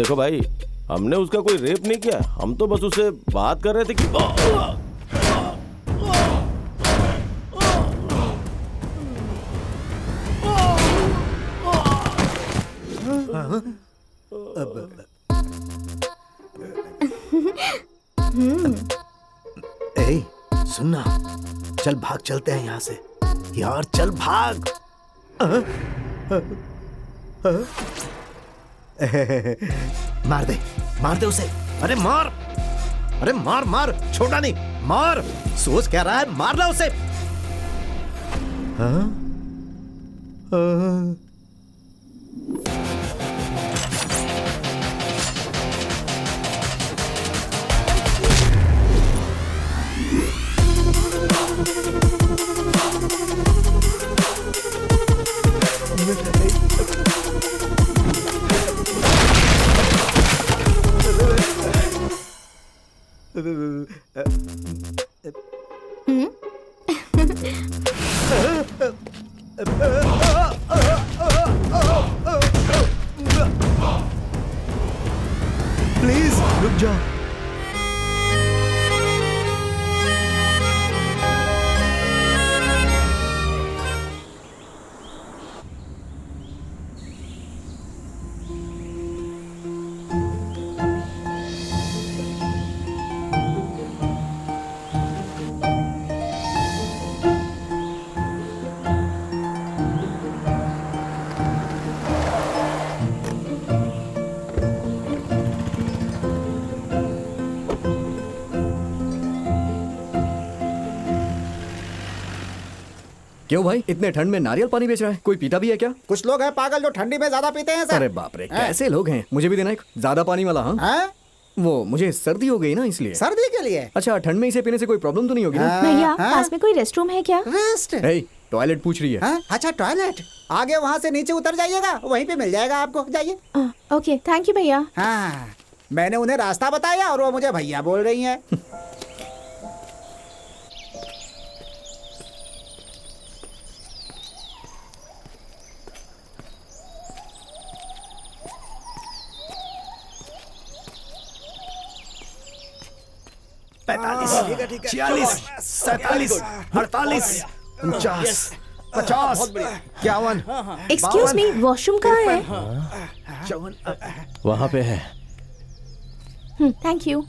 देखो भाई, हमने उसका कोई रेप नहीं किया, हम तो बस उससे बात कर रहे थे कि ए, सुनना, चल भाग चलते हैं यहाँ से यार, चल भाग। मार दे उसे, अरे मार, अरे मार मार, छोटा नहीं, मार। सोच क्या रहा है, मारना उसे। हाँ? प्लीज रुक जाओ। क्यों भाई, इतने ठंड में नारियल पानी बेच रहा है? कोई पीता भी है क्या? कुछ लोग हैं पागल जो ठंडी में ज्यादा पीते हैं सर। अरे बाप रे, कैसे लोग हैं? मुझे भी देना एक ज्यादा पानी वाला। हाँ, वो मुझे सर्दी हो गई ना, इसलिए। सर्दी के लिए? अच्छा, ठंड में इसे पीने से कोई प्रॉब्लम तो नहीं होगी ना? भैया, पास में कोई रेस्ट रूम है क्या? रेस्ट? टॉयलेट पूछ रही है। अच्छा टॉयलेट, आगे वहाँ से नीचे उतर जाइएगा, वहीं पे मिल जाएगा आपको, जाइए। ओके, थैंक यू भैया। हाँ, मैंने उन्हें रास्ता बताया और वो मुझे भैया बोल रही हैं। ठीक है, 46, 47, 48, 49, 50, 51। एक्सक्यूज मी, वॉशरूम कहाँ है? वहां पे है। Thank you.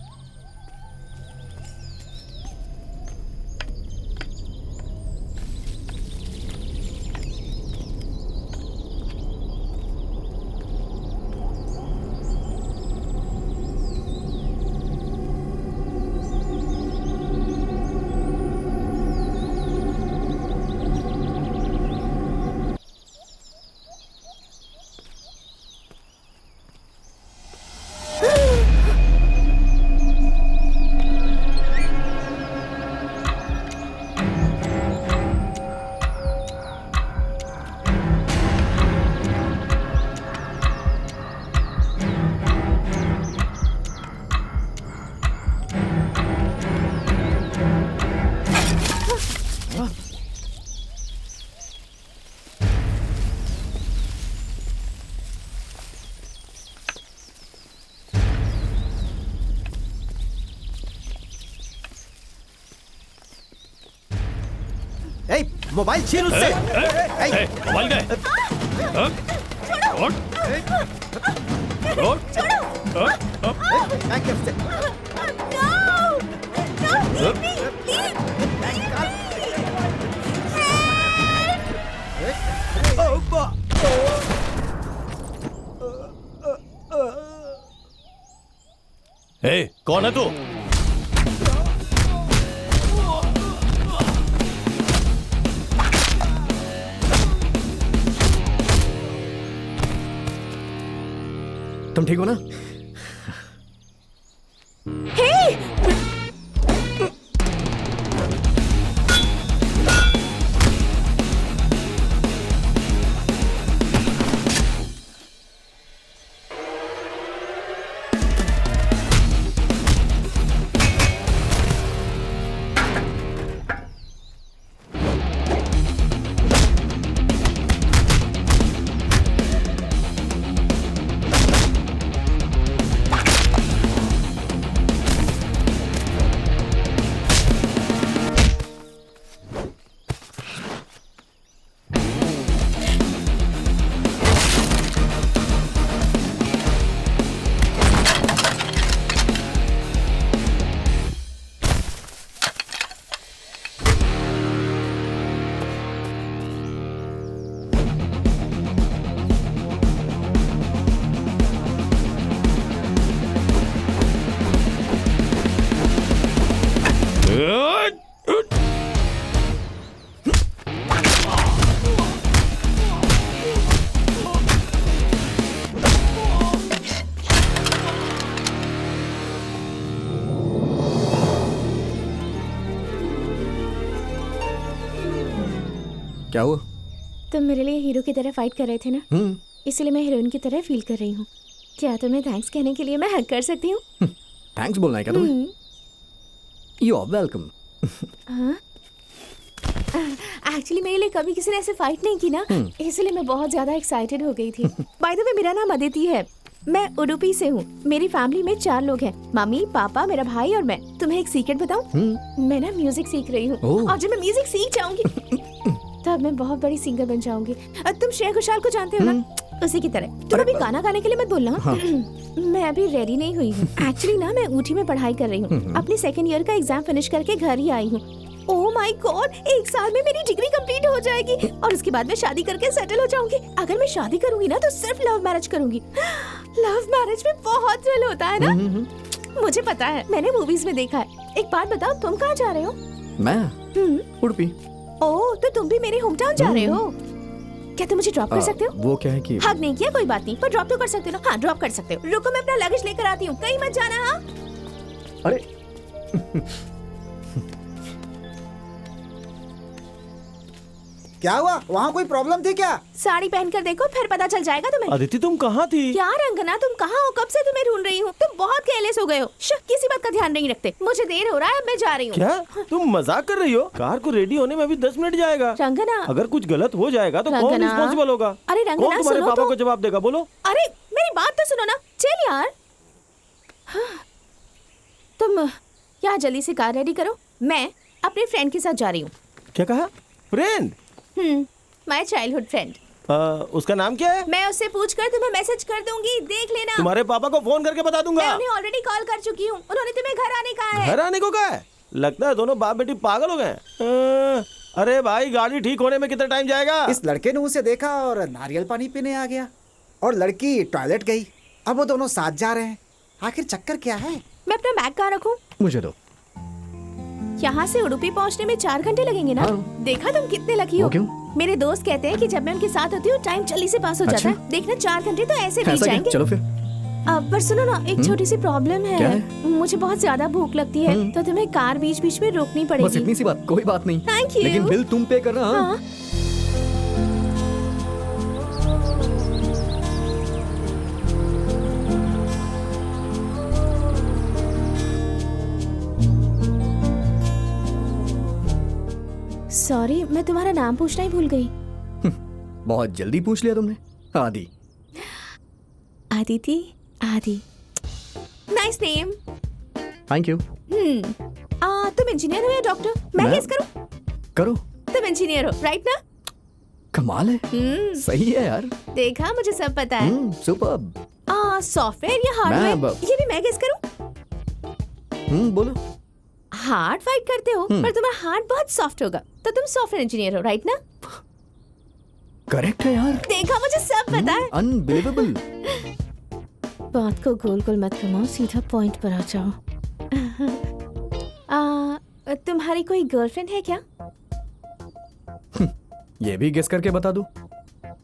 मोबाइल छीन उससे। मोबाइल दे। कौन है तू? तुम ठीक हो ना? क्या हुआ? तुम मेरे लिए हीरो की तरह फाइट कर रहे थे ना, इसलिए मैं हीरोइन की तरह फील कर रही हूँ। क्या तुम्हें थैंक्स कहने के लिए मैं हग कर सकती हूँ? थैंक्स बोलना है क्या तुम्हें? You are welcome. एक्चुअली मेरे लिए कभी किसी ने ऐसे फाइट नहीं की ना, इसलिए मैं बहुत ज्यादा एक्साइटेड हो गई थी। बाय द वे, मेरा नाम अदिति है, मैं उडुपी से हूँ। मेरी फैमिली में 4 लोग हैं, मम्मी, पापा, मेरा भाई और मैं। तुम्हें एक सीक्रेट बताऊँ? मैं ना म्यूजिक सीख रही हूँ, और जब मैं म्यूजिक सीख जाऊंगी तब मैं बहुत बड़ी सिंगर बन जाऊंगी। तुम श्रेया घोषाल को जानते हो ना, उसी की तरह। तुम अभी गाना गाने के लिए मत बोलना। मैं अभी रेडी नहीं हुई हूँ। एक्चुअली ना मैं ऊटी में पढ़ाई कर रही हूँ, अपनी 2nd ईयर का एग्जाम फिनिश करके घर ही आई हूँ। ओह माय गॉड, 1 साल में मेरी डिग्री कंप्लीट हो जाएगी और उसके बाद मैं शादी करके सेटल हो जाऊंगी। अगर मैं शादी करूंगी ना तो सिर्फ लव मैरिज करूंगी। लव मैरिज में बहुत थ्रिल होता है ना। मुझे पता है, मैंने मूवीज में देखा है। एक बात बताओ, तुम कहाँ जा रहे हो? मैं उडुपी। ओह, तो तुम भी मेरे होम टाउन जा रहे हो? क्या तुम मुझे ड्रॉप कर सकते हो? वो क्या है कि हग नहीं किया, कोई बात नहीं, पर ड्रॉप तो कर सकते हो ना। हाँ, ड्रॉप कर सकते हो। रुको, मैं अपना लगेज लेकर आती हूँ, कहीं मत जाना। हाँ, अरे क्या हुआ? वहाँ कोई प्रॉब्लम थी क्या? साड़ी पहनकर देखो, फिर पता चल जाएगा तुम्हें। अदिति तुम कहाँ थी? क्या रंगना, तुम कहाँ हो? कब से तुम्हें ढूंढ रही हूँ। तुम बहुत केयरलेस हो गए हो। किसी बात का ध्यान नहीं रखते। मुझे देर हो रहा है, अब मैं जा रही हूँ। क्या तुम मजाक कर रही हो? कार को रेडी होने में अभी 10 मिनट जाएगा। रंगना, अगर कुछ गलत हो जाएगा तो कौन रंगना। रिस्पॉन्सिबल होगा? अरे रंगना, कौन तुम्हारे सुनो पापा तो। को जवाब देगा? बोलो। अरे मेरी बात तो सुनो ना। चल यार। हाँ, तुम यहाँ जल्दी से कार रेडी करो, मैं अपने फ्रेंड के साथ जा रही हूँ। क्या कहा? फ्रेंड? My childhood friend. उसका नाम क्या है? मैं उससे पूछ कर तुम्हें मैसेज कर दूंगी, देख लेना। तुम्हारे पापा को फोन करके बता दूंगा। मैं उन्हें ऑलरेडी कॉल कर चुकी हूँ, उन्होंने तुम्हें घर आने कहा है। घर आने को कहा है? लगता है दोनों बाप बेटी पागल हो गए। अरे भाई, गाड़ी ठीक होने में कितना टाइम जाएगा? इस लड़के ने उसे देखा और नारियल पानी पीने आ गया, और लड़की टॉयलेट गई। अब वो दोनों साथ जा रहे हैं। आखिर चक्कर क्या है? मैं अपना बैग कहाँ रखूँ? मुझे दो। यहाँ से उडुपी पहुँचने में 4 घंटे लगेंगे ना? हाँ। देखा तुम कितने लकी हो। वो क्यों? मेरे दोस्त कहते हैं कि जब मैं उनके साथ होती हूँ टाइम जल्दी से पास हो जाता है। देखना 4 घंटे तो ऐसे बीत ऐसा क्या? जाएंगे। चलो फिर। पर सुनो ना, एक छोटी सी प्रॉब्लम क्या है। है? मुझे बहुत ज्यादा भूख लगती है, तो तुम्हें कार बीच बीच में रोकनी बस पड़ेगी। इतनी सी बात, कोई बात नहीं। Thank you। लेकिन बिल तुम पे करना। हाँ? हाँ। सॉरी, मैं तुम्हारा नाम पूछना ही भूल गई। बहुत जल्दी पूछ लिया तुमने। आदि। आदिति, आदि, नाइस नेम। Thank you. तुम इंजीनियर हो या डॉक्टर? मैं गेस करूं? करो। तुम इंजीनियर हो, राइट ना? कमाल है। सही है यार। देखा, मुझे सब पता है। सुपर्ब। सॉफ्टवेयर या हार्डवेयर, ये भी मैं गेस करूं? बोलो। हार्ड फाइट करते हो, पर तुम्हारा हार्ट बहुत सॉफ्ट होगा, तो तुम सॉफ्टवेयर इंजीनियर हो, राइट ना? करेक्ट है यार। देखा, मुझे सब पता है। अनबिलीवेबल। बात को गोल गोल मत घुमाओ, सीधा पॉइंट पर आ जाओ। तुम्हारी कोई गर्लफ्रेंड है क्या? ये भी गेस करके बता दो।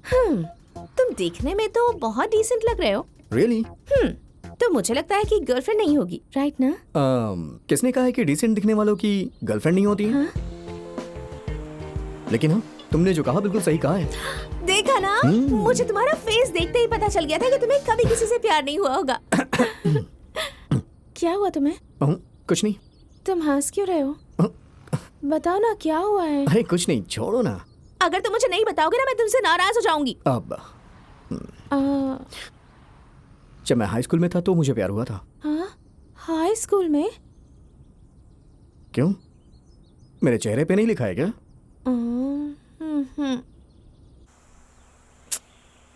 तुम देखने में तो बहुत डिसेंट लग रहे हो। रियली? तो मुझे लगता है कि गर्लफ्रेंड नहीं होगी, राइट ना? किसने कहा है कि डिसेंट दिखने वालों की गर्लफ्रेंड नहीं होती है? हाँ? लेकिन हाँ, तुमने जो कहा बिल्कुल सही कहा है। देखा ना, मुझे तुम्हारा फेस देखते ही पता चल गया था कि तुम्हें कभी किसी से प्यार नहीं हुआ होगा। क्या हुआ तुम्हें? कुछ नहीं। तुम हंस क्यों रहे हो? बताओ ना, क्या हुआ है? अरे कुछ नहीं, छोड़ो ना। अगर तुम मुझे नहीं बताओगे ना, मैं तुमसे नाराज हो जाऊंगी। अब जब मैं हाई स्कूल में था तो मुझे प्यार हुआ था। हाँ? हाई स्कूल में? क्यों? मेरे चेहरे पे नहीं लिखा है क्या?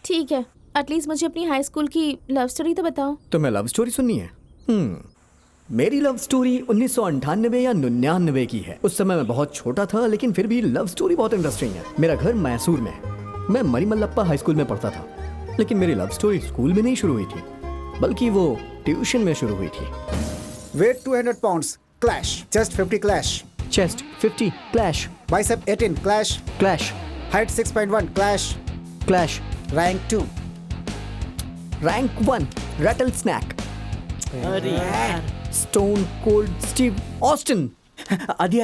ठीक है, एटलीस्ट मुझे अपनी हाई स्कूल की लव स्टोरी तो बताओ। तुम्हें लव स्टोरी सुननी है? मेरी लव स्टोरी 1998 या 99 की है। उस समय मैं बहुत छोटा था, लेकिन फिर भी लव स्टोरी बहुत इंटरेस्टिंग है। मेरा घर मैसूर में है। मैं मरीमल्लप्पा हाई स्कूल में पढ़ता था, लेकिन मेरी लव स्टोरी स्कूल में नहीं शुरू हुई थी, बल्कि वो ट्यूशन में शुरू हुई थी। Weight 200 pounds, clash. Chest 50, clash. Chest 50, clash. Bicep 18, clash. Clash. Height 6.1, clash. Clash. Rank 2। Rank 1, rattlesnake. अरे यार, स्टोन कोल्ड स्टीव ऑस्टिन। आदि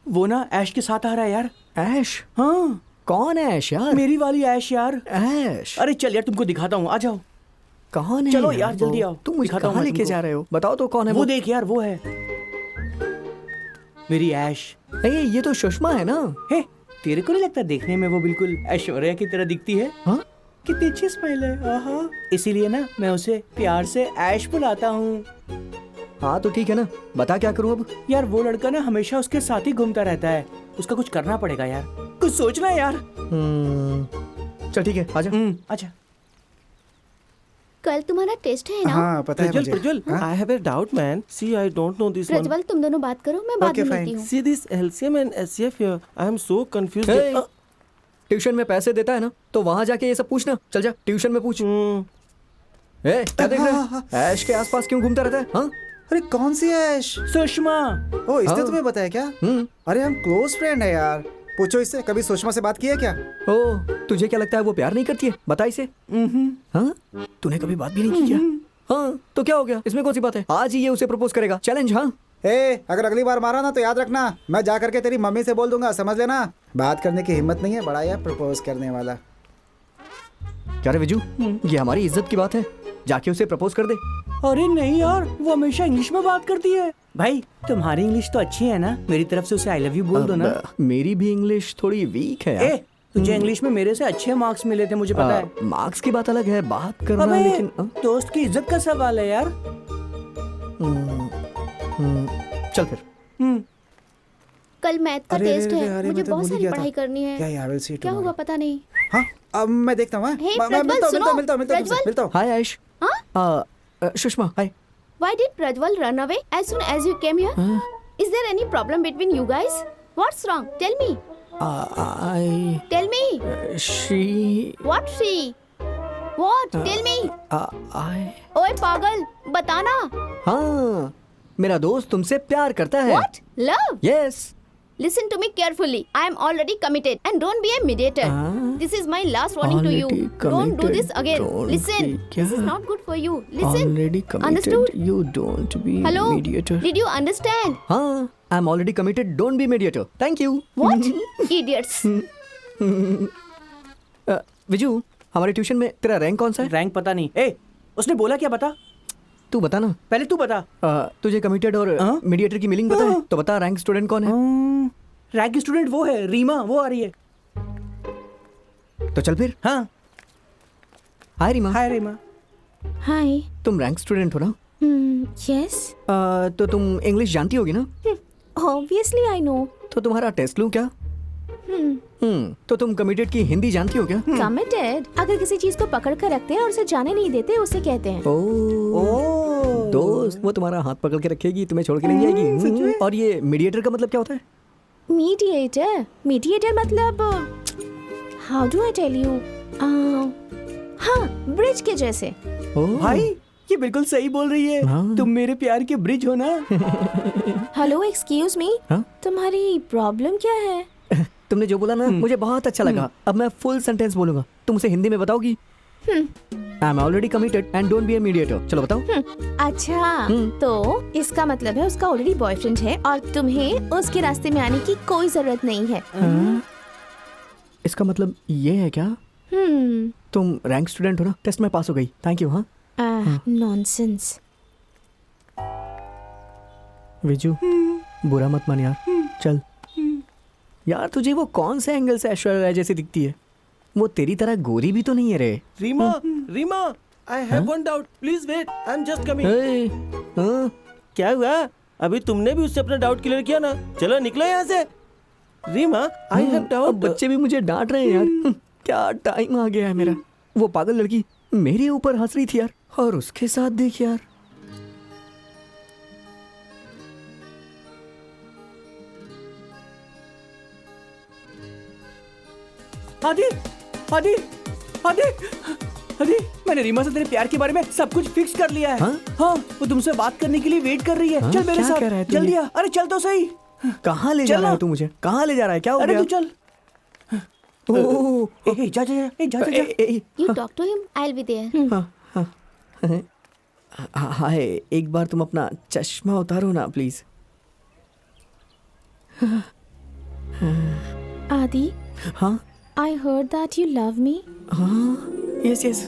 वो ना ऐश के साथ आ रहा है यार। ऐश? हाँ, कौन है ऐश यार? मेरी वाली ऐश यार। ऐश? अरे चल यार, तुमको दिखाता हूँ, आ जाओ। कौन है चलो यार, वो? जल्दी आओ। तुम मुझे दिखाता हूँ कहाँ मैं लेके तुमको। जा रहे हो? बताओ तो कौन है वो देख यार, वो है मेरी ऐश। ये तो सुषमा है ना? हे, तेरे को नहीं लगता देखने में वो बिल्कुल ऐश्वर्या की तरह दिखती है? हाँ? कितनी अच्छी स्माइल है। आहा। इसीलिए ना मैं उसे प्यार से ऐश बुलाता हूँ। हाँ तो ठीक है ना, बता क्या करूँ अब? यार वो लड़का ना हमेशा उसके साथ ही घूमता रहता है, उसका कुछ करना पड़ेगा यार, कुछ सोचना है यार। चल ठीक है, आजा। अच्छा। कल तुम्हारा टेस्ट है ना? हाँ पता है प्रज्वल, मुझे। Prajwal, I have a doubt, man. See, I don't know this one. Prajwal तुम दोनों बात करो, मैं बाद Okay, में fine. मिलती हूँ। See this LCM and SCF here. I am so confused. Hey, tuition में पैसे देता है ना, तो वहाँ जाके ये सब पूछना। चल जा, ट्यूशन में पूछ। क्या देख रहे हैं? ऐश के आसपास क्यों घूमता रहता है? हाँ? अरे कौन सी ऐश? सुषमा। ओ इसने हाँ। तुम्हें बताया क्या? अरे हम क्लोज फ्रेंड है यार। पूछो इससे, कभी सुषमा से बात की है क्या? ओ, तुझे क्या लगता है वो प्यार नहीं करती है? बता इसे। हाँ? तूने कभी बात भी नहीं की क्या? हाँ, तो क्या हो गया? इसमें कौन सी बात है? आज ही ये उसे प्रपोज करेगा। चैलेंज। हाँ? अगर अगली बार मारा ना तो याद रखना, मैं जा करके तेरी मम्मी से बोल दूंगा, समझ लेना। बात करने की हिम्मत नहीं है, बड़ा यार प्रपोज करने वाला। क्या रे विजू, ये हमारी इज्जत की बात है, जाके उसे प्रपोज कर दे। अरे नहीं यार, वो हमेशा इंग्लिश में बात करती है। भाई तुम्हारी इंग्लिश तो अच्छी है ना, मेरी तरफ से उसे आई लव यू बोल दो ना। मेरी भी इंग्लिश थोड़ी वीक है यार। तुझे इंग्लिश में मेरे से अच्छे मार्क्स मिले थे, मुझे पता है। मार्क्स की बात अलग है, बात करना अबे, लेकिन दोस्त की इज्जत का सवाल है यार। चल फिर। कल मैथ का टेस्ट है, मुझे मैं तो बहुत भूल ही सारी गया था। पढ़ाई करनी है। क्या यार, we'll see क्या होगा पता नहीं। हाँ अब मैं देखता हूँ। Hey, मैं प्रज्वल, मिलता हूँ सुनो, मिलता हूँ। हाय ऐश। सुषमा हाय। Why did Prajwal run away as soon as you came here? Is there any problem between you guys? What's wrong? Tell me. I Tell me. she What she? What? Tell me. I ओए पागल, बताना। हाँ, मेरा दोस्त तुमसे प्यार करता है। What? Love? Yes. Listen to me carefully. I am already committed and don't be a mediator. This is my last warning to you. Already Don't do committed. this again. Don't Listen. be- This is क्या? not good for you. Listen. Already committed. Understood? You don't be Hello? mediator. Did you understand? हाँ, I'm already committed. Don't be mediator. Thank you. What? Idiots. Viju, हमारे tuition में तेरा rank कौन सा है? Rank पता नहीं। उसने बोला क्या? बता, तू बता ना। पहले तू बता। तुझे कमिटेड और हाँ? मीडिएटर की मीनिंग पता है? तो बता, रैंक स्टूडेंट कौन है? रैंक स्टूडेंट वो है रीमा, वो आ रही है। तो चल फिर। हाँ, हाय रीमा। हाय रीमा। Hi. तुम रैंक स्टूडेंट हो ना? Yes. तो तुम इंग्लिश जानती होगी ना? Obviously I know. तो तुम्हारा टेस्ट लूं क्या? तो तुम कमिटेड की हिंदी जानती हो क्या? Committed. अगर किसी चीज को पकड़ कर रखते हैं और उसे जाने नहीं देते, उसे कहते हैं। ओ दोस्त, वो तुम्हारा हाथ पकड़ के रखेगी, तुम्हें छोड़ के नहीं जाएगी। और ये मीडिएटर का मतलब क्या होता है? Mediator. Mediator मतलब How do I tell you? हाँ, ब्रिज के जैसे। भाई ये बिल्कुल सही बोल रही है। हाँ। तुम मेरे प्यार के ब्रिज हो ना। Hello, excuse me. हाँ? तुम्हारी प्रॉब्लम क्या है? तुमने जो बोला ना, मुझे बहुत अच्छा लगा। अब मैं फुल सेंटेंस बोलूंगा, तुम उसे हिंदी में बताओगी। I am already committed and don't be a mediator. चलो बताओ। अच्छा, तो इसका मतलब है उसका ऑलरेडी बॉयफ्रेंड है और तुम्हें उसके रास्ते में आने की कोई जरूरत नहीं है। इसका मतलब ये है क्या? तुम रैंक स्टूडेंट हो ना, टेस्ट में पास हो गई। Thank you. हाँ नॉनसेंस। विजू, बुरा मत मान यार। चल यार, तुझे वो कौन से एंगल से ऐश्वर्या राय जैसी दिखती है? वो तेरी तरह गोरी भी तो नहीं है रे। Reema, Reema, I have one doubt. Please wait. I'm just coming. हाँ? क्या हुआ? अभी तुमने भी उससे अपना डाउट क्लियर किया ना? चलो निकलो यहाँ से। रीमा, I have अब doubt. बच्चे भी मुझे डांट रहे हैं यार। क्या टाइम आ गया है मेरा। वो पागल लड़की मेरे ऊपर हंस रही थी यार, और उसके साथ देख यार। आदि, आदि, आदि, आदि, मैंने रीमा से तेरे प्यार के बारे में सब कुछ फिक्स कर लिया है। हाँ, वो तुमसे बात करने के लिए वेट कर रही है। हाँ? चल मेरे क्या साथ, कह रहा है तू जल्दी ये? आ। अरे चल तो सही। कहाँ ले जा चल रहा है ना। तू मुझे? कहाँ ले जा रहा है? क्या हो अरे गया? तू चल। ओह, जा जा जा, जा जा। You talk to him. I'll be there. हाय, एक बार तुम अपना चश्मा उतारो ना प्लीज। आदि, हाँ? I heard that you love me. Yes yes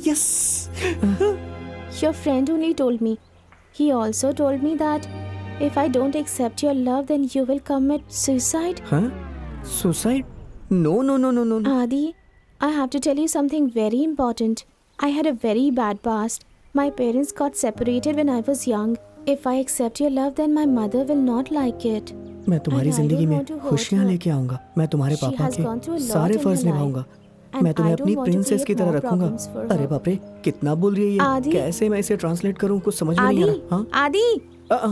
yes Your friend only told me. He also told me that if I don't accept your love, then you will commit suicide. हाँ suicide no no no no no Adi, I have to tell you something very important. I had a very bad past. My parents got separated when I was young. If I accept your love, then my mother will not like it. मैं तुम्हारी And I जिंदगी don't में want to hurt खुशियाँ her. लेके आऊंगा मैं तुम्हारे She पापा has gone through a के lot सारे in फर्ज her निभाऊंगा And मैं तुम्हें I don't अपनी want to प्रिंसेस की create तरह more रखूंगा problems for अरे her. बाप रे कितना बोल रही है ये आदि? कैसे मैं इसे ट्रांसलेट करूँ कुछ समझ में नहीं आ Adi, रहा हाँ Adi,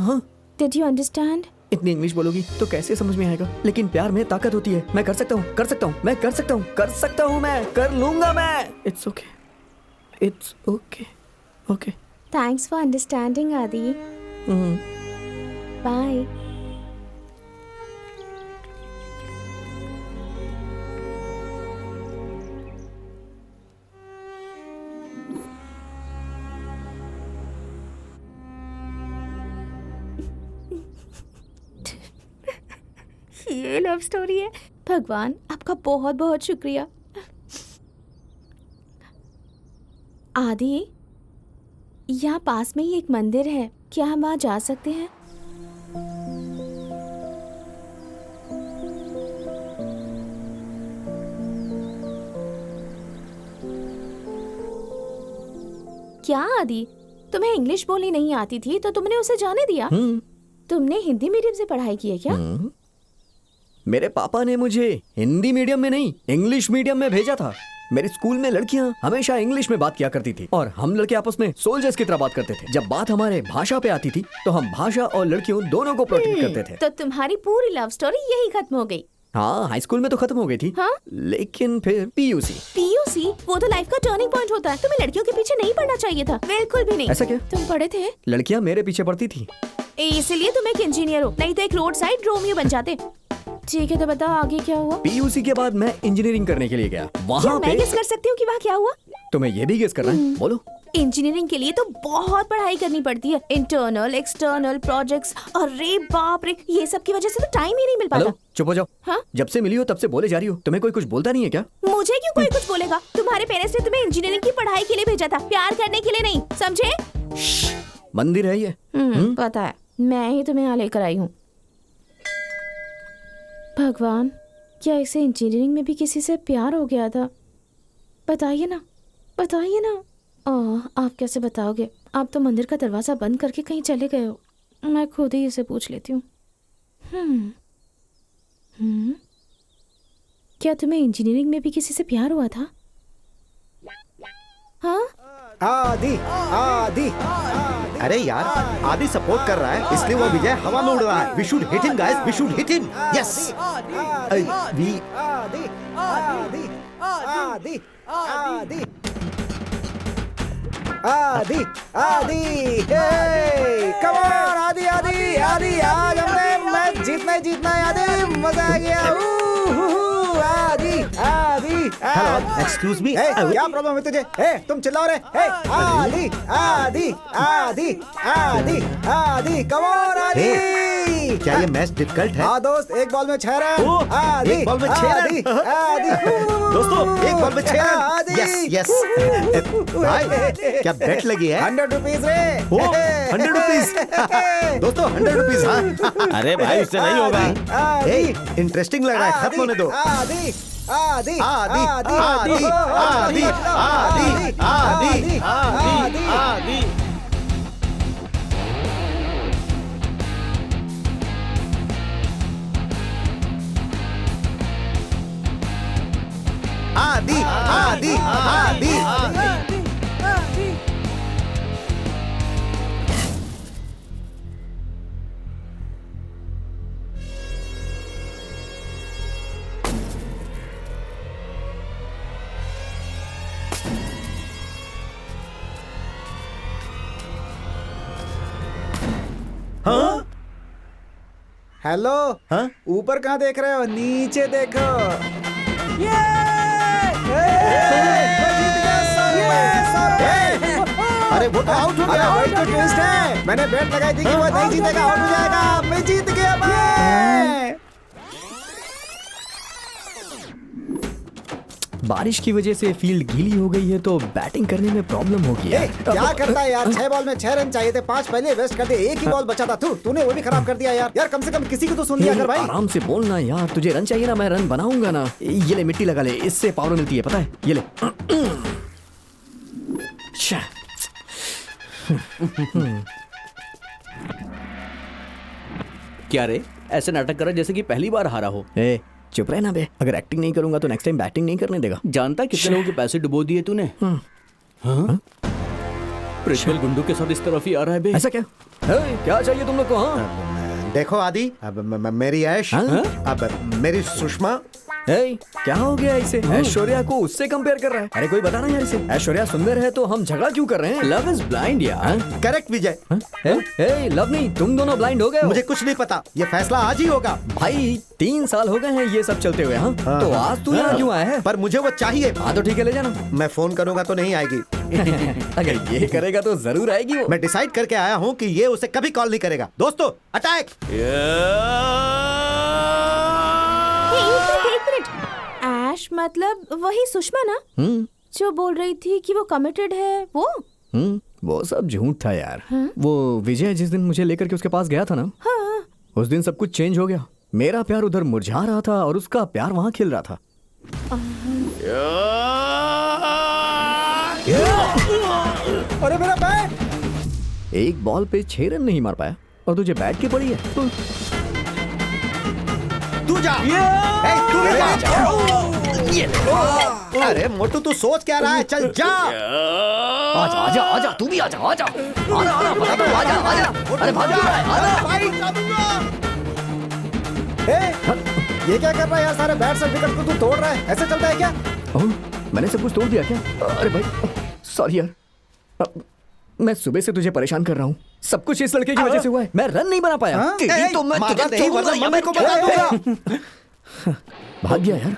हाँ did you understand? इतनी इंग्लिश बोलोगी तो कैसे समझ में आएगा लेकिन प्यार में ताकत होती है मैं कर सकता हूँ कर सकता हूँ मैं कर सकता हूँ कर सकता हूँ मैं कर लूंगा मैं it's okay okay Thanks for understanding, Adi. Bye. ये लव स्टोरी है। भगवान आपका बहुत बहुत शुक्रिया। आदि, यहाँ पास में ही एक मंदिर है, क्या हम वहाँ जा सकते हैं? क्या आदि, तुम्हें इंग्लिश बोलनी नहीं आती थी तो तुमने उसे जाने दिया? तुमने हिंदी मीडियम से पढ़ाई की है क्या? मेरे पापा ने मुझे हिंदी मीडियम में नहीं इंग्लिश मीडियम में भेजा था मेरे स्कूल में लड़कियां हमेशा इंग्लिश में बात किया करती थी और हम लड़के आपस में सोल्जर्स की तरह बात करते थे जब बात हमारे भाषा पे आती थी तो हम भाषा और लड़कियों दोनों को प्रोटेक्ट करते थे तो तुम्हारी पूरी लव स्टोरी यही खत्म हो गई। हाँ हाई स्कूल में तो खत्म हो गई थी हाँ? लेकिन फिर पीयूसी पीयूसी वो तो लाइफ का टर्निंग पॉइंट होता है। तुम्हें लड़कियों के पीछे नहीं पड़ना चाहिए था, बिल्कुल भी नहीं। ऐसा क्या? तुम पढ़े थे लड़कियां मेरे पीछे पड़ती थी इसलिए तुम एक इंजीनियर हो, नहीं तो एक रोड साइड रोमियो बन जाते। ठीक है तो बताओ आगे क्या हुआ? पीयूसी के बाद मैं इंजीनियरिंग करने के लिए गया क्या वहाँ मैं पे गेस कर सकती हूँ कि वहाँ क्या हुआ? तुम्हें ये भी गेस करना है बोलो इंजीनियरिंग के लिए तो बहुत पढ़ाई करनी पड़ती है, इंटरनल एक्सटर्नल प्रोजेक्ट्स, और रे बाप रे ये सब की वजह से तो टाइम ही नहीं मिल पाता। हेलो चुप हो जाओ हाँ? जब से मिली हो तब से बोले जा रही हो तुम्हें कोई कुछ बोलता नहीं है क्या मुझे क्यों कोई कुछ बोलेगा? तुम्हारे पेरेंट्स ने तुम्हें इंजीनियरिंग की पढ़ाई के लिए भेजा था, प्यार करने के लिए नहीं, समझे? मंदिर है ये पता है, मैं ही तुम्हें यहाँ लेकर आई हूँ। भगवान क्या इसे इंजीनियरिंग में भी किसी से प्यार हो गया था? बताइए ना, बताइए ना। आप कैसे बताओगे? आप तो मंदिर का दरवाजा बंद करके कहीं चले गए हो। मैं खुद ही इसे पूछ लेती हूँ। क्या तुम्हें इंजीनियरिंग में भी किसी से प्यार हुआ था? हाँ? आदि आदि अरे यार आदि सपोर्ट कर रहा है इसलिए वो विजय हवा में उड़ रहा है we should hit him guys we should hit him yes we Adi Adi Adi Adi Adi आदि कम ऑन आदि आदि आदि आज हमने मैच जीतना है आदि मजा आ गया आदि आदि हेलो एक्सक्यूज मी क्या प्रॉब्लम है तुझे? तुम चिल्लाओ रे? आदि आदि आदि आदि आदि कम ऑन आदि क्या ये मैच डिफिकल्ट है हाँ दोस्त, एक बॉल में 6 रन। आदि एक बॉल में 6 रन आदि आदि दोस्तों एक बॉल में 6 रन आदि। यस यस भाई क्या बेट लगी है 100 रुपीज रे। 100 रुपीज दोस्तों 100 रुपीज हाँ अरे भाई इससे नहीं होगा। इंटरेस्टिंग लग रहा है खत्म होने दो आदि आदि आदि आदि आदि आदि आदि आदि आदि आदि आदि आदि हाँ हेलो हाँ ऊपर कहाँ देख रहे हो? नीचे देखो। अरे वो तो आउट हो गया वही तो ट्विस्ट है, मैंने बेट लगाई थी कि वो नहीं जीतेगा, आउट हो जाएगा। मैं जीत गया मैं। बारिश की वजह से फील्ड गीली हो गई है तो बैटिंग करने में प्रॉब्लम होगी ए, यार। क्या करता है यार? 6 बॉल में 6 रन चाहिए थे, 5 पहले वेस्ट कर दिए, एक ही बॉल बचा था। तूने वो भी खराब कर दिया यार। यार कम से कम किसी को तो सुन लिया कर भाई। आराम से बोलना यार, तुझे रन चाहिए ना, मैं रन बनाऊंगा ना। ये ले मिट्टी लगा ले, इससे पावर मिलती है, पता है? ये ले। शा। क्या रे, ऐसे नाटक कर रहा है जैसे कि पहली बार हारा हो। ए चुप रहे ना बे, अगर एक्टिंग नहीं करूंगा तो नेक्स्ट टाइम बैटिंग नहीं करने देगा। जानता है कितने लोगों के पैसे डुबो दिए तूने? हाँ? प्रिंसिपल गुंडू के साथ इस तरफ ही आ रहा है बे। ऐसा क्या? क्या चाहिए तुम लोग को? हाँ देखो आदि, अब मेरी ऐश, हाँ? अब मेरी सुषमा। ए, क्या हो गया इसे? ऐश्वर्या को उससे कंपेयर कर रहा है? अरे कोई बता ना यार इसे। ऐश्वर्या सुंदर है तो हम झगड़ा क्यों कर रहे हैं? लव इज ब्लाइंड यार। करेक्ट विजय। ए, लव नहीं, तुम दोनों ब्लाइंड हो गए हो। मुझे कुछ नहीं पता, ये फैसला आज ही होगा। भाई 3 साल हो गए हैं ये सब चलते हुए। हाँ तो आज तू यहाँ क्यों आया है? पर मुझे वो चाहिए। हाँ तो ठीक है, ले जाना। मैं फोन करूंगा तो नहीं आएगी। अगर ये करेगा तो जरूर आएगी वो। मैं डिसाइड करके आया हूँ कि ये उसे कभी कॉल नहीं करेगा। दोस्तों अटैक। एक मिनट। ऐश मतलब वही सुषमा ना, जो बोल रही थी कि वो कमिटेड है? वो सब झूठ था यार। वो विजय जिस दिन मुझे लेकर के उसके पास गया था ना, उस दिन सब कुछ चेंज हो गया। मेरा प्यार उधर मुरझा रहा था और उसका प्यार वहाँ खिल रहा था। अरे मेरा बैट! एक बॉल पे 6 रन नहीं मार पाया और तुझे बैट की पड़ी है। तू जा। ए, तू भी जा। अरे मोटू तू सोच क्या रहा है? चल जा। आजा आजा आजा, तू भी आजा आजा आजा आजा, बता दो, आजा आजा। अरे भाग क्यों रहा है? आजा। भाई जा दूंगा। ये क्या कर रहा है यार? सारे बैट से विकेट को तू तोड़ रहा है, ऐसे चलता है क्या? ओह, मैंने सब कुछ तोड़ दिया क्या? अरे भाई सॉरी यार, मैं सुबह से तुझे परेशान कर रहा हूँ। सब कुछ इस लड़के की वजह से हुआ है। मैं रन नहीं बना पाया। तेरी तो मैं मारा तुझे नहीं, वरना मम्मी को बता दूंगा। भाग गया यार।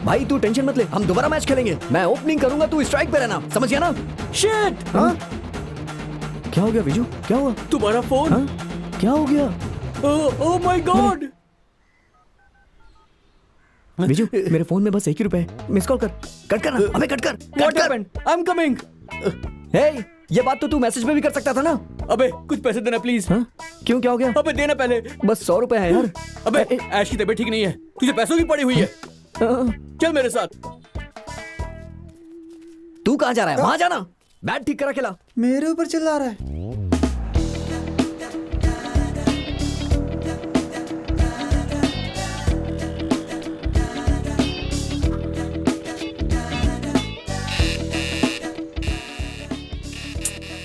भाई तू टेंशन मत ले, हम दोबारा मैच खेलेंगे। मैं ओपनिंग करूंगा, तू स्ट्राइक पे रहना, समझ गया ना? शिट! क्या हो गया विजू? क्या हुआ? तुम्हारा फोन। हाँ? क्या हो गया? Oh my God. विजू मेरे फोन में बस 1 ही रुपए है। मिस कॉल कर, कट करना। अबे कट कर, What कट कर। happened? I'm coming. हे, ये बात तो तू मैसेज में भी कर सकता था ना? अबे कुछ पैसे देना प्लीज। हाँ? क्यों, क्या हो गया? अबे देना पहले। बस 100 रुपए है यार। अबे ऐश की तबीयत ठीक नहीं है, तुझे पैसों की पड़ी हुई है। चल मेरे साथ। तू कहाँ जा रहा है? वहां जाना, बैट ठीक करा खिला। मेरे ऊपर चिल्ला रहा है।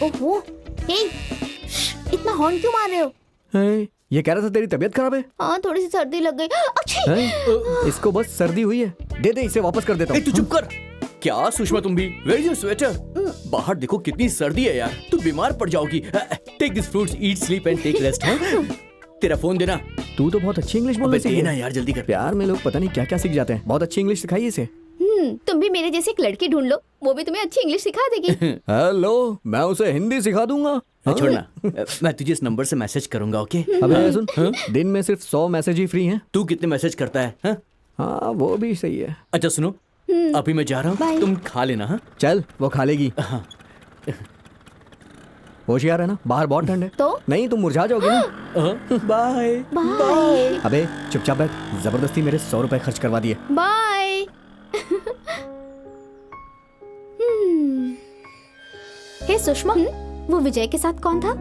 ओहो, हे, इतना हॉर्न क्यों मार रहे हो? हे, ये कह रहा था तेरी तबीयत खराब है। हाँ, थोड़ी सी सर्दी लग गई। अच्छी। हैं? इसको बस सर्दी हुई है, दे दे इसे, वापस कर देता ए, हूँ। तू चुप कर। क्या सुषमा तुम भी? Where is your sweater? बाहर देखो कितनी सर्दी है यार, तू बीमार पड़ जाओगी। Take this fruits, eat, sleep and take rest. तेरा फोन देना। तू तो बहुत अच्छी इंग्लिश बोलने अबे सीखी देना है। यार, जल्दी कर। प्यार में लोग पता नहीं क्या क्या सीख जाते हैं। बहुत अच्छी इंग्लिश सिखाई इसे। तुम भी मेरे जैसे एक लड़की ढूंढ लो, वो भी तुम्हें अच्छी इंग्लिश सिखा देगी। हेलो, मैं उसे हिंदी सिखा दूंगा। छोड़ना, मैं तुझे इस नंबर से मैसेज करूंगा, ओके? अबे सुन, दिन में सिर्फ 100 मैसेज ही फ्री हैं। तू कितने मैसेज करता है? हाँ? हाँ वो भी सही है। अच्छा सुनो, अभी मैं जा रहा हूँ, बाय। तुम खा लेना। हाँ? चल वो खा लेगी। होशियार है ना, बाहर बहुत ठंड है। तो? नहीं तुम मुरझा जाओगे ना। बाय। बाय अबे चुपचाप बैठ, जबरदस्ती मेरे 100 रुपए खर्च करवा दिए। बाय। हे सुषमा, वो विजय के साथ कौन था?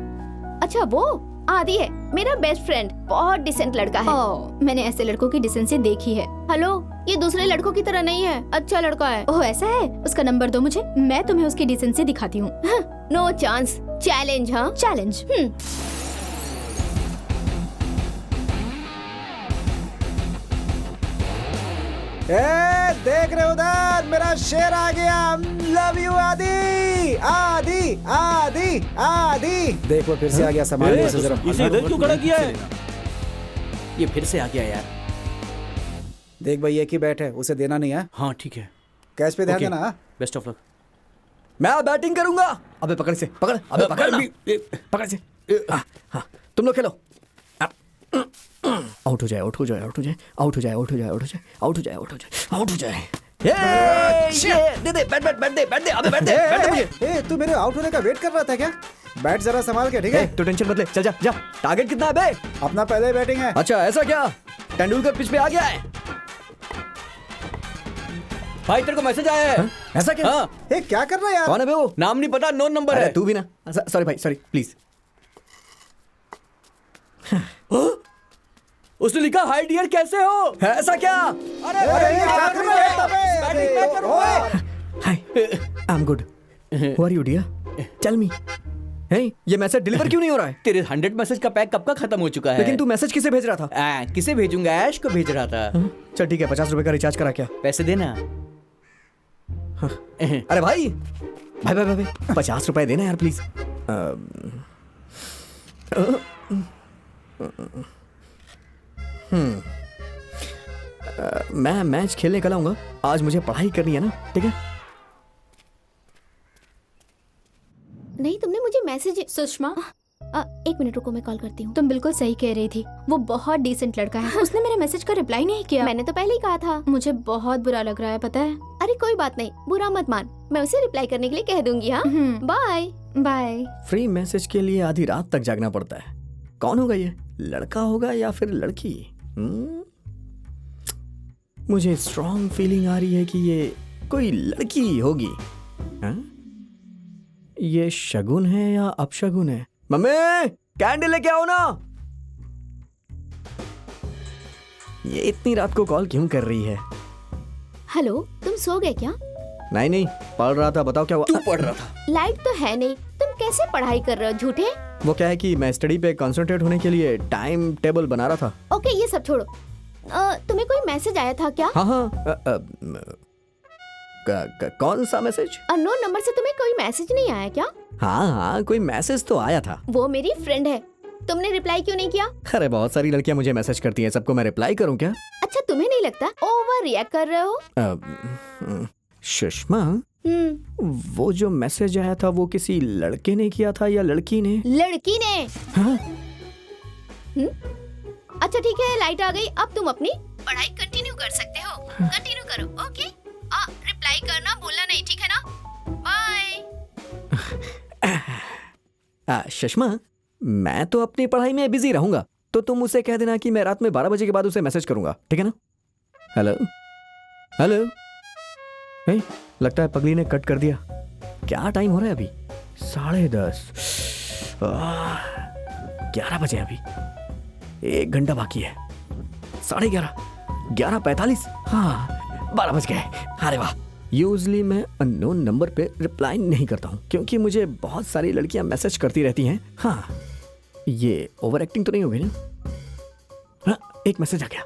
अच्छा वो आदि है, मेरा बेस्ट फ्रेंड। बहुत डिसेंट लड़का है। मैंने ऐसे लड़कों की डिसेंसी देखी है। हेलो, ये दूसरे लड़कों की तरह नहीं है, अच्छा लड़का है। ओह ऐसा है? उसका नंबर दो मुझे, मैं तुम्हें उसकी डिसेंसी दिखाती हूँ। No chance, challenge. हाँ चैलेंज। देख रहे उधर, मेरा शेर आ गया। लव यू आदि, आदि, आदि, आदि। देखो फिर से आ गया, संभाल से जरा। इसे इधर क्यों खड़ा किया है? ये फिर से आ गया यार। देख भाई, एक ही बैट है, उसे देना नहीं है। हाँ ठीक है, कैच पे ध्यान Okay. देना। Best of luck. मैं बैटिंग करूंगा। अबे पकड़ से, पकड़, अबे पकड़ ना। पकड़ से। हाँ, तुम लोग खेलो। आउट हो जाए, आउट हो जाए, आउट हो जाए, आउट हो जाए, आउट हो जाए, आउट हो जाए, आउट हो जाए, आउट हो जाए, आउट हो जाए। दे दे, बैठ दे, अबे बैठ दे मुझे। ए, तू मेरे आउट होने का वेट कर रहा था क्या? बैट जरा संभाल के, ठीक है? तू टेंशन मत ले, चल जा जा। टारगेट कितना है बे? अपना पहले बैटिंग है। अच्छा ऐसा क्या? तेंदुलकर पिच पे आ गया है? भाई तेरे को मैसेज आया है। ऐसा क्या? हाँ, ए, क्या कर रहा है यार? कौन है बे वो? नाम नहीं पता, नोन नंबर अरे है। तू भी ना। सॉरी भाई, सॉरी प्लीज। उसने लिखा हाय डियर कैसे हो। ऐसा क्या? अरे अरे, ये क्या कर रहा है? बैटिंग मैं करूंगा। Hi, I am good. Who are you dear? Tell me. Hey, ये मैसेज डिलीवर क्यों नहीं हो रहा है? तेरे 100 मैसेज का पैक कब का खत्म हो चुका है? लेकिन तू मैसेज किसे भेज रहा था? किसे भेजूंगा? ऐश को भेज रहा था। चल ठीक है, 50 रुपए का रिचार्ज करा क्या? पैसे देना। अरे भाई भाई भाई भाई 50 रुपए देना यार प्लीज। मैं मैच खेलने कल आऊंगा। आज मुझे पढ़ाई करनी है ना, ठीक है? नहीं, तुमने मुझे मैसेज। सुषमा, एक मिनट रुको, मैं कॉल करती हूँ। तुम बिल्कुल सही कह रही थी। वो बहुत डिसेंट लड़का है। उसने मेरे मैसेज का रिप्लाई नहीं किया। मैंने तो पहले ही कहा था। मुझे बहुत बुरा लग रहा है, पता है। अरे कोई बात नहीं, बुरा मत मान, मैं उसे रिप्लाई करने के लिए कह दूंगी। हाँ, बाय बाय। फ्री मैसेज के लिए आधी रात तक जागना पड़ता है। कौन होगा ये? लड़का होगा या फिर लड़की? मुझे स्ट्रॉन्ग फीलिंग आ रही है कि ये कोई लड़की होगी। हाँ? ये शगुन है या अपशगुन है? मम्मी कैंडल लेके आओ ना। ये इतनी रात को कॉल क्यों कर रही है? हेलो, तुम सो गए क्या? नहीं नहीं, पढ़ रहा था। बताओ क्या हुआ? तू पढ़ रहा था। लाइट तो है नहीं, तुम कैसे पढ़ाई कर रहे हो? झूठे। वो क्या है कि मैं स्टडी पे कंसंट्रेट होने के लिए टाइम टेबल बना रहा था। ओके, ये सब छोड़ो। तुम्हें कोई मैसेज आया था क्या? हाँ हाँ। कौन सा मैसेज? अननोन नंबर से तुम्हें कोई मैसेज नहीं आया क्या? हाँ हाँ, कोई मैसेज तो आया था। वो मेरी फ्रेंड है, तुमने रिप्लाई क्यों नहीं किया? अरे बहुत सारी लड़कियां मुझे मैसेज करती हैं, सबको मैं रिप्लाई करूं क्या? अच्छा, तुम्हें नहीं लगता ओवर रिएक्ट कर रहे हो? सुषमा, वो जो मैसेज आया था वो किसी लड़के ने किया था या लड़की ने? लड़की ने। हाँ? अच्छा ठीक है, लाइट आ गई, अब तुम अपनी पढ़ाई कंटिन्यू कर सकते हो। कंटिन्यू करो, ओके? रिप्लाई करना भूलना नहीं, ठीक है ना? बाय। सुषमा, मैं तो अपनी पढ़ाई में बिजी रहूंगा, तो तुम उसे कह देना कि मैं रात में 12 बजे के बाद उसे मैसेज करूंगा, ठीक है ना? Hello hello. हे, लगता है पगली ने कट कर दिया। क्या टाइम हो रहा है अभी? 10:30। 11 बजे अभी, 1 घंटा बाकी है। 11:30, 11:45। हाँ, 12 बज गए। अरे वाह। यूजली मैं अननोन नंबर पे रिप्लाई नहीं करता हूँ क्योंकि मुझे बहुत सारी लड़कियां मैसेज करती रहती हैं। हाँ, ये ओवर एक्टिंग तो नहीं होगी ना? हाँ, एक मैसेज आ गया।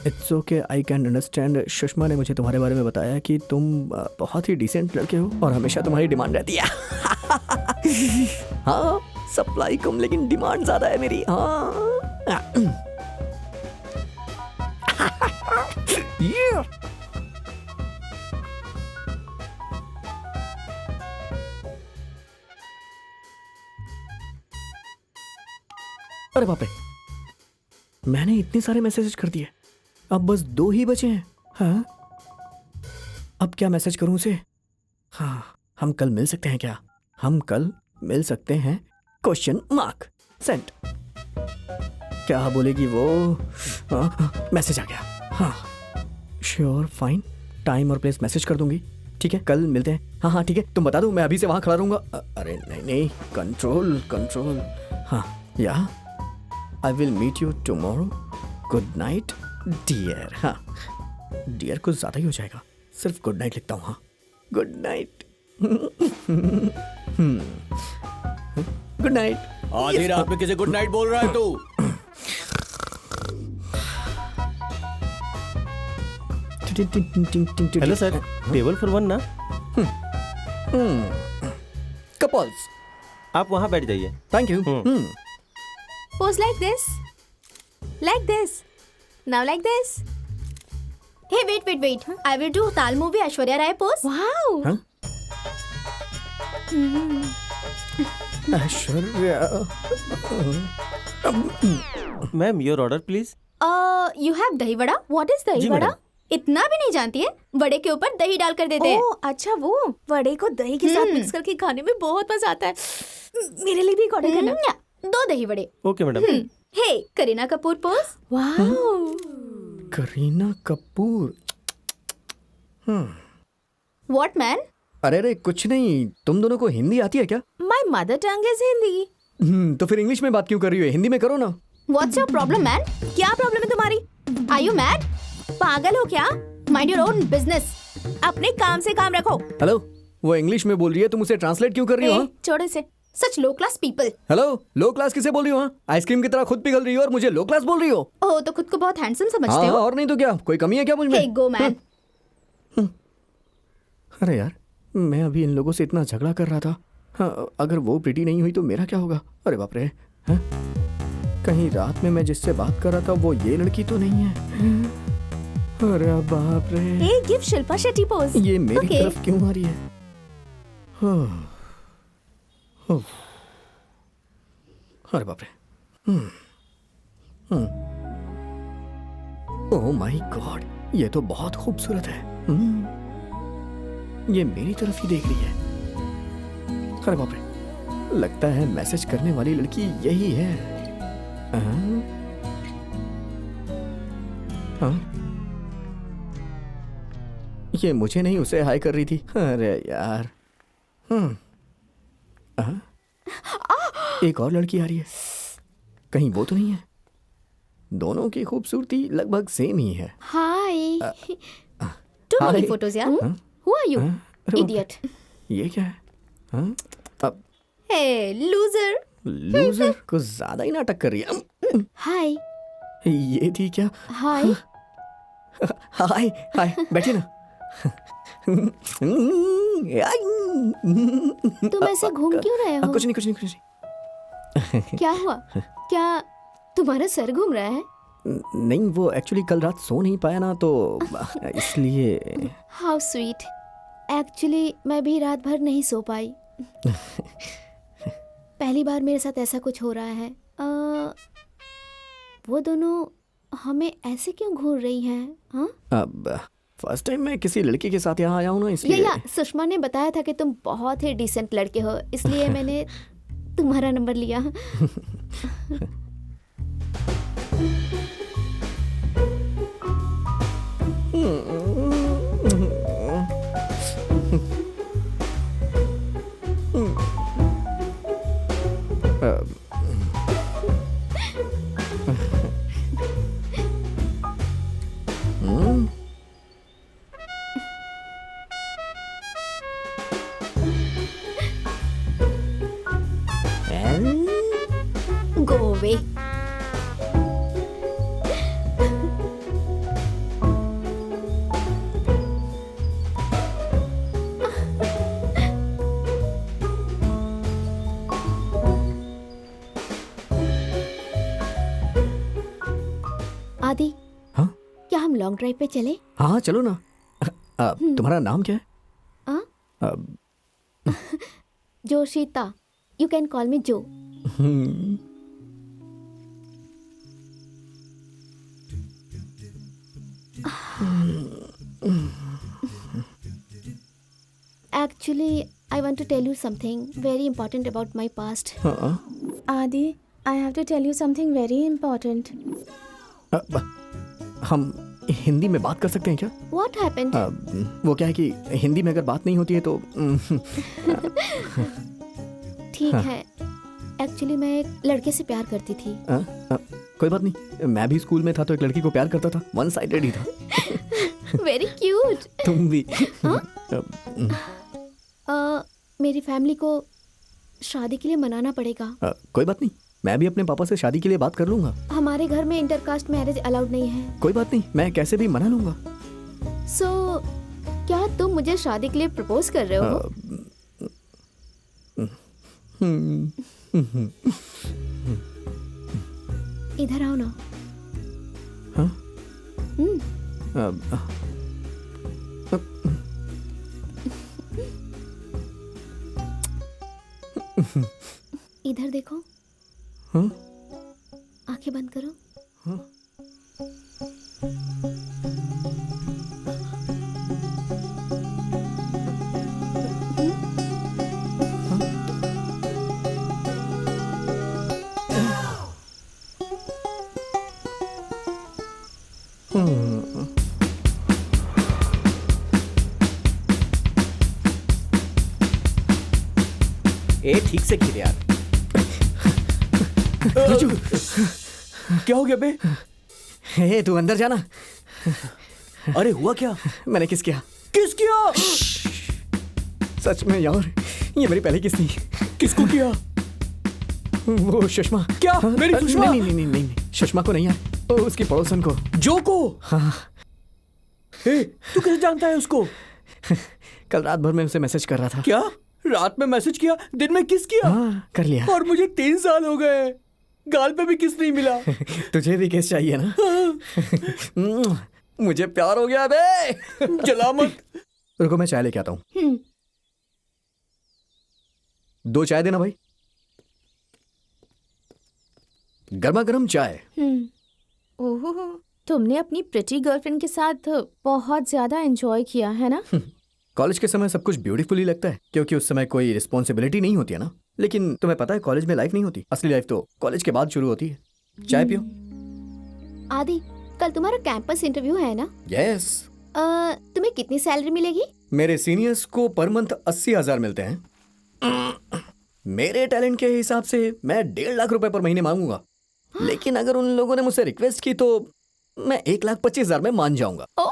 It's okay, I can understand. Sushma ने मुझे तुम्हारे बारे में बताया कि तुम बहुत ही डिसेंट लड़के हो और हमेशा तुम्हारी डिमांड रहती है। हाँ, सप्लाई कम लेकिन डिमांड ज्यादा है मेरी। हाँ। Yeah. अरे बाप रे, मैंने इतने सारे मैसेज कर दिए, अब बस 2 ही बचे हैं। हाँ, अब क्या मैसेज करूं उसे? हाँ, हम कल मिल सकते हैं क्या? हम कल मिल सकते हैं? Question mark. सेंड। क्या बोलेगी वो? मैसेज आ गया। हाँ, श्योर, फाइन, टाइम और प्लेस मैसेज कर दूंगी। ठीक है, कल मिलते हैं। हाँ हाँ ठीक है, तुम बता दो, मैं अभी से वहां खड़ा रहूंगा। अरे नहीं नहीं, कंट्रोल कंट्रोल। हाँ, yeah I will meet you tomorrow. Good night dear. हाँ, डियर कुछ ज्यादा ही हो जाएगा, सिर्फ गुड नाइट लिखता हूँ। हाँ, गुड नाइट। Good night. आधी रात में किसे गुड नाइट बोल रहा है तू? हेलो सर, टेबल फॉर 1 ना? कपल्स, आप वहाँ बैठ जाइए। Thank you. Pose like this. Like this. Now like this. Hey, wait. I will do Tal movie Aishwarya Rai pose. Wow. हाँ? Aishwarya. Ma'am, your order please. You have dahi vada? What is the जी vada? Madam, इतना भी नहीं जानती है? वड़े के ऊपर दही डाल कर देते हैं। ओह अच्छा, वो वड़े को दही के साथ मिक्स करके खाने में बहुत मजा आता है। मेरे लिए भी एक ऑर्डर करना। 2 दही वड़े। Okay madam. Hey Kareena Kapoor pose. वाह, करीना कपूर। What man? अरे कुछ नहीं, तुम दोनों को हिंदी आती है क्या? My mother tongue is Hindi. तो फिर इंग्लिश में बात क्यों कर रही हो? हिंदी में करो ना। What's your problem man? क्या प्रॉब्लम है तुम्हारी? Are you mad? पागल हो क्या? Mind your own business. अपने काम से काम रखो। हेलो, वो इंग्लिश में बोल रही है, तुम उसे ट्रांसलेट क्यों कर रही हो? छोड़ो इसे। सच लो क्लास पीपल। हेलो, लो क्लास किसे बोल रही हो? आइसक्रीम की तरह खुद पिघल रही हो और मुझे लो क्लास बोल रही हो? ओह, तो खुद को बहुत हैंडसम समझते हाँ, हो? और नहीं तो क्या, कोई कमी है क्या मुझ में? हे गो मैन। अरे यार, मैं अभी इन लोगों से इतना झगड़ा कर रहा था। हाँ, अगर वो प्रीटी नहीं हुई तो मेरा क्या होगा? अरे बाप रे, हाँ? कहीं रात में मैं जिससे बात कर रहा था वो ये लड़की तो नहीं है? अरे बाप रे, हे गिव शिल्पा शेट्टी पोज। ये मेरी Okay. तरफ क्यों आ रही है? हाँ, उफ। अरे बाप रे, ओह माय गॉड, ये तो बहुत खूबसूरत है। ये मेरी तरफ ही देख रही है। अरे बाप रे, लगता है मैसेज करने वाली लड़की यही है। हाँ? हाँ? ये मुझे नहीं, उसे हाय कर रही थी। अरे यार। हाँ? एक और लड़की आ रही है, कहीं वो तो नहीं है? दोनों की खूबसूरती लगभग सेम ही है। Hi. Too Hi. Many photos यार। Who are you? हाँ? अरे बाप रे, इडियट। ये क्या है? हाँ? अब हे लूजर। लूजर कुछ ज्यादा ही नाटक कर रही है। हाय। ये थी क्या? हाय। हाय हाय, बैठिए ना। तुम ऐसे घूम क्यों रहे हो? कुछ नहीं कुछ नहीं कुछ क्या हुआ? क्या तुम्हारा सर घूम रहा है? नहीं, वो एक्चुअली कल रात सो नहीं पाया ना, तो इसलिए। How sweet. एक्चुअली मैं भी रात भर नहीं सो पाई। पहली बार मेरे साथ ऐसा कुछ हो रहा है। वो दोनों हमें ऐसे क्यों घूर रही हैं? हाँ? अब फर्स्ट टाइम मैं किसी लड़की के साथ यहाँ आया हूँ ना, इसलिए। या सुषमा ने बताया था कि तुम बहुत ही डिसेंट लड़के हो, इसलिए मैंने तुम्हारा नंबर लिया। Go away. आदि, हाँ क्या हम लॉन्ग ड्राइव पे चले? हाँ, चलो ना। तुम्हारा नाम क्या है? हाँ? अब, जोशिता। यू कैन कॉल मी जो। Actually, I want to tell you something very important about my past. हाँ, आदि, I have to tell you something very important. हम हिंदी में बात कर सकते हैं क्या? What happened? वो क्या है कि हिंदी में अगर बात नहीं होती है तो ठीक है। एक्चुअली मैं एक लड़के से प्यार करती थी। कोई बात नहीं, मैं भी स्कूल में था तो एक लड़की को प्यार करता था, वन साइडेड ही था। Very cute. तुम भी। मेरी फैमिली को शादी के लिए मनाना पड़ेगा। कोई बात नहीं, मैं भी अपने पापा से शादी के लिए बात कर लूंगा। हमारे घर में इंटरकास्ट मैरिज अलाउड नहीं है। कोई बात नहीं, मैं कैसे भी मना लूंगा। सो क्या तुम मुझे शादी के लिए प्रपोज कर रहे हो? इधर आओ ना। हाँ? इधर देखो। हाँ? आंखें बंद करो। हाँ? ए ठीक से खीर यार। क्या हो गया बे? हे तू अंदर जाना। अरे हुआ क्या? मैंने किस किया? किस किया? सच में यार, ये मेरी पहली किस थी। किसको किया? वो सुषमा। क्या? मेरी सुषमा? नहीं नहीं नहीं नहीं नहीं, सुषमा को नहीं यार, वो उसकी पड़ोसन को। जो को? हाँ। हे, तू कैसे जानता है उसको? कल रात भर मैं उसे मैसेज कर रहा था। क्या? रात में मैसेज किया, दिन में किस किया? हाँ, कर लिया। और मुझे 3 साल हो गए, गाल पे भी किस नहीं मिला। तुझे भी किस चाहिए ना? मुझे प्यार हो गया बे। जला मत। रुको मैं चाय लेके आता हूँ। 2 चाय देना भाई, गर्मा गर्म चाय। ओहो, तुमने अपनी प्रिटी गर्लफ्रेंड के साथ बहुत ज्यादा एंजॉय किया है ना? कॉलेज के समय सब कुछ ब्यूटीफुल ही लगता है, क्योंकि उस समय कोई रिस्पॉन्सिबिलिटी नहीं होती है ना। लेकिन तुम्हें पता है कॉलेज में लाइफ नहीं होती, असली लाइफ तो कॉलेज के बाद शुरू होती है। चाय पियो। आदि, कल तुम्हारा कैंपस इंटरव्यू है ना? यस। तुम्हें कितनी सैलरी मिलेगी? मेरे सीनियर्स को पर मंथ 80,000 मिलते हैं। मेरे टैलेंट के हिसाब से मैं 1.5 लाख रुपए पर महीने मांगूंगा, लेकिन अगर उन लोगों ने मुझसे रिक्वेस्ट की तो मैं 1,25,000 में मान जाऊंगा। ओह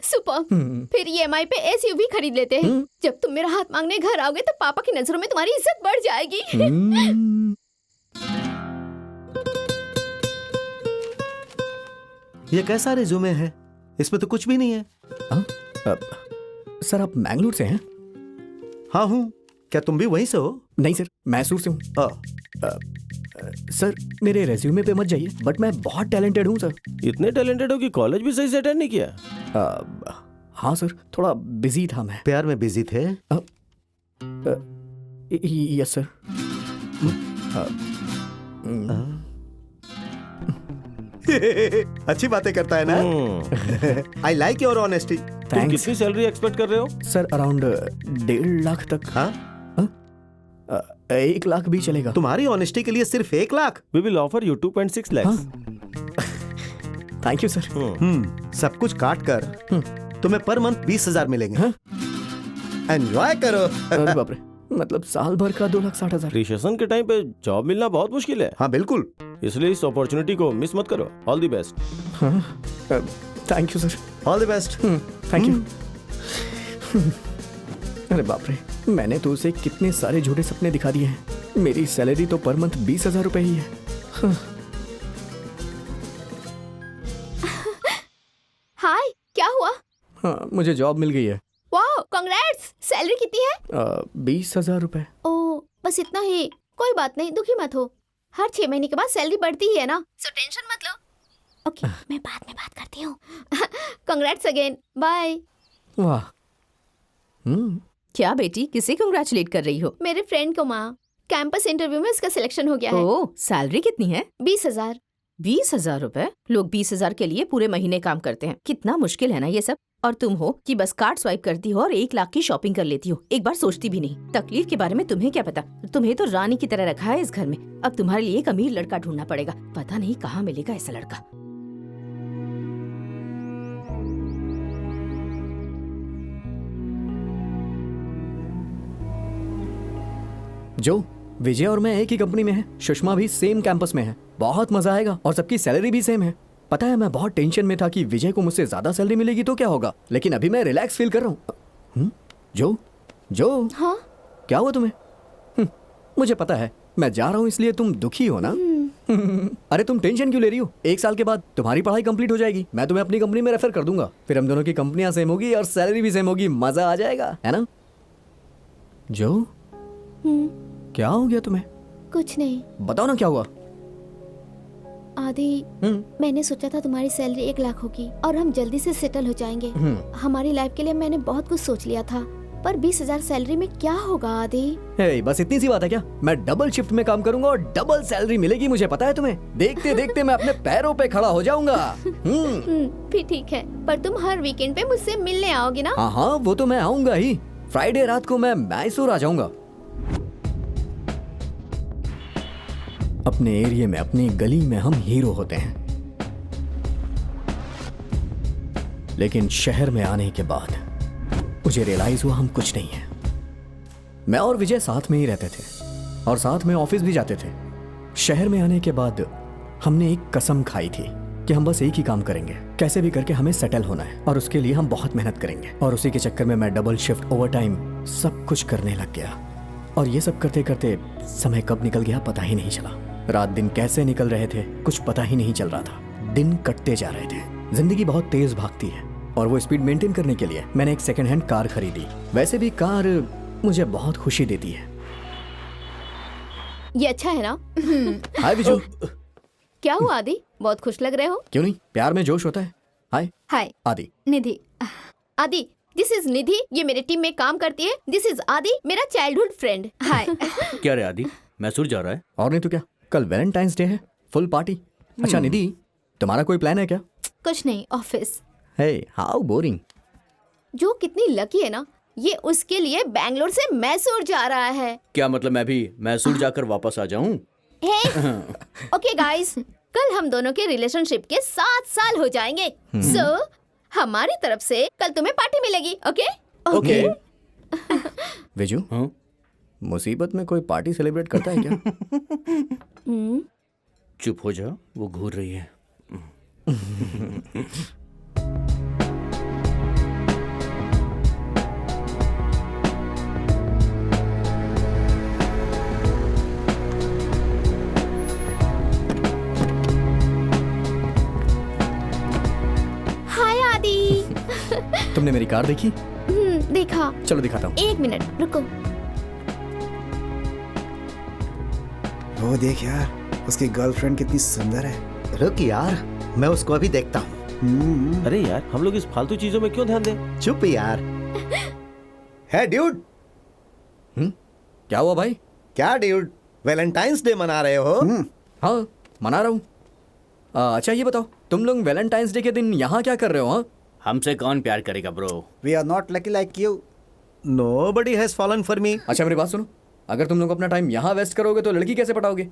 सुपर। फिर EMI पे SUV खरीद लेते हैं। जब तुम मेरा हाथ मांगने घर आओगे तो पापा की नजरों में तुम्हारी इज्जत बढ़ जाएगी। ये कैसा रिज्यूमे है? इसमें तो कुछ भी नहीं है। सर आप मैंगलोर से हैं? हाँ हूँ। क्या तुम भी वहीं से हो? नहीं सर, मैसूर से हूँ। सर मेरे रेज्यूमे पे मत जाइए, बट मैं बहुत टैलेंटेड हूँ सर। इतने टैलेंटेड हो कि कॉलेज भी सही से अटेंड नहीं किया? हाँ सर, थोड़ा बिजी था मैं। प्यार में बिजी थे? Yes sir. अच्छी बातें करता है ना। I like your honesty. तुम कितनी सैलरी एक्सपेक्ट कर रहे हो? सर अराउंड 1.5 लाख तक। हाँ? 1 लाख भी चलेगा। तुम्हारी ऑनेस्टी के लिए सिर्फ 1 lakh? We will offer you 2.6 lakhs. Thank you sir. सब कुछ काट कर तुम्हें पर मंथ 20,000 मिलेंगे। एंजॉय करो। अरे बाप रे, मतलब साल भर का 2,60,000। रिसेशन के टाइम पे जॉब मिलना बहुत मुश्किल है। हाँ बिल्कुल। इसलिए इस अपॉर्चुनिटी को मिस मत करो। All the best. Thank you sir. All the best. Thank you. अरे बाप रे, मैंने तो उसे कितने सारे झूठे सपने दिखा दिए हैं। मेरी सैलरी तो पर मंथ 20,000 रुपए ही है। हाय, क्या हुआ? हाँ, मुझे जॉब मिल गई है। वाह, कांग्रेट्स। सैलरी कितनी है? 20,000 रुपए। ओह, बस इतना ही। कोई बात नहीं, दुखी मत हो। हर 6 महीने के बाद सैलरी बढ़ती ही है ना, सो टेंशन मत लो। ओके, मैं बाद में बात करती हूँ। Congrats again. बाय। वाह। क्या बेटी, किसे कंग्रेचुलेट कर रही हो? मेरे फ्रेंड को माँ। कैंपस इंटरव्यू में उसका सिलेक्शन हो गया है। ओह, सैलरी कितनी है? 20,000। 20,000 रुपए? लोग 20,000 के लिए पूरे महीने काम करते हैं। कितना मुश्किल है ना ये सब। और तुम हो कि बस कार्ड स्वाइप करती हो और 1 लाख की शॉपिंग कर लेती हो। एक बार सोचती भी नहीं। तकलीफ के बारे में तुम्हें क्या पता? तुम्हें तो रानी की तरह रखा है इस घर में। अब तुम्हारे लिए एक अमीर लड़का ढूंढना पड़ेगा। पता नहीं कहाँ मिलेगा ऐसा लड़का। जो विजय और मैं एक ही कंपनी में है, सुषमा भी सेम कैंपस में है। बहुत मजा आएगा और सबकी सैलरी भी सेम है। पता है मैं बहुत टेंशन में था कि विजय को मुझसे ज्यादा सैलरी मिलेगी तो क्या होगा, लेकिन अभी मैं रिलैक्स फील कर रहा हूँ। जो हाँ? क्या हुआ तुम्हें? मुझे पता है मैं जा रहा हूँ इसलिए तुम दुखी हो ना। अरे तुम टेंशन क्यों ले रही हो? 1 साल के बाद तुम्हारी पढ़ाई कंप्लीट हो जाएगी, मैं तुम्हें अपनी कंपनी में रेफर कर दूंगा। फिर हम दोनों की कंपनियां सेम होगी और सैलरी भी सेम होगी। मजा आ जाएगा, है ना? जो क्या हो गया तुम्हें? कुछ नहीं। बताओ ना क्या हुआ। आदि, मैंने सोचा था तुम्हारी सैलरी 1 लाख होगी और हम जल्दी से सेटल हो जाएंगे। हमारी लाइफ के लिए मैंने बहुत कुछ सोच लिया था, पर 20,000 सैलरी में क्या होगा आदि? हे, बस इतनी सी बात है क्या? मैं डबल शिफ्ट में काम करूंगा और डबल सैलरी मिलेगी, मुझे पता है तुम्हें। देखते देखते मैं अपने पैरों पे खड़ा हो जाऊंगा। फिर ठीक है, पर तुम हर वीकेंड पे मुझसे मिलने आओगे ना? हाँ, वो तो मैं आऊंगा ही। फ्राइडे रात को मैं मैसूर आ जाऊंगा। अपने एरिया में, अपनी गली में हम हीरो होते हैं, लेकिन शहर में आने के बाद मुझे रियलाइज हुआ हम कुछ नहीं है। मैं और विजय साथ में ही रहते थे और साथ में ऑफिस भी जाते थे। शहर में आने के बाद हमने एक कसम खाई थी कि हम बस एक ही काम करेंगे, कैसे भी करके हमें सेटल होना है और उसके लिए हम बहुत मेहनत करेंगे। और उसी के चक्कर में मैं डबल शिफ्ट, ओवर टाइम सब कुछ करने लग गया और ये सब करते करते समय कब निकल गया पता ही नहीं चला। रात दिन कैसे निकल रहे थे कुछ पता ही नहीं चल रहा था। दिन कटते जा रहे थे। जिंदगी बहुत तेज भागती है और वो स्पीड मेंटेन करने के लिए मैंने एक सेकंड हैंड कार खरीदी। वैसे भी कार मुझे बहुत खुशी देती है। ये अच्छा है ना? हाय विजू। क्या हुआ आदि, बहुत खुश लग रहे हो? क्यों नहीं, प्यार में जोश होता है। हाय हाय आदि। निधि। आदि, दिस इज निधि, ये मेरे टीम में काम करती है। दिस इज आदि, मेरा चाइल्डहुड फ्रेंड। हाय। क्या रे आदि, मैसूर जा रहा है? और नहीं तो क्या, कल वैलेंटाइंस डे है, फुल पार्टी। अच्छा निधि, तुम्हारा कोई प्लान है क्या? कुछ नहीं, ऑफिस। Hey how boring. जो कितनी लकी है ना, ये उसके लिए बैंगलोर से मैसूर जा रहा है। क्या मतलब मैं भी मैसूर जाकर वापस आ जाऊं? ओके गाइस, कल हम दोनों के रिलेशनशिप के 7 साल हो जाएंगे। सो हमारी तरफ से कल तुम्हें पार्टी मिलेगी। Okay okay. विजू, हाँ? मुसीबत में कोई पार्टी सेलिब्रेट करता है क्या? चुप हो जा, वो घूर रही है। हाय आदि। तुमने मेरी कार देखी? देखा। चलो दिखाता हूँ। 1 मिनट रुको। वो देख यार, उसकी गर्लफ्रेंड कितनी सुंदर है। रुक यार, मैं उसको अभी देखता हूँ। अरे यार, हम लोग इस फालतू चीजों में क्यों ध्यान दें? चुप यार। है ड्यूड? क्या हुआ भाई? क्या ड्यूड, वैलेंटाइंस डे मना रहे हो? हाँ मना रहा हूँ। अच्छा ये बताओ, तुम लोग वैलेंटाइंस डे के दिन यहाँ क्या कर रहे हो? हाँ, हमसे कौन प्यार करेगा bro? We are not lucky like you. Nobody has fallen for me. अच्छा मेरी बात सुनो, अगर तुम लोग अपना टाइम यहाँ वेस्ट करोगे तो लड़की कैसे पटाओगे?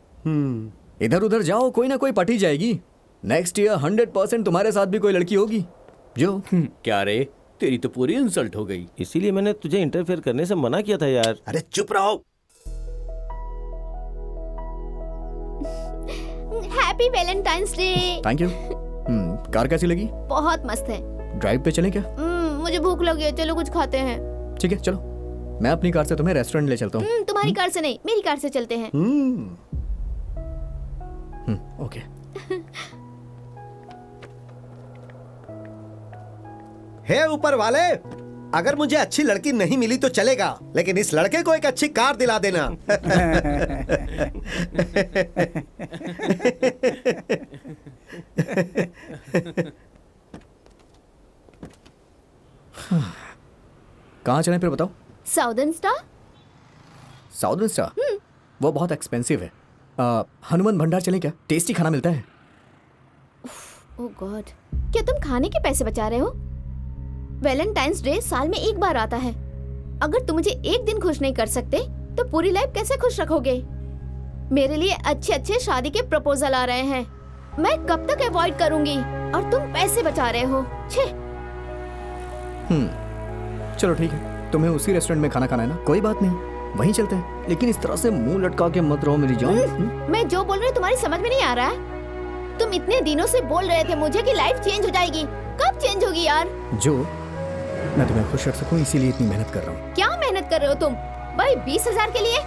इधर उधर जाओ, कोई ना कोई पटी जाएगी। नेक्स्ट ईयर 100% तुम्हारे साथ भी कोई लड़की होगी जो क्या रे, तेरी तो पूरी इंसल्ट हो गई। इसीलिए मैंने तुझे इंटरफेयर करने से मना किया था यार। अरे चुप रहो। Happy Valentine's day. Thank you. Car कैसी लगी? बहुत मस्त है। ड्राइव पे चलें क्या? मुझे भूख लगी है, चलो कुछ खाते हैं। ठीक है चलो, मैं अपनी कार से तुम्हें रेस्टोरेंट ले चलता हूँ। तुम्हारी कार से नहीं, मेरी कार से चलते हैं। ओके। हे ऊपर वाले, अगर मुझे अच्छी लड़की नहीं मिली तो चलेगा, लेकिन इस लड़के को एक अच्छी कार दिला देना। कहाँ चलें फिर बताओ? Southern star. Southern star? वो बहुत एक्सपेंसिव है। हनुमान भंडार चलें क्या? टेस्टी खाना मिलता है। ओह गॉड, क्या तुम खाने के पैसे बचा रहे हो? वैलेंटाइंस डे साल में एक बार आता है। अगर तुम मुझे एक दिन खुश नहीं कर सकते तो पूरी लाइफ कैसे खुश रखोगे? मेरे लिए अच्छे अच्छे शादी के प्रपोजल आ रहे हैं, मैं कब तक अवॉइड करूंगी? और तुम पैसे बचा रहे हो। छे। चलो ठीक है, तुम्हें उसी रेस्टोरेंट में खाना खाना है ना? कोई बात नहीं, वहीं चलते हैं। लेकिन इस तरह से मुंह लटका के मत रहो मेरी जान। मैं जो बोल रही हूँ तुम्हारी समझ में नहीं आ रहा है? तुम इतने दिनों से बोल रहे थे मुझे कि लाइफ चेंज हो जाएगी, कब चेंज होगी यार? जो मैं तुम्हें खुश रख सकूं इसीलिए इतनी मेहनत कर रहा हूँ। क्या मेहनत कर रहे हो तुम भाई? 20,000 के लिए?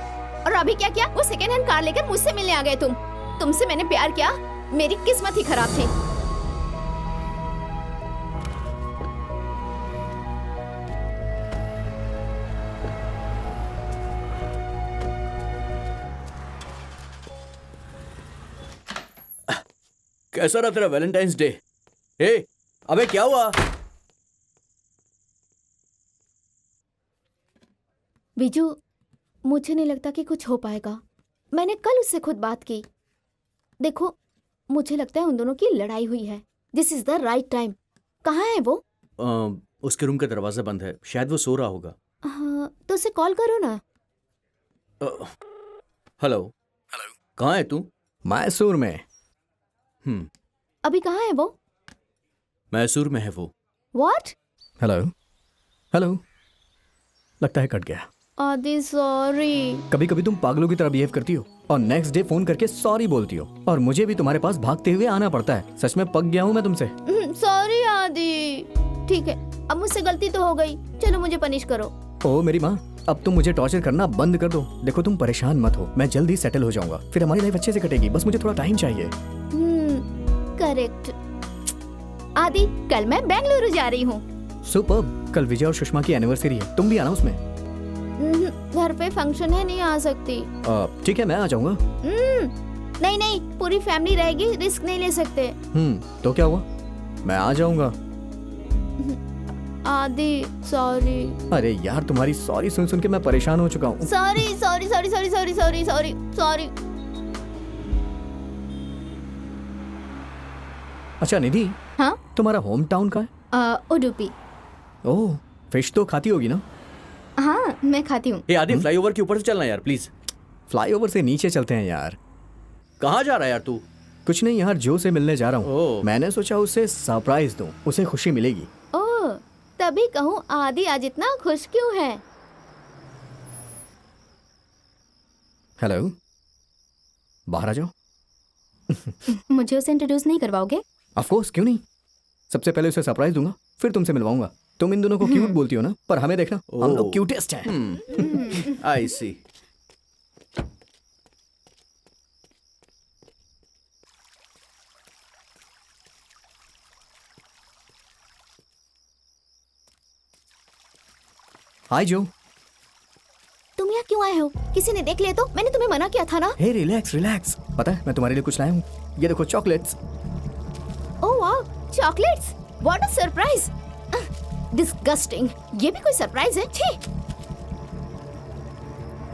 और अभी क्या किया? वो सेकेंड हैंड कार लेकर मुझसे मिलने आ गए तुम। तुमसे मैंने प्यार किया, मेरी किस्मत ही खराब थी। कैसा रहा तेरा वैलेंटाइंस डे? ए, अबे क्या हुआ? बिजू, मुझे नहीं लगता कि कुछ हो पाएगा। मैंने कल उससे खुद बात की। देखो, मुझे लगता है उन दोनों की लड़ाई हुई है। This is the right time. कहाँ है वो? उसके रूम का दरवाजा बंद है, शायद वो सो रहा होगा। हाँ, तो उसे कॉल करो ना। हेलो। हेलो, कहाँ है तू? मैसूर में। अभी कहाँ है वो? मैसूर में है वो। व्हाट? हेलो हेलो, लगता है कट गया। आदि सॉरी। कभी कभी तुम पागलों की तरह बिहेव करती हो और नेक्स्ट डे फोन करके सॉरी बोलती हो, और मुझे भी तुम्हारे पास भागते हुए आना पड़ता है। सच में पक गया हूँ मैं तुमसे। सॉरी आदि। ठीक है, अब मुझसे गलती तो हो गई, चलो मुझे पनिश करो। ओ मेरी माँ, अब तुम मुझे टॉर्चर करना बंद कर दो। देखो तुम परेशान मत हो, मैं जल्दी सेटल हो जाऊंगा, फिर हमारी लाइफ अच्छे से कटेगी। बस मुझे थोड़ा टाइम चाहिए। करेक्ट। आदि, कल मैं बेंगलुरु जा रही हूँ। सुपर्ब। कल विजय और सुषमा की एनिवर्सरी है, तुम भी आना उसमें। घर पे फंक्शन है, नहीं आ सकती। ठीक है, मैं आ जाऊंगा। नहीं नहीं, पूरी फैमिली रहेगी, रिस्क नहीं ले सकते। तो क्या हुआ, मैं आ जाऊंगा। आदि सॉरी। अरे यार, तुम्हारी सॉरी सुन सुन के मैं परेशान हो चुका हूँ। Sorry sorry sorry sorry sorry sorry sorry sorry. अच्छा निधि, हाँ? तुम्हारा होम टाउन का है? उडुपी। ओह, फिश तो खाती होगी ना? हाँ, मैं खाती हूँ। ए आदि, फ्लाईओवर के ऊपर से चलना यार प्लीज। फ्लाईओवर से नीचे चलते हैं यार। कहाँ जा रहा है यार तू? कुछ नहीं यार, जो से मिलने जा रहा हूँ। ओह। मैंने सोचा उसे सरप्राइज दूं, उसे खुशी मिलेगी। ओह, तभी कहूँ आदि आज इतना खुश क्यों है? हेलो, बाहर आ जाओ। मुझे उसे इंट्रोड्यूस नहीं करवाओगे? ऑफ कोर्स, क्यों नहीं। सबसे पहले उसे सरप्राइज दूंगा, फिर तुमसे मिलवाऊंगा। तुम इन दोनों को क्यूट बोलती हो ना, पर हमें देखना, हम लोग क्यूटेस्ट हैं। आई सी। हाय जो। तुम यहाँ क्यों आए हो? किसी ने देख लिया तो? मैंने तुम्हें मना किया था ना। हे रिलैक्स रिलैक्स, पता है मैं तुम्हारे लिए कुछ लाया हूँ। ये देखो चॉकलेट्स। ओह वाह, chocolates! What a surprise! Disgusting. ये भी कोई सरप्राइज है? छी!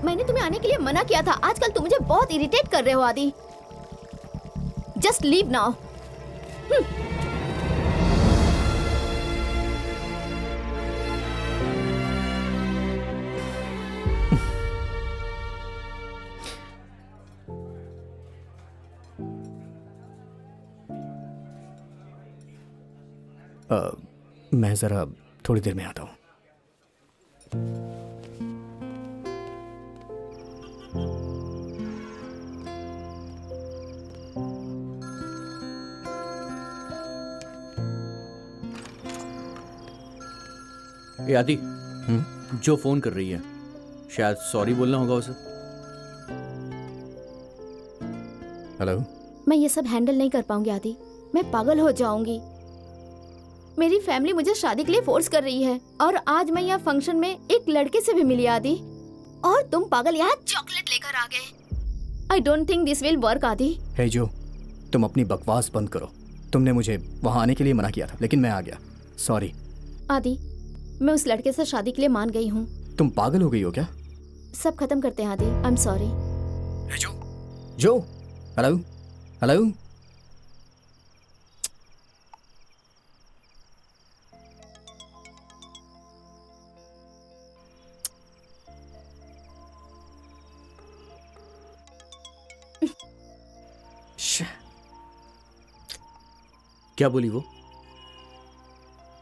मैंने तुम्हें आने के लिए मना किया था। आजकल तुम मुझे बहुत इरिटेट कर रहे हो आदि। Just leave now. मैं जरा थोड़ी देर में आता हूँ। ए आदि, जो फोन कर रही है, शायद सॉरी बोलना होगा उसे। हेलो। मैं ये सब हैंडल नहीं कर पाऊंगी आदि, मैं पागल हो जाऊंगी। मेरी फैमिली मुझे शादी के लिए फोर्स कर रही है, और आज मैं यहाँ फंक्शन में एक लड़के से भी मिली आदि, और तुम पागल यहाँ चॉकलेट लेकर आ गए। I don't think this will work आदि। हे जो, तुम अपनी बकवास बंद करो। तुमने मुझे वहां आने के लिए मना किया था, लेकिन मैं आ गया। सॉरी आदि, मैं उस लड़के से शादी के लिए मान गई हूँ। तुम पागल हो गई हो क्या? सब खत्म करते हैं आदि, आई एम सॉरी। जो, हेलो हेलो। क्या बोली वो?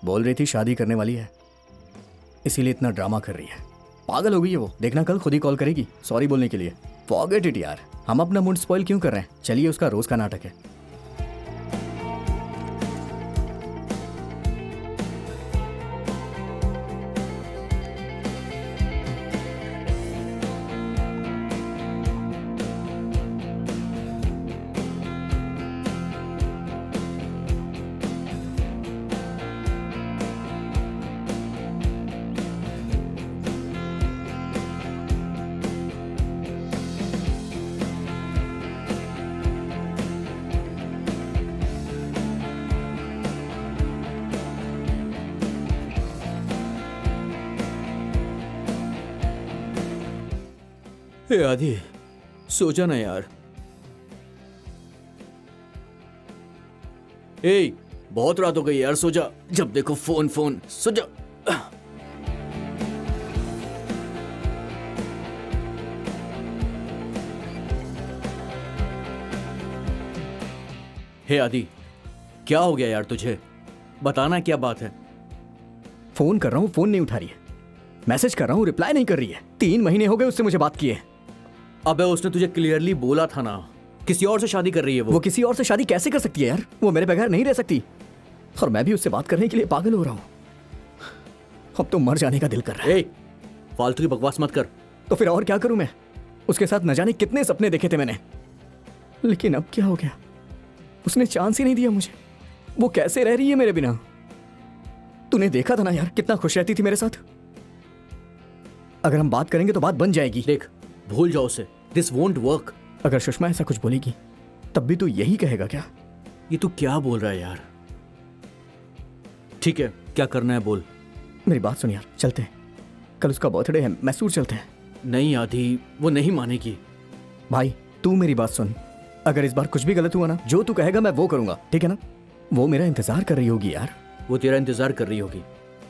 बोल रही थी शादी करने वाली है, इसीलिए इतना ड्रामा कर रही है। पागल हो गई है वो। देखना कल खुद ही कॉल करेगी सॉरी बोलने के लिए। फॉरगेट इट यार, हम अपना मूड स्पॉइल क्यों कर रहे हैं? चलिए, उसका रोज का नाटक है। हे आदि, सो जा ना यार। ए, बहुत रात हो गई यार, सो जा। जब देखो फोन फोन, सो जा। हे आदि, क्या हो गया यार तुझे? बताना क्या बात है? फोन कर रहा हूँ, फोन नहीं उठा रही है। मैसेज कर रहा हूँ, रिप्लाई नहीं कर रही है। 3 महीने हो गए उससे मुझे बात किए। अबे उसने तुझे क्लियरली बोला था ना, किसी और से शादी कर रही है वो किसी और से शादी कैसे कर सकती है यार? वो मेरे बगैर नहीं रह सकती, और मैं भी उससे बात करने के लिए पागल हो रहा हूँ। अब तो मर जाने का दिल कर रहा है। ए, फालतू की बकवास मत कर। तो फिर और क्या करूं मैं? उसके साथ न जाने कितने सपने देखे थे मैंने, लेकिन अब क्या हो गया? उसने चांस ही नहीं दिया मुझे। वो कैसे रह रही है मेरे बिना? तूने देखा था ना यार, कितना खुश रहती थी मेरे साथ। अगर हम बात करेंगे तो बात बन जाएगी। देख, भूल जाओ उसे। This won't work. अगर सुषमा ऐसा कुछ बोलेगी तब भी तू यही कहेगा क्या? ये तू क्या बोल रहा है यार? ठीक है, क्या करना है बोल। मेरी बात सुन यार, चलते हैं। कल उसका बर्थडे है, मैसूर चलते हैं। नहीं आदि, वो नहीं मानेगी। भाई तू मेरी बात सुन, अगर इस बार कुछ भी गलत हुआ ना, जो तू कहेगा मैं वो करूंगा, ठीक है ना? वो मेरा इंतजार कर रही होगी यार। वो तेरा इंतजार कर रही होगी।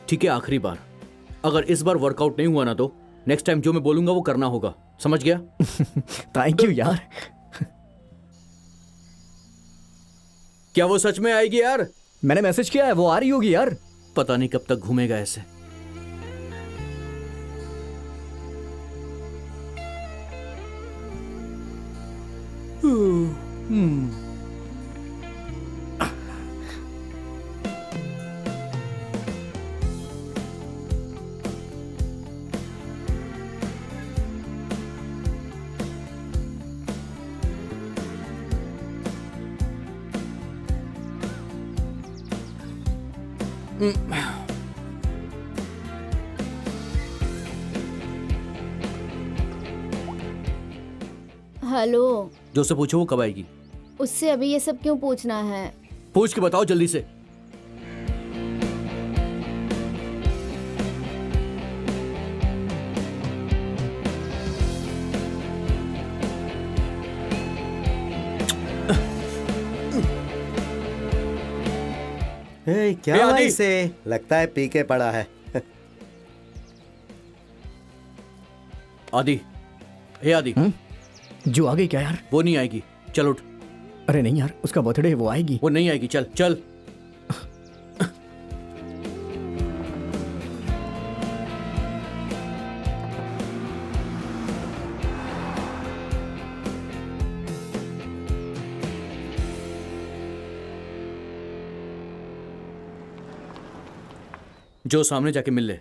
ठीक है, आखिरी बार। अगर इस बार वर्कआउट नहीं हुआ ना तो नेक्स्ट टाइम जो मैं बोलूंगा वो करना होगा, समझ गया? थैंक यू यार। क्या वो सच में आएगी यार? मैंने मैसेज किया है, वो आ रही होगी यार। पता नहीं कब तक घूमेगा ऐसे। हेलो, जो से पूछो वो कब आएगी? उससे अभी ये सब क्यों पूछना है? पूछ के बताओ जल्दी से। क्या ए, हुआ आदि! इसे? लगता है पी के पड़ा है। आदि, हे आदि, जो आ गई क्या यार? वो नहीं आएगी, चल उठ। अरे नहीं यार, उसका बर्थडे है, वो आएगी। वो नहीं आएगी, चल चल। जो सामने जाके मिल ले।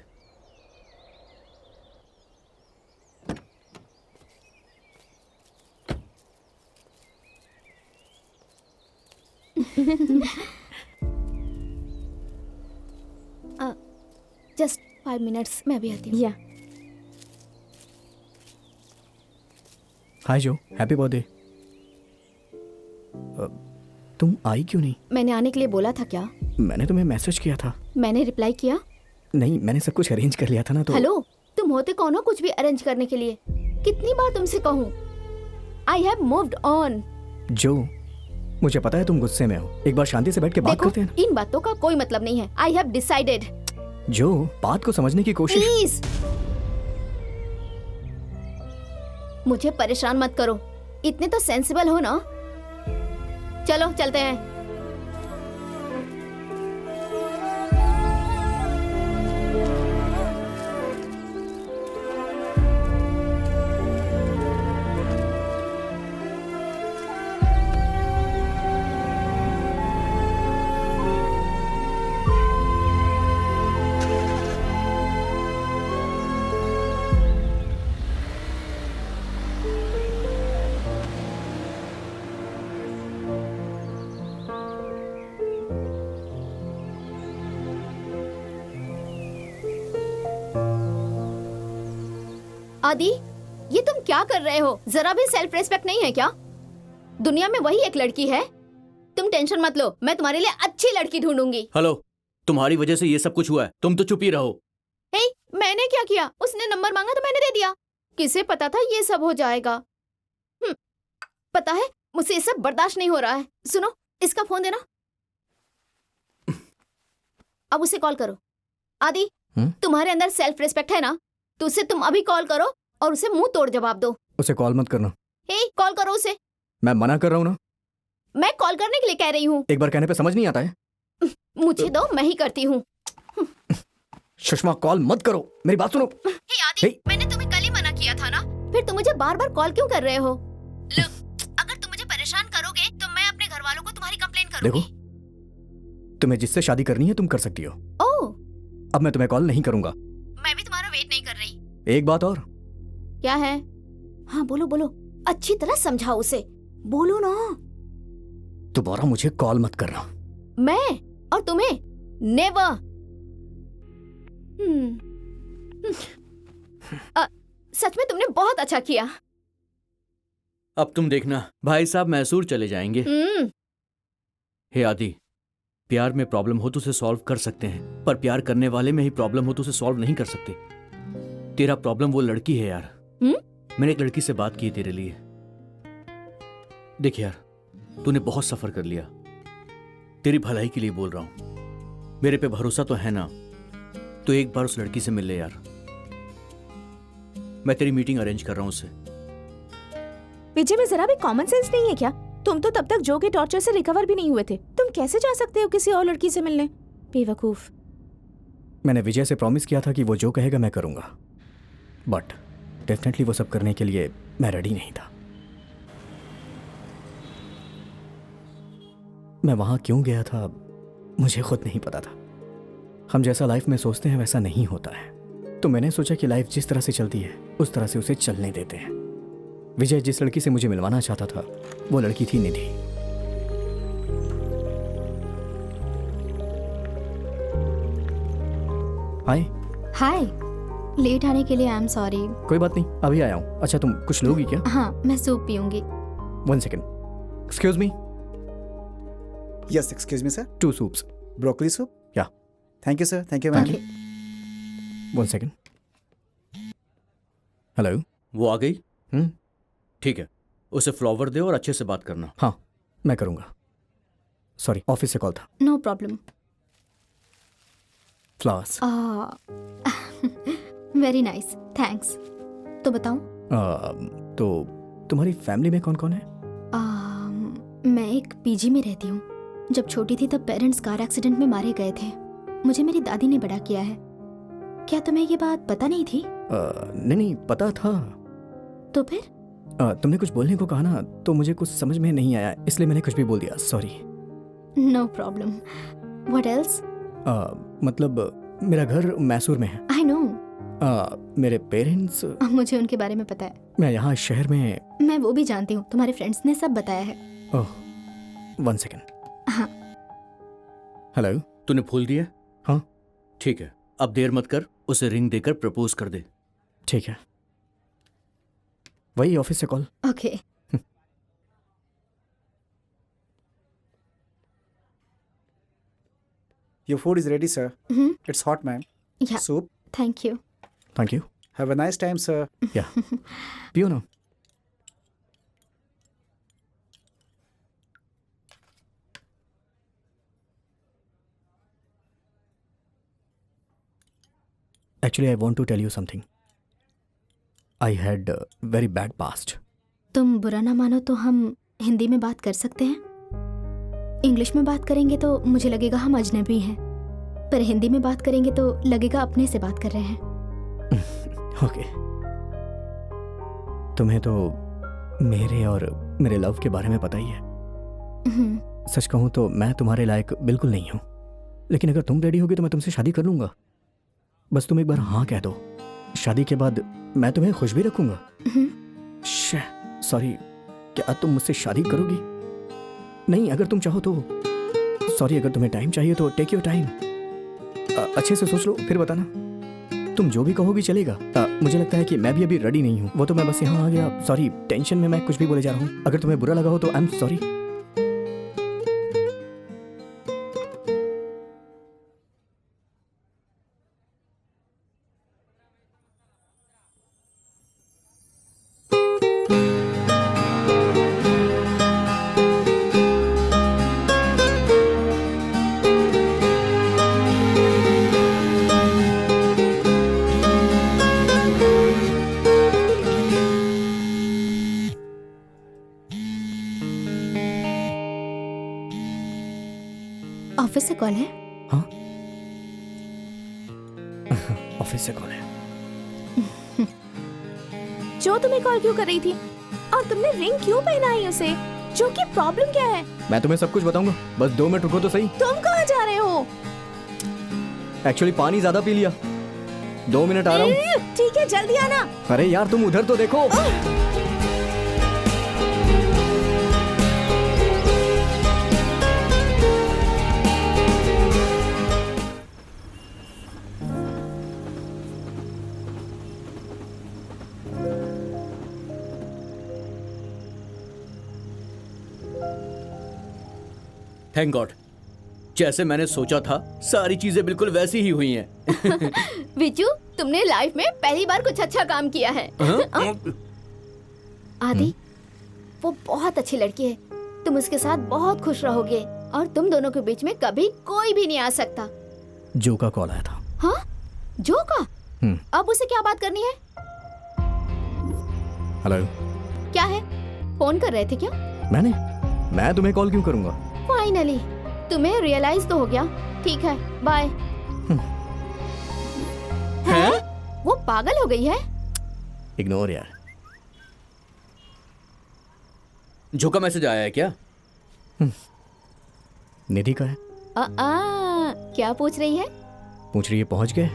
जस्ट 5 मिनट्स, मैं अभी आती हूँ। या हाय जो, हैप्पी बर्थडे। तुम आई क्यों नहीं? मैंने आने के लिए बोला था क्या? मैंने तुम्हें मैसेज किया था। मैंने रिप्लाई किया? नहीं, मैंने सब कुछ अरेंज कर लिया था ना। तो हेलो, तुम होते कौन हो कुछ भी अरेंज करने के लिए? कितनी बार तुमसे कहूँ? I have moved on. जो, मुझे पता है तुम गुस्से में हो, एक बार शांति से बैठ के बात देखो, करते हैं ना। इन बातों का कोई मतलब नहीं है। I have decided. जो, बात को समझने की कोशिश। प्लीज मुझे परेशान मत करो। इतने तो सेंसिबल हो ना। चलो चलते हैं। आदि, ये तुम क्या कर रहे हो? जरा भी सेल्फ रिस्पेक्ट नहीं है क्या? दुनिया में वही एक लड़की है। तुम टेंशन मत लो, मैं तुम्हारे लिए अच्छी लड़की ढूंढूंगी। हेलो, तुम्हारी वजह से ये सब कुछ हुआ है, तुम तो चुप ही रहो। हे, मैंने क्या किया? उसने नंबर मांगा तो मैंने दे दिया। किसे पता था ये सब हो जाएगा? पता है, मुझसे ये सब बर्दाश्त नहीं हो रहा है। सुनो, इसका फोन देना। अब उसे कॉल करो। आदि, तुम्हारे अंदर सेल्फ रिस्पेक्ट है ना? तो उसे तुम अभी कॉल करो और उसे मुंह तोड़ जवाब दो। उसे कॉल मत करना। हे, कॉल करो उसे। मैं मना कर रहा हूँ ना। मैं कॉल करने के लिए कह रही हूँ। एक बार कहने पे समझ नहीं आता है? मुझे दो, मैं ही करती हूँ। सुषमा कॉल मत करो, मेरी बात सुनो। हे आदि, मैंने तुम्हें कल ही मना किया था ना, फिर तुम मुझे बार बार कॉल क्यों कर रहे हो? Look, अगर तुम मुझे परेशान करोगे तो मैं अपने घर वालों को तुम्हारी कंप्लेन करूंगी। देखो, तुम्हें जिससे शादी करनी है तुम कर सकती हो। ओह, अब मैं तुम्हें कॉल नहीं करूंगा। मैं भी तुम्हारा वेट नहीं कर रही। एक बात और, क्या है? हाँ बोलो बोलो, अच्छी तरह समझाओ उसे, बोलो ना। दोबारा मुझे कॉल मत करना। मैं और तुम्हें नेवर। सच में तुमने बहुत अच्छा किया। अब तुम देखना, भाई साहब मैसूर चले जाएंगे। हे आदि, प्यार में प्रॉब्लम हो तो उसे सॉल्व कर सकते हैं, पर प्यार करने वाले में ही प्रॉब्लम हो तो उसे सॉल्व नहीं कर सकते। तेरा प्रॉब्लम वो लड़की है यार। मैंने एक लड़की से बात की तेरे लिए। देख यार, तूने बहुत सफर कर लिया, तेरी भलाई के लिए बोल रहा हूं। मेरे पे भरोसा तो है ना? तो एक बार उस लड़की से मिल ले यार। मैं तेरी मीटिंग अरेंज कर रहा हूं उससे। विजय में जरा भी कॉमन सेंस नहीं है क्या? तुम तो तब तक जो के टॉर्चर से रिकवर भी नहीं हुए थे, तुम कैसे जा सकते हो किसी और लड़की से मिलने? बेवकूफ। मैंने विजय से प्रॉमिस किया था कि वो जो कहेगा मैं करूंगा, बट डेफिनेटली वो सब करने के लिए मैं रेडी नहीं था। मैं वहां क्यों गया था मुझे खुद नहीं पता था। हम जैसा लाइफ में सोचते हैं वैसा नहीं होता है। तो मैंने सोचा कि लाइफ जिस तरह से चलती है उस तरह से उसे चलने देते हैं। विजय जिस लड़की से मुझे मिलवाना चाहता था वो लड़की थी निधि। हाय। हाय, लेट आने के लिए आई एम सॉरी। कोई बात नहीं, अभी आया हूँ। अच्छा तुम कुछ लोगी क्या? हाँ, मैं सूप पीऊंगी। 1 second. Excuse me. Yes, excuse me, sir. 2 soups. Broccoli soup? Yeah. Thank you, sir. Thank you, ma'am. Thank 1 second. Hello. वो आ गई? ठीक है, उसे फ्लावर दे और अच्छे से बात करना। हाँ, मैं करूँगा। सॉरी, ऑफिस से कॉल था। No problem. Flowers. Very nice, thanks. तो बताओ। तो तुम्हारी फैमिली में कौन कौन है? मैं एक पीजी में रहती हूँ। जब छोटी थी तब पेरेंट्स कार एक्सीडेंट में मारे गए थे। मुझे मेरी दादी ने बड़ा किया है। क्या तुम्हें ये बात पता नहीं थी? नहीं, पता था। तो फिर? तुमने कुछ बोलने को कहा ना, तो मुझे कुछ समझ में नहीं आया, इसलिए मैंने कुछ भी बोल दिया। Sorry. No problem. What else? मतलब मेरा घर मैसूर में है। I know. मेरे पेरेंट्स। मुझे उनके बारे में पता है। मैं यहाँ शहर में। मैं वो भी जानती हूँ, तुम्हारे फ्रेंड्स ने सब बताया है। ओह, 1 सेकेंड। हाँ। हेलो। तूने फूल दिया? हाँ। ठीक है, अब देर मत कर, उसे रिंग देकर प्रपोज कर दे। ठीक है। वही ऑफिस से call. Okay. Your food is ready, sir. It's hot, ma'am. Yeah. Soup. Thank you. Thank you. Have a nice time, sir. या पियो ना। Actually, I want to tell you something. I had a very bad past. तुम बुरा ना मानो तो हम हिंदी में बात कर सकते हैं? इंग्लिश में बात करेंगे तो मुझे लगेगा हम अजनबी हैं, पर हिंदी में बात करेंगे तो लगेगा अपने से बात कर रहे हैं। ओके। तुम्हें तो मेरे और मेरे लव के बारे में पता ही है। सच कहूँ तो मैं तुम्हारे लायक बिल्कुल नहीं हूँ, लेकिन अगर तुम रेडी होगी तो मैं तुमसे शादी कर लूंगा। बस तुम एक बार हाँ कह दो, शादी के बाद मैं तुम्हें खुश भी रखूंगा। सॉरी, क्या तुम मुझसे शादी करोगी? नहीं, अगर तुम चाहो तो। सॉरी, अगर तुम्हें टाइम चाहिए तो टेक योर टाइम। अच्छे से सोच लो फिर बताना। तुम जो भी कहोगी चलेगा। मुझे लगता है कि मैं भी अभी रेडी नहीं हूँ, वो तो मैं बस यहाँ आ गया। सॉरी, टेंशन में मैं कुछ भी बोले जा रहा हूँ। अगर तुम्हें बुरा लगा हो तो आई एम सॉरी। ऑफिस से कॉल है? हाँ ऑफिस से कॉल है। जो तुम्हें कॉल क्यों कर रही थी और तुमने रिंग क्यों पहनाई उसे? जो की प्रॉब्लम क्या है? मैं तुम्हें सब कुछ बताऊंगा, बस 2 मिनट रुको तो सही। तुम कहाँ जा रहे हो? एक्चुअली पानी ज्यादा पी लिया। 2 मिनट आ रहा हूँ। ठीक है जल्दी आना। अरे यार तुम उधर तो देखो। थैंक गॉड, जैसे मैंने सोचा था सारी चीजें बिल्कुल वैसी ही हुई हैं। विजू, तुमने लाइफ में पहली बार कुछ अच्छा काम किया है। आदि, वो बहुत अच्छी लड़की है। तुम उसके साथ बहुत खुश रहोगे और तुम दोनों के बीच में कभी कोई भी नहीं आ सकता। जो का कॉल आया था। हाँ, जो का? अब उसे क्या बात करनी है? हेलो। क्या है? फोन कर रहे थे क्या? मैं तुम्हें कॉल क्यों करूंगा? फाइनली तुम्हें रियलाइज तो हो गया। ठीक है, बाय। है? वो पागल हो गई है। इग्नोर यार। जो का मैसेज आया है क्या? निधि का है। क्या पूछ रही है? पूछ रही है पहुंच गए।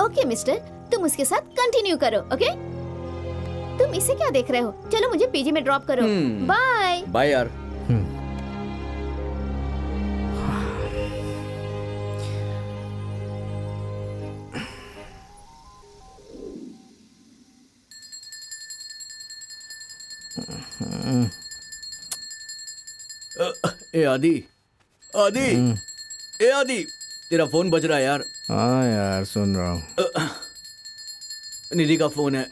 ओके मिस्टर, तुम उसके साथ कंटिन्यू करो। ओके, तुम इसे क्या देख रहे हो? चलो मुझे पीजी में ड्रॉप करो। बाय। बाय यार। ए आदि, आदि, ए आदि, तेरा फोन बज रहा है यार। हाँ यार सुन रहा हूँ। निधि का फोन है।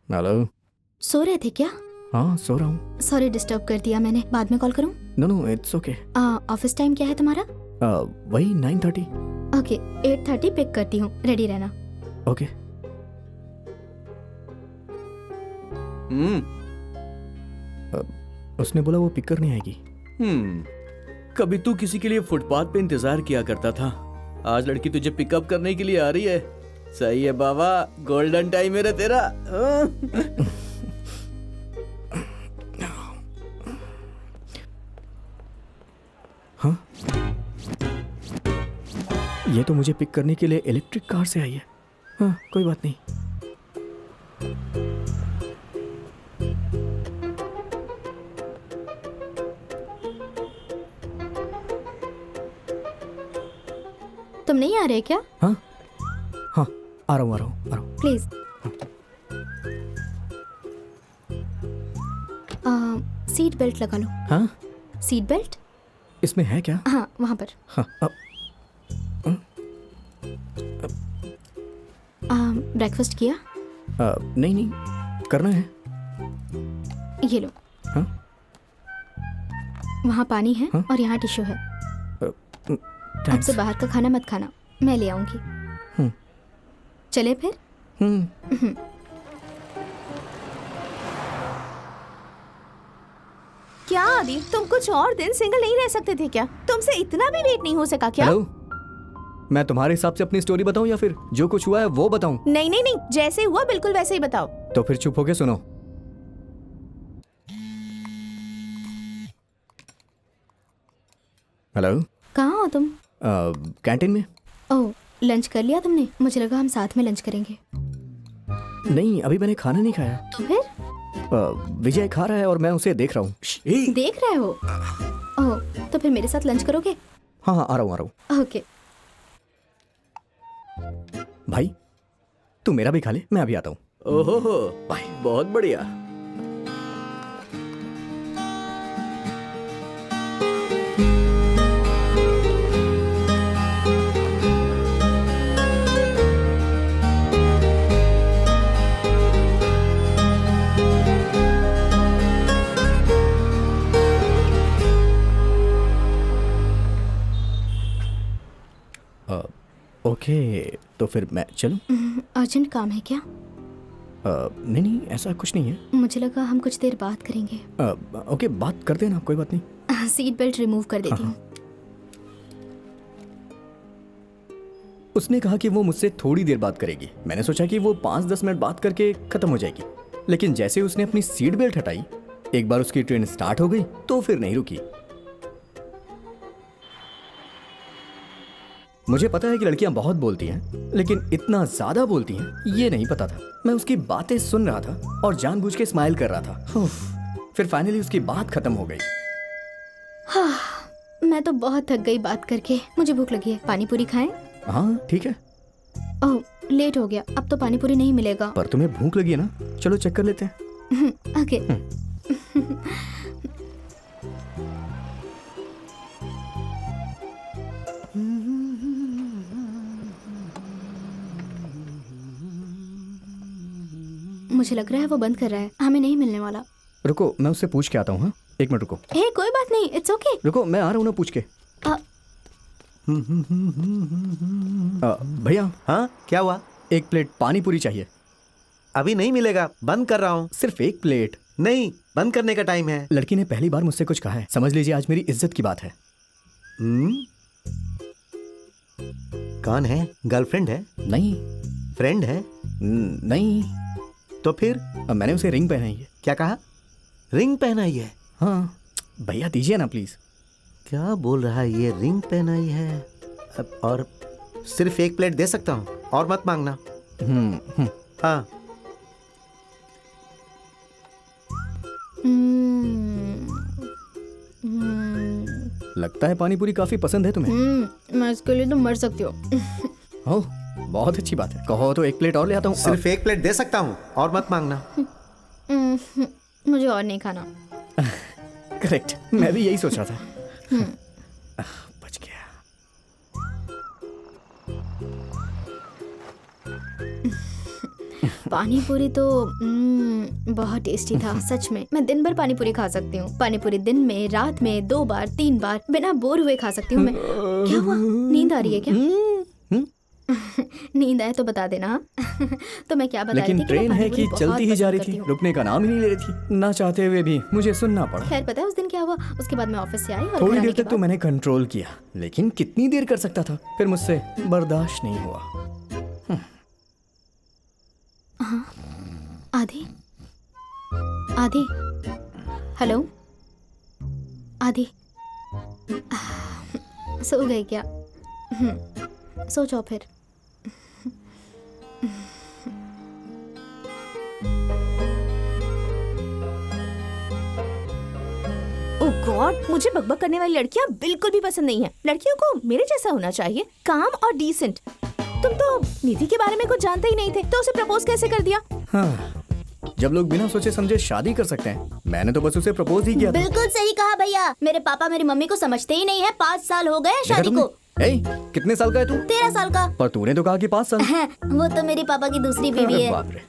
हेलो। सो रहे थे क्या? हाँ सो रहा हूँ। सॉरी डिस्टर्ब कर दिया मैंने। बाद में कॉल करूँ? No it's okay. Office time क्या है तुम्हारा? वही 9:30। ओके, 8:30 पिक करती हूँ, रेडी रहना। ओके। उसने बोला वो पिक करने आएगी। कभी तू किसी के लिए फुटपाथ पे इंतजार किया करता था, आज लड़की तुझे पिकअप करने के लिए आ रही है। सही है बाबा, गोल्डन टाइम है रे तेरा। हाँ, ये तो मुझे पिक करने के लिए इलेक्ट्रिक कार से आई है। हाँ कोई बात नहीं। तुम नहीं आ रहे क्या? हाँ हाँ आ रहा हूँ। प्लीज। सीट बेल्ट लगा लो। हाँ सीट बेल्ट इसमें है क्या? हाँ वहाँ पर। हाँ ब्रेकफास्ट किया? नहीं करना है। ये लो। हाँ? वहाँ पानी है हाँ? और यहाँ टिश्यू है। अब थैंक्स। से बाहर का खाना मत खाना, मैं ले आऊंगी। चले फिर? क्या आदि, तुम कुछ और दिन सिंगल नहीं रह सकते थे क्या? तुमसे इतना भी वेट नहीं हो सका क्या? हेलो, मैं तुम्हारे हिसाब से अपनी स्टोरी बताऊं या फिर जो कुछ हुआ है वो बताऊं? नहीं, जैसे हुआ बिल्कुल वैसे ही बताओ। तो फिर चुप होके सुनो। हेलो। कहाँ हो तुम? कैंटीन में। ओह, लंच कर लिया तुमने? मुझे लगा हम साथ में लंच करेंगे। नहीं अभी मैंने खाना नहीं खाया। तो फिर? विजय खा रहा है और मैं उसे देख रहा हूँ। देख रहे हो? ओह, तो फिर मेरे साथ लंच करोगे? हाँ आ रहा हूँ। ओके। भाई तू मेरा भी खा ले, मैं अभी आता हूँ। ओहो बहुत बढ़िया। ओके तो फिर मैं चलूं? अर्जेंट काम है क्या? नहीं नहीं, ऐसा कुछ नहीं है। मुझे लगा हम कुछ देर बात करेंगे। ओके, बात करते हैं ना, कोई बात नहीं। सीट बेल्ट रिमूव कर देती हूँ। उसने कहा कि वो मुझसे थोड़ी देर बात करेगी। मैंने सोचा कि वो 5-10 मिनट बात करके खत्म हो जाएगी, लेकिन जैसे उसने अपनी सीट बेल्ट हटाई, एक बार उसकी ट्रेन स्टार्ट हो गई तो फिर नहीं रुकी। मुझे पता है कि लड़कियां बहुत बोलती हैं, लेकिन इतना ज्यादा बोलती हैं ये नहीं पता था। मैं उसकी बातें सुन रहा था और जानबूझ के स्माइल कर रहा था। फिर फाइनली उसकी बात खत्म हो गई। मैं तो बहुत थक गई बात करके। मुझे भूख लगी है, पानी पूरी खाएं? हाँ ठीक है, ओह लेट हो गया, अब तो पानी पूरी नहीं मिलेगा। पर तुम्हें भूख लगी है ना, चलो चेक कर लेते हैं। ओके। मुझे लग रहा है वो बंद कर रहा है, हमें नहीं मिलने वाला। रुको, मैं उससे पूछ के आता हूँ। हाँ, एक मिनट रुको। हे कोई बात नहीं, इट्स ओके। रुको, मैं आ रहा हूँ ना पूछ के। भैया, हाँ क्या हुआ? एक प्लेट पानी पूरी चाहिए। अभी नहीं मिलेगा, बंद कर रहा हूँ। सिर्फ एक प्लेट? नहीं, बंद करने का टाइम है। लड़की ने पहली बार मुझसे कुछ कहा है, समझ लीजिए आज मेरी इज्जत की बात है। कौन है? गर्लफ्रेंड है? नहीं। फ्रेंड है? नहीं। तो फिर? मैंने उसे रिंग पहनाई है। क्या कहा? रिंग पहनाई है? हाँ भैया दीजिए ना प्लीज। क्या बोल रहा है ये? रिंग पहनाई है और सिर्फ एक प्लेट दे सकता हूँ, और मत मांगना। हाँ। लगता है पानी पूरी काफी पसंद है तुम्हें। मैं इसके लिए तो मर सकती हूँ। ओह बहुत अच्छी बात है, कहो तो एक प्लेट और ले आता हूँ। सिर्फ एक प्लेट दे सकता हूँ, और मत मांगना। मुझे और नहीं खाना। करेक्ट, मैं भी यही सोच रहा था। बच गया। पानी पूरी तो बहुत टेस्टी था सच में। मैं दिन भर पानी पूरी खा सकती हूँ। पानी पूरी दिन में, रात में 2 बार 3 बार बिना बोर हुए खा सकती हूँ मैं। क्या हुआ, नींद आ रही है क्या? नींद आए तो बता देना। तो मैं क्या बता रही थी? लेकिन ट्रेन है कि चलती ही जा रही थी, रुकने का नाम ही नहीं ले रही थी। ना चाहते हुए भी मुझे सुनना पड़ा। खैर पता है उस दिन क्या हुआ? उसके बाद मैं ऑफिस से आई और थोड़ी घर आने देर के तक तो मैंने कंट्रोल किया, लेकिन कितनी देर कर सकता था? फिर मुझसे बर्दाश्त नहीं हुआ। आदि, आदि, हेलो आदि, सो गई क्या? सो जाओ फिर। ओह गॉड, मुझे बकबक करने वाली लड़कियां बिल्कुल भी पसंद नहीं है। लड़कियों को मेरे जैसा होना चाहिए, काम और डिसेंट। तुम तो निधि के बारे में कुछ जानते ही नहीं थे, तो उसे प्रपोज कैसे कर दिया? हाँ, जब लोग बिना सोचे समझे शादी कर सकते हैं, मैंने तो बस उसे प्रपोज ही किया था। बिल्कुल सही कहा भैया। मेरे पापा मेरी मम्मी को समझते ही नहीं है। 5 साल हो गए देखा शादी तुमने? को। कितने साल का है तू? 13 साल का। पर तूने तो कहा कि 5 साल। वो तो मेरी पापा की दूसरी बीवी अरे है। बाप रे।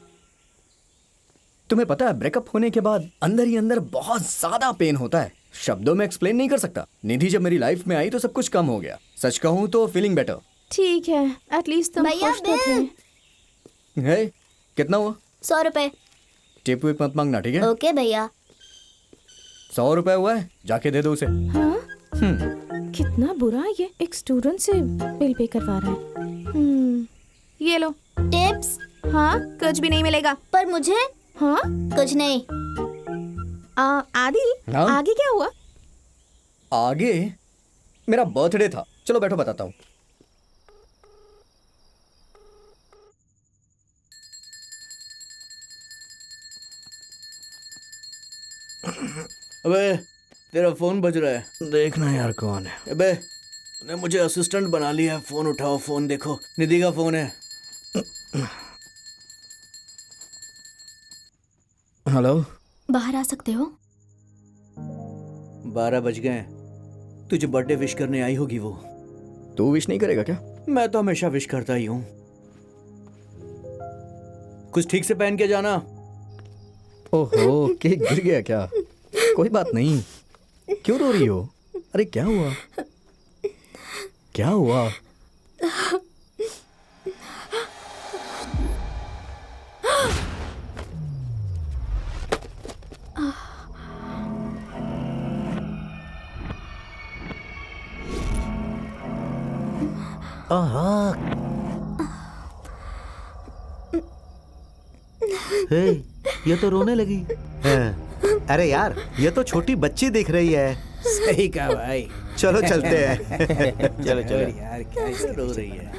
तुम्हें पता है ब्रेकअप होने के बाद अंदर ही अंदर बहुत ज्यादा पेन होता है, शब्दों में एक्सप्लेन नहीं कर सकता। निधि जब मेरी लाइफ में आई तो सब कुछ कम हो गया। सच कहूँ तो फीलिंग बेटर। ठीक है, एटलीस्ट तुम भैया खुश तो थे। है कितना हुआ? 100 रुपए। टिप विप मत मांगना, ठीक है? ओके भैया। 100 रुपए हुआ है, जाके दे दो उसे। हाँ? कितना बुरा ये, एक स्टूडेंट से बिल पे करवा रहा है। ये लो। टिप्स? हाँ, कुछ भी नहीं मिलेगा। पर मुझे? हाँ? कुछ नहीं। आदि, हाँ? आगे क्या हुआ? आगे मेरा बर्थडे था। चलो बैठो बताता हूँ। अबे तेरा फोन बज रहा है, देखना यार कौन है। अबे तूने मुझे असिस्टेंट बना लिया है। फोन उठाओ, फोन देखो, निधि का फोन है। हेलो, बाहर आ सकते हो? 12 बज गए। तुझे बर्थडे विश करने आई होगी वो। तू विश नहीं करेगा क्या? मैं तो हमेशा विश करता ही हूँ। कुछ ठीक से पहन के जाना। ओहो, केक गिर गया क्या? कोई बात नहीं, क्यों रो रही हो? अरे क्या हुआ? क्या हुआ? हे, ये तो रोने लगी। हाँ। अरे यार, ये तो छोटी बच्ची दिख रही है। सही कहा भाई। चलो चलते हैं। चले चले। यार कैसे रो रही है।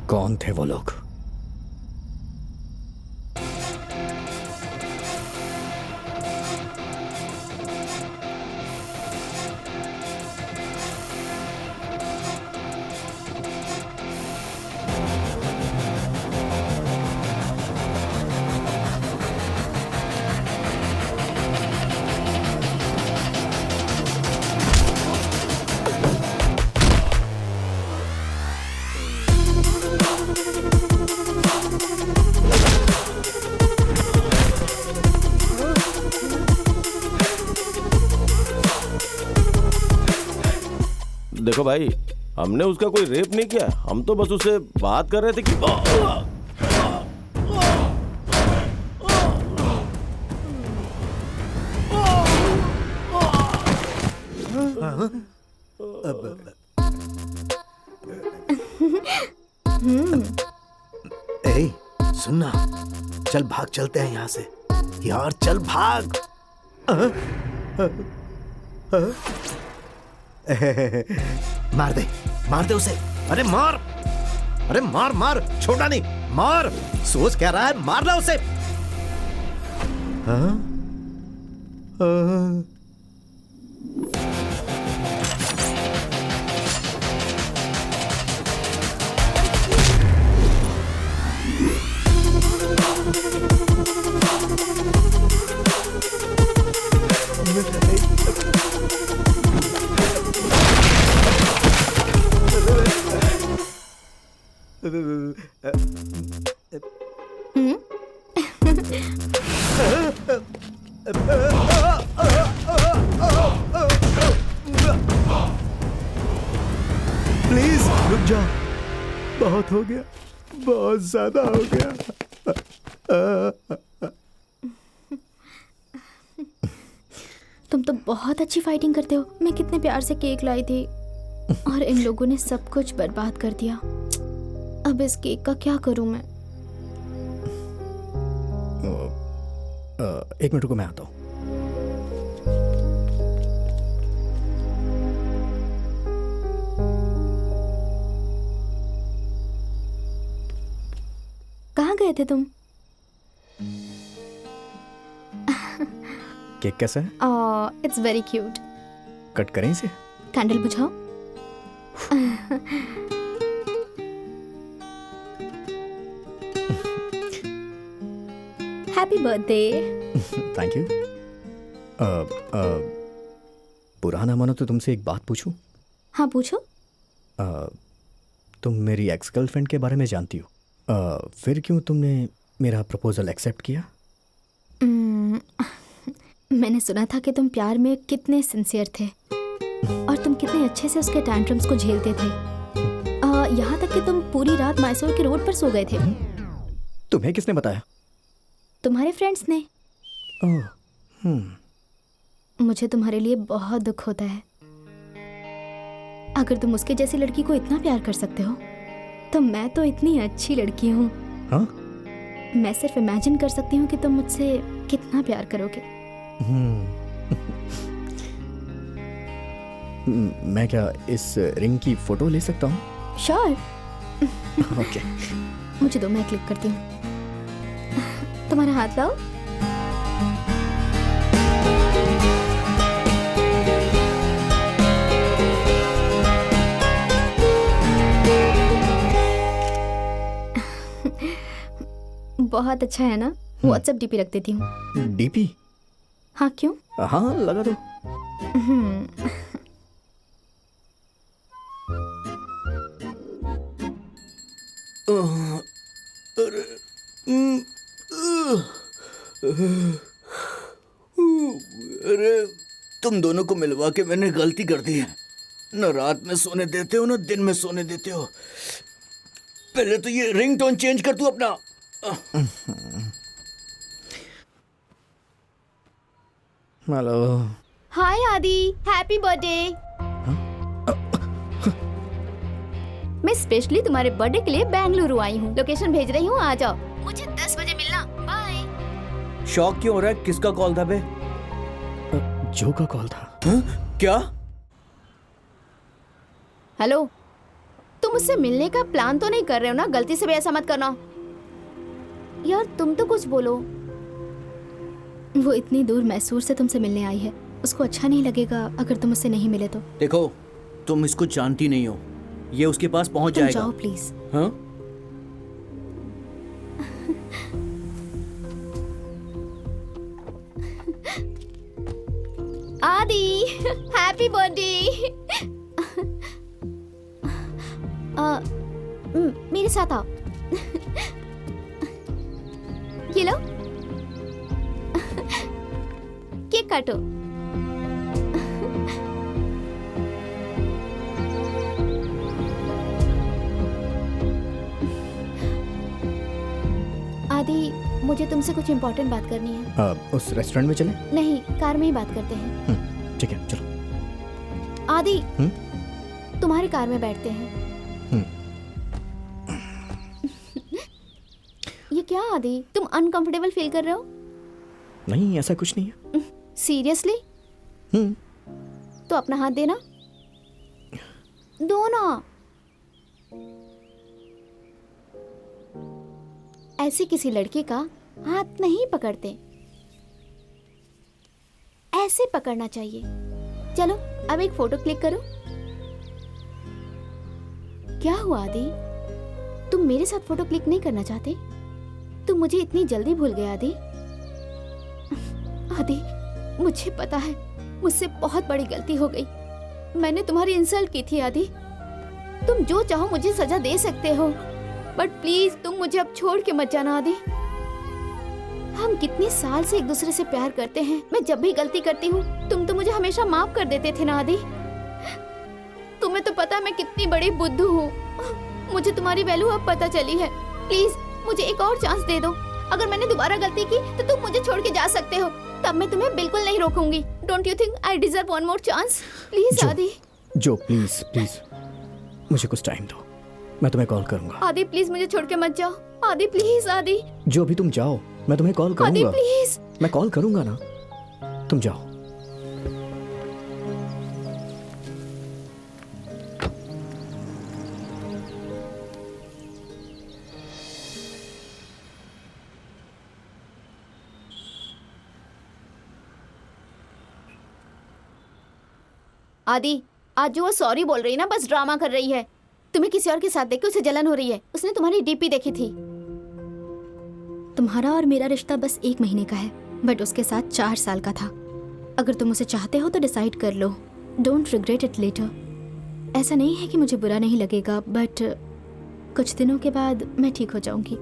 कौन थे वो लोग? देखो भाई, हमने उसका कोई रेप नहीं किया, हम तो बस उससे बात कर रहे थे कि ए, सुनना, चल भाग चलते हैं यहाँ से। यार चल भाग। मार दे उसे। अरे मार, अरे मार मार, छोटा नहीं, मार। सोच क्या रहा है, मारना उसे। हाँ? प्लीज रुक जाओ, बहुत हो गया, बहुत ज्यादा हो गया। तुम तो बहुत अच्छी फाइटिंग करते हो। मैं कितने प्यार से केक लाई थी और इन लोगों ने सब कुछ बर्बाद कर दिया। अब इस केक का क्या करूं मैं? एक मिनट को मैं आता हूँ। कहाँ गए थे तुम? केक कैसा है? It's very cute. कट करें इसे? कैंडल बुझाओ। Happy birthday. Thank you. बुरा ना मानो तो तुमसे एक बात पूछूं? हाँ पूछो। तुम मेरी एक्स गर्लफ्रेंड के बारे में जानती हो, फिर क्यों तुमने मेरा प्रपोजल एक्सेप्ट किया? मैंने सुना था कि तुम प्यार में कितने सिंसियर थे और तुम कितने अच्छे से उसके टैंट्रम्स को झेलते थे। यहाँ तक कि तुम पूरी रात मैसूर के रोड पर सो गए थे। तुम्हें किसने बताया? तुम्हारे फ्रेंड्स ने। मुझे तुम्हारे लिए बहुत दुख होता है। अगर तुम उसके जैसी लड़की को इतना प्यार कर सकते हो तो मैं तो इतनी अच्छी लड़की हूँ। हाँ? मैं सिर्फ इमेजिन कर सकती हूँ कि तुम मुझसे कितना प्यार करोगे। मैं क्या इस रिंग की फोटो ले सकता हूँ? श्योर। ओके। मुझे दो, मैं क्लिक करती हूँ। तुम्हारा हाथ लाओ। बहुत अच्छा है ना? व्हाट्सएप डीपी रख देती हूँ। डीपी? हाँ क्यों? हाँ लगा दो। अरे तुम दोनों को मिलवा के मैंने गलती कर दी है। न रात में सोने देते हो न दिन में सोने देते हो। पहले तो ये रिंगटोन चेंज कर तू अपना। हेलो। हाय आदि, हैप्पी बर्थडे। मैं स्पेशली तुम्हारे बर्थडे के लिए बेंगलुरु आई हूँ। लोकेशन भेज रही हूँ, आ जाओ। मुझे 10 बजे मिलना। बाय। शौक क्यों हो रहा है? किसका कॉल था बे? जो का कॉल था। हाँ? क्या? हेलो, तुम मुझसे मिलने का प्लान तो नहीं कर रहे हो ना? गलती से भी ऐसा मत करना यार। तुम तो कुछ बोलो। वो इतनी दूर मैसूर से तुमसे मिलने आई है, उसको अच्छा नहीं लगेगा अगर तुम उससे नहीं मिले तो। देखो, तुम इसको जानती नहीं हो, ये उसके पास पहुंच तुम जाएगा। जाओ प्लीज। हाँ? आदि, हैप्पी बर्थडे। मेरे साथ आओ। ये लो, केक काटो। आदि, मुझे तुमसे कुछ इम्पोर्टेंट बात करनी है। उस रेस्टोरेंट में चले? नहीं, कार में ही बात करते हैं। ठीक है, चलो। आदि, तुम्हारी कार में बैठते हैं। ये क्या आदि, तुम अनकंफर्टेबल फील कर रहे हो? नहीं, ऐसा कुछ नहीं है। सीरियसली? तो अपना हाथ देना। दो ना। ऐसे किसी लड़के का हाथ नहीं पकड़ते, ऐसे पकड़ना चाहिए। चलो अब एक फोटो क्लिक करो। क्या हुआ आदि, तुम मेरे साथ फोटो क्लिक नहीं करना चाहते? तुम मुझे इतनी जल्दी भूल गए आदि। आदि, मुझे पता है मुझसे बहुत बड़ी गलती हो गई। मैंने तुम्हारी इंसल्ट की थी आदि। तुम जो चाहो मुझे सजा दे सकते हो, बट प्लीज तुम मुझे अब छोड़ के मत जाना आदि। हम कितने साल से एक दूसरे से प्यार करते हैं। मैं जब भी गलती करती हूँ तुम तो मुझे हमेशा माफ कर देते थे ना आदि। तुम्हें तो पता है मैं कितनी बड़ी बुद्धू हूँ। मुझे तुम्हारी वैल्यू अब पता चली है। प्लीज मुझे एक और चांस दे दो। अगर मैंने दोबारा गलती की तो तुम मुझे छोड़ के जा सकते हो, तब मैं तुम्हें बिल्कुल नहीं रोकूंगी। Don't you think I deserve one more chance? Please Aadi. जो प्लीज प्लीज मुझे कुछ टाइम दो, मैं तुम्हें कॉल करूंगा। आदि प्लीज मुझे छोड़ के मत जाओ। आदि प्लीज। आदि जो अभी तुम जाओ, मैं तुम्हें कॉल आदि करूंगा। प्लीज। मैं कॉल करूंगा ना, तुम जाओ। आदि, आज जो वो सॉरी बोल रही है ना, बस ड्रामा कर रही है। तुम्हें किसी और के साथ देख के उसे जलन हो रही है। उसने तुम्हारी डीपी देखी थी। तुम्हारा और मेरा रिश्ता बस 1 महीने का है, बट उसके साथ 4 साल का था। अगर तुम उसे चाहते हो तो डिसाइड कर लो। Don't regret it later. ऐसा नहीं है कि मुझे बुरा नहीं लगेगा, बट कुछ दिनों के बाद मैं ठीक हो जाऊंगी।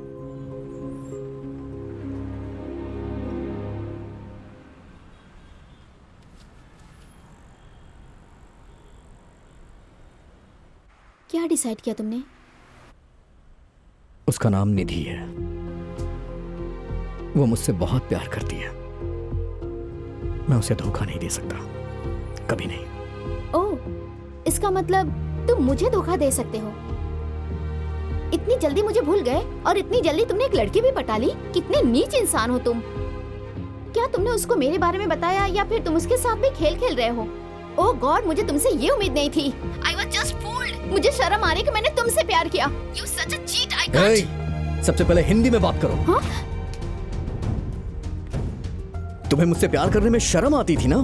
क्या डिसाइड किया तुमने? उसका नाम निधि है। वो मुझसे बहुत प्यार करती है। मैं उसे धोखा नहीं दे सकता, कभी नहीं। ओह, इसका मतलब तुम मुझे धोखा दे सकते हो। इतनी जल्दी मुझे भूल गए और इतनी जल्दी तुमने एक लड़की भी पटा ली। कितने नीच इंसान हो तुम। क्या तुमने उसको मेरे बारे में बताया या फिर तुम उसके साथ भी खेल खेल रहे हो? ओह गॉड, मुझे तुमसे ये उम्मीद नहीं थी। I was just fooled. मुझे शर्म आ रही कि मैंने तुमसे प्यार किया। You such a cheat. I can't. सबसे पहले हिंदी में बात करो। हाँ? तुम्हें मुझसे प्यार करने में शर्म आती थी ना?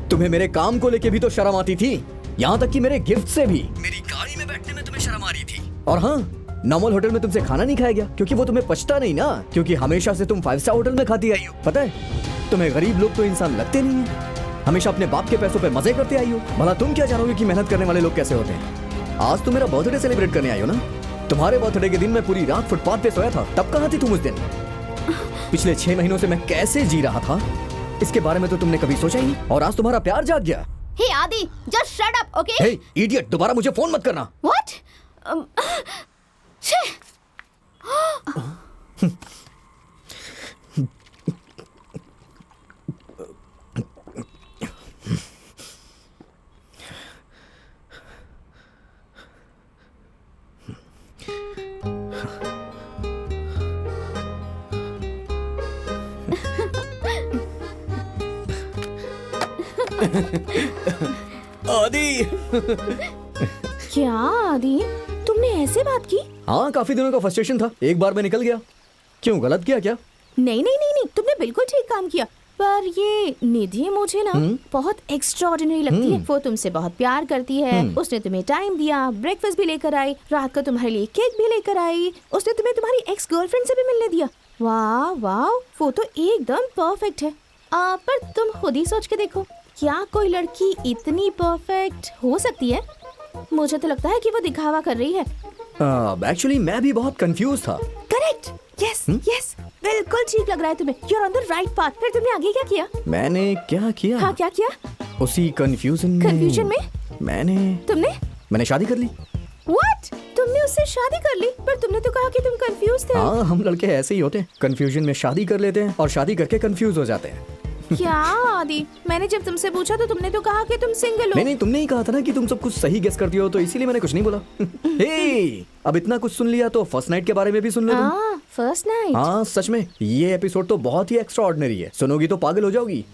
तुम्हें मेरे काम को लेके भी तो शर्म आती थी, यहाँ तक कि मेरे गिफ्ट से भी। मेरी गाड़ी में बैठने में तुम्हें शर्म आ रही थी। और हाँ, नॉर्मल होटल में तुमसे खाना नहीं खाया गया क्योंकि वो तुम्हें पछता नहीं ना, क्योंकि हमेशा से तुम 5 स्टार होटल में खाती आई हो। पता है, तुम्हें गरीब लोग तो इंसान लगते नहीं है। हमेशा अपने बाप के पैसों पे मजे करते आई हो। भला तुम क्या जानोगे कि मेहनत करने वाले लोग कैसे होते हैं? आज तुम मेरा बर्थडे सेलिब्रेट करने आई हो ना? तुम्हारे बर्थडे के दिन मैं पूरी रात फुटपाथ पे सोया था, तब कहाँ थी तुम उस दिन? पिछले 6 महीनों से मैं कैसे जी रहा था, इसके बारे में तो तुमने कभी सोचा ही नहीं, और आज तुम्हारा प्यार जाग गया। हे आदि, जस्ट शट अप, ओके? हे इडियट, दोबारा मुझे फोन मत करना। व्हाट? आदि। क्या आदि, तुमने ऐसे बात की? हाँ, काफी दिनों का फ्रस्ट्रेशन था, एक बार में निकल गया। क्यों, गलत किया क्या? नहीं नहीं नहीं नहीं, तुमने बिल्कुल ठीक काम किया। पर ये निधि मुझे ना बहुत एक्स्ट्राऑर्डिनरी लगती है। वो तुमसे बहुत प्यार करती है। उसने तुम्हें टाइम दिया, ब्रेकफास्ट भी लेकर आई, रात को तुम्हारे लिए केक भी लेकर आई, उसने तुम्हें तुम्हारी एक्स गर्लफ्रेंड से भी मिलने दिया। वाह वाह, वो तो एकदम परफेक्ट है। पर तुम खुद ही सोच के देखो, क्या कोई लड़की इतनी परफेक्ट हो सकती है? मुझे तो लगता है कि वो दिखावा कर रही है। एक्चुअली मैं भी बहुत कंफ्यूज था। करेक्ट, यस यस, बिल्कुल ठीक लग रहा है तुम्हें। You are on the right path. फिर तुमने आगे क्या किया? मैंने क्या किया? हाँ, क्या किया? उसी कंफ्यूजन में मैंने शादी कर ली। व्हाट? तुमने उससे शादी कर ली? पर तुमने तो कहा कि तुम कंफ्यूज थे। हाँ, हम लड़के ऐसे ही होते हैं, कंफ्यूजन में शादी कर लेते हैं और शादी करके कंफ्यूज हो जाते हैं। क्या आदि, मैंने जब तुमसे पूछा तो तुमने तो कहा कि तुम सिंगल हो। नहीं, तुमने ही कहा था ना कि तुम सब कुछ सही गेस करती हो, तो इसीलिए मैंने कुछ नहीं बोला। हे, अब इतना कुछ सुन लिया तो फर्स्ट नाइट के बारे में भी सुन लो तुम। First night? हाँ, सच में ये एपिसोड तो बहुत ही एक्स्ट्राऑर्डिनरी है, सुनोगी तो पागल हो जाओगी।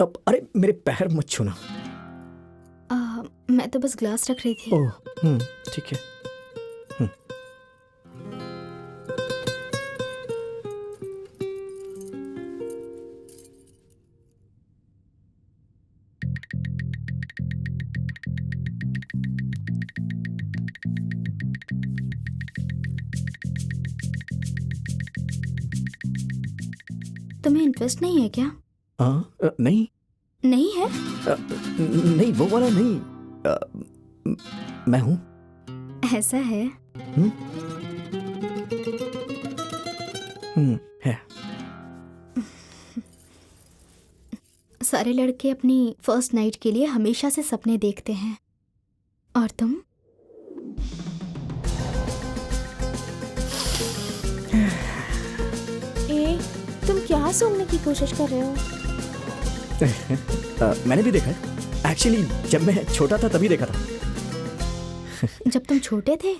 अब अरे, मेरे पैर मत छूना। मैं तो बस ग्लास रख रही थी। ओह, ठीक है। तुम्हें इंटरेस्ट नहीं है क्या? नहीं नहीं है? नहीं, वो वाला नहीं। मैं हूँ। ऐसा है? है। सारे लड़के अपनी फर्स्ट नाइट के लिए हमेशा से सपने देखते हैं, और तुम? तुम क्या सूंघने की कोशिश कर रहे हो? मैंने भी देखा है। एक्चुअली जब मैं छोटा था तभी देखा था। जब तुम छोटे थे?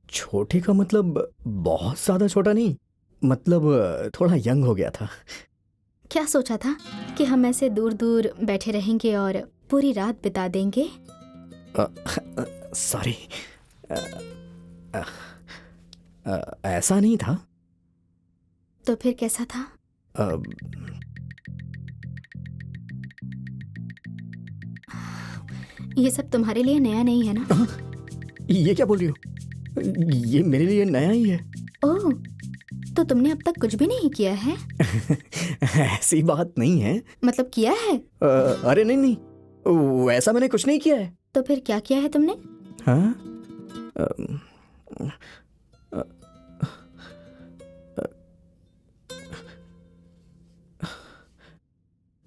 छोटे का मतलब बहुत ज्यादा छोटा नहीं, मतलब थोड़ा यंग हो गया था। क्या सोचा था कि हम ऐसे दूर दूर बैठे रहेंगे और पूरी रात बिता देंगे? सॉरी, ऐसा नहीं था। तो फिर कैसा था? ये सब तुम्हारे लिए नया नहीं है ना? ये क्या बोल रही हो? ये मेरे लिए नया ही है। ओह, तो तुमने अब तक कुछ भी नहीं किया है? ऐसी बात नहीं है। मतलब किया है? अरे नहीं, वैसा मैंने कुछ नहीं किया है। तो फिर क्या किया है तुमने? हाँ?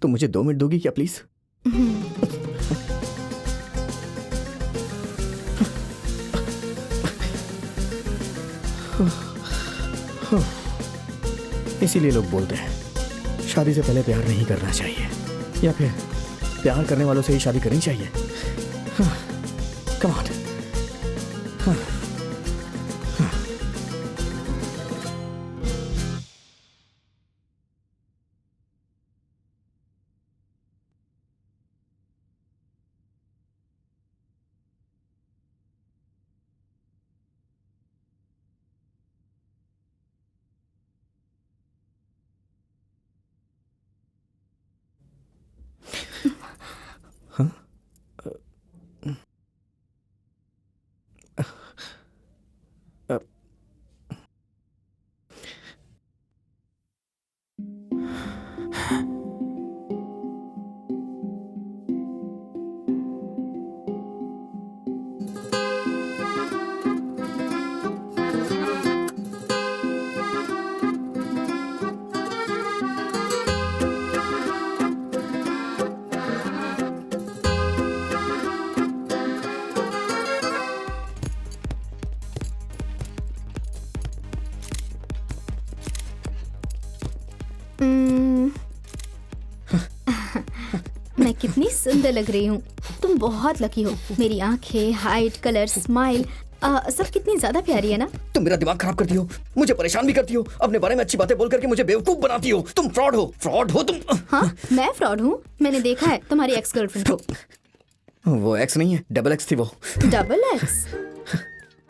तो मुझे 2 मिनट दोगी क्या प्लीज? इसीलिए लोग बोलते हैं शादी से पहले प्यार नहीं करना चाहिए, या फिर प्यार करने वालों से ही शादी करनी चाहिए। Come on. सुंदर लग रही हूँ। तुम बहुत लकी हो। मेरी आंखें, हाइट, कलर, स्माइल सब कितनी ज्यादा प्यारी है ना। तुम मेरा दिमाग खराब करती हो, मुझे परेशान भी करती हो, अपने बारे में अच्छी बातें बोल करके मुझे बेवकूफ बनाती हो। तुम फ्रॉड हो तुम। हाँ, मैं फ्रॉड हूँ? मैंने देखा है तुम्हारी एक्स गर्लफ्रेंड को। वो एक्स नहीं है, डबल एक्स थी वो। Double x?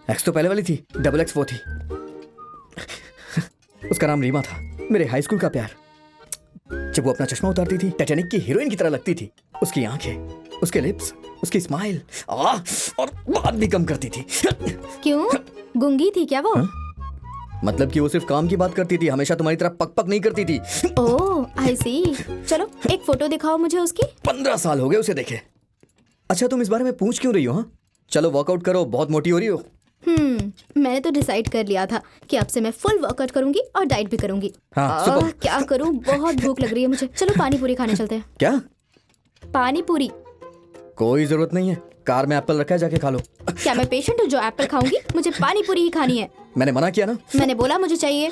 एक्स तो पहले वाली थी, डबल एक्स वो थी। उसका नाम रीमा था, मेरे हाई स्कूल का प्यार। जब वो अपना चश्मा उतारती थी, टाइटैनिक की हीरोइन की तरह लगती थी। उसकी आंखें, उसके लिप्स, उसकी स्माइल, और बात भी कम करती थी। क्यों, गूंगी थी क्या वो? मतलब कि वो सिर्फ काम की बात करती थी, हमेशा तुम्हारी तरह पक पक नहीं करती थी। ओह आई सी। चलो एक फोटो दिखाओ मुझे उसकी। 15 साल हो गए उसे देखे। अच्छा तुम इस बारे में पूछ क्यों रही हो? हाँ चलो वर्कआउट करो, बहुत मोटी हो रही हो। मैंने तो डिसाइड कर लिया था कि अब से मैं फुल वर्कआउट करूंगी और डाइट भी करूंगी। हाँ, क्या करूं, बहुत भूख लग रही है मुझे। चलो पानी पूरी खाने चलते हैं। क्या? पानी पूरी? कोई जरूरत नहीं है, कार में एप्पल रखा है, जाके खा लो। क्या मैं पेशेंट हूँ जो एप्पल खाऊंगी? मुझे पानी पूरी ही खानी है। मैंने मना किया ना। मैंने बोला मुझे चाहिए।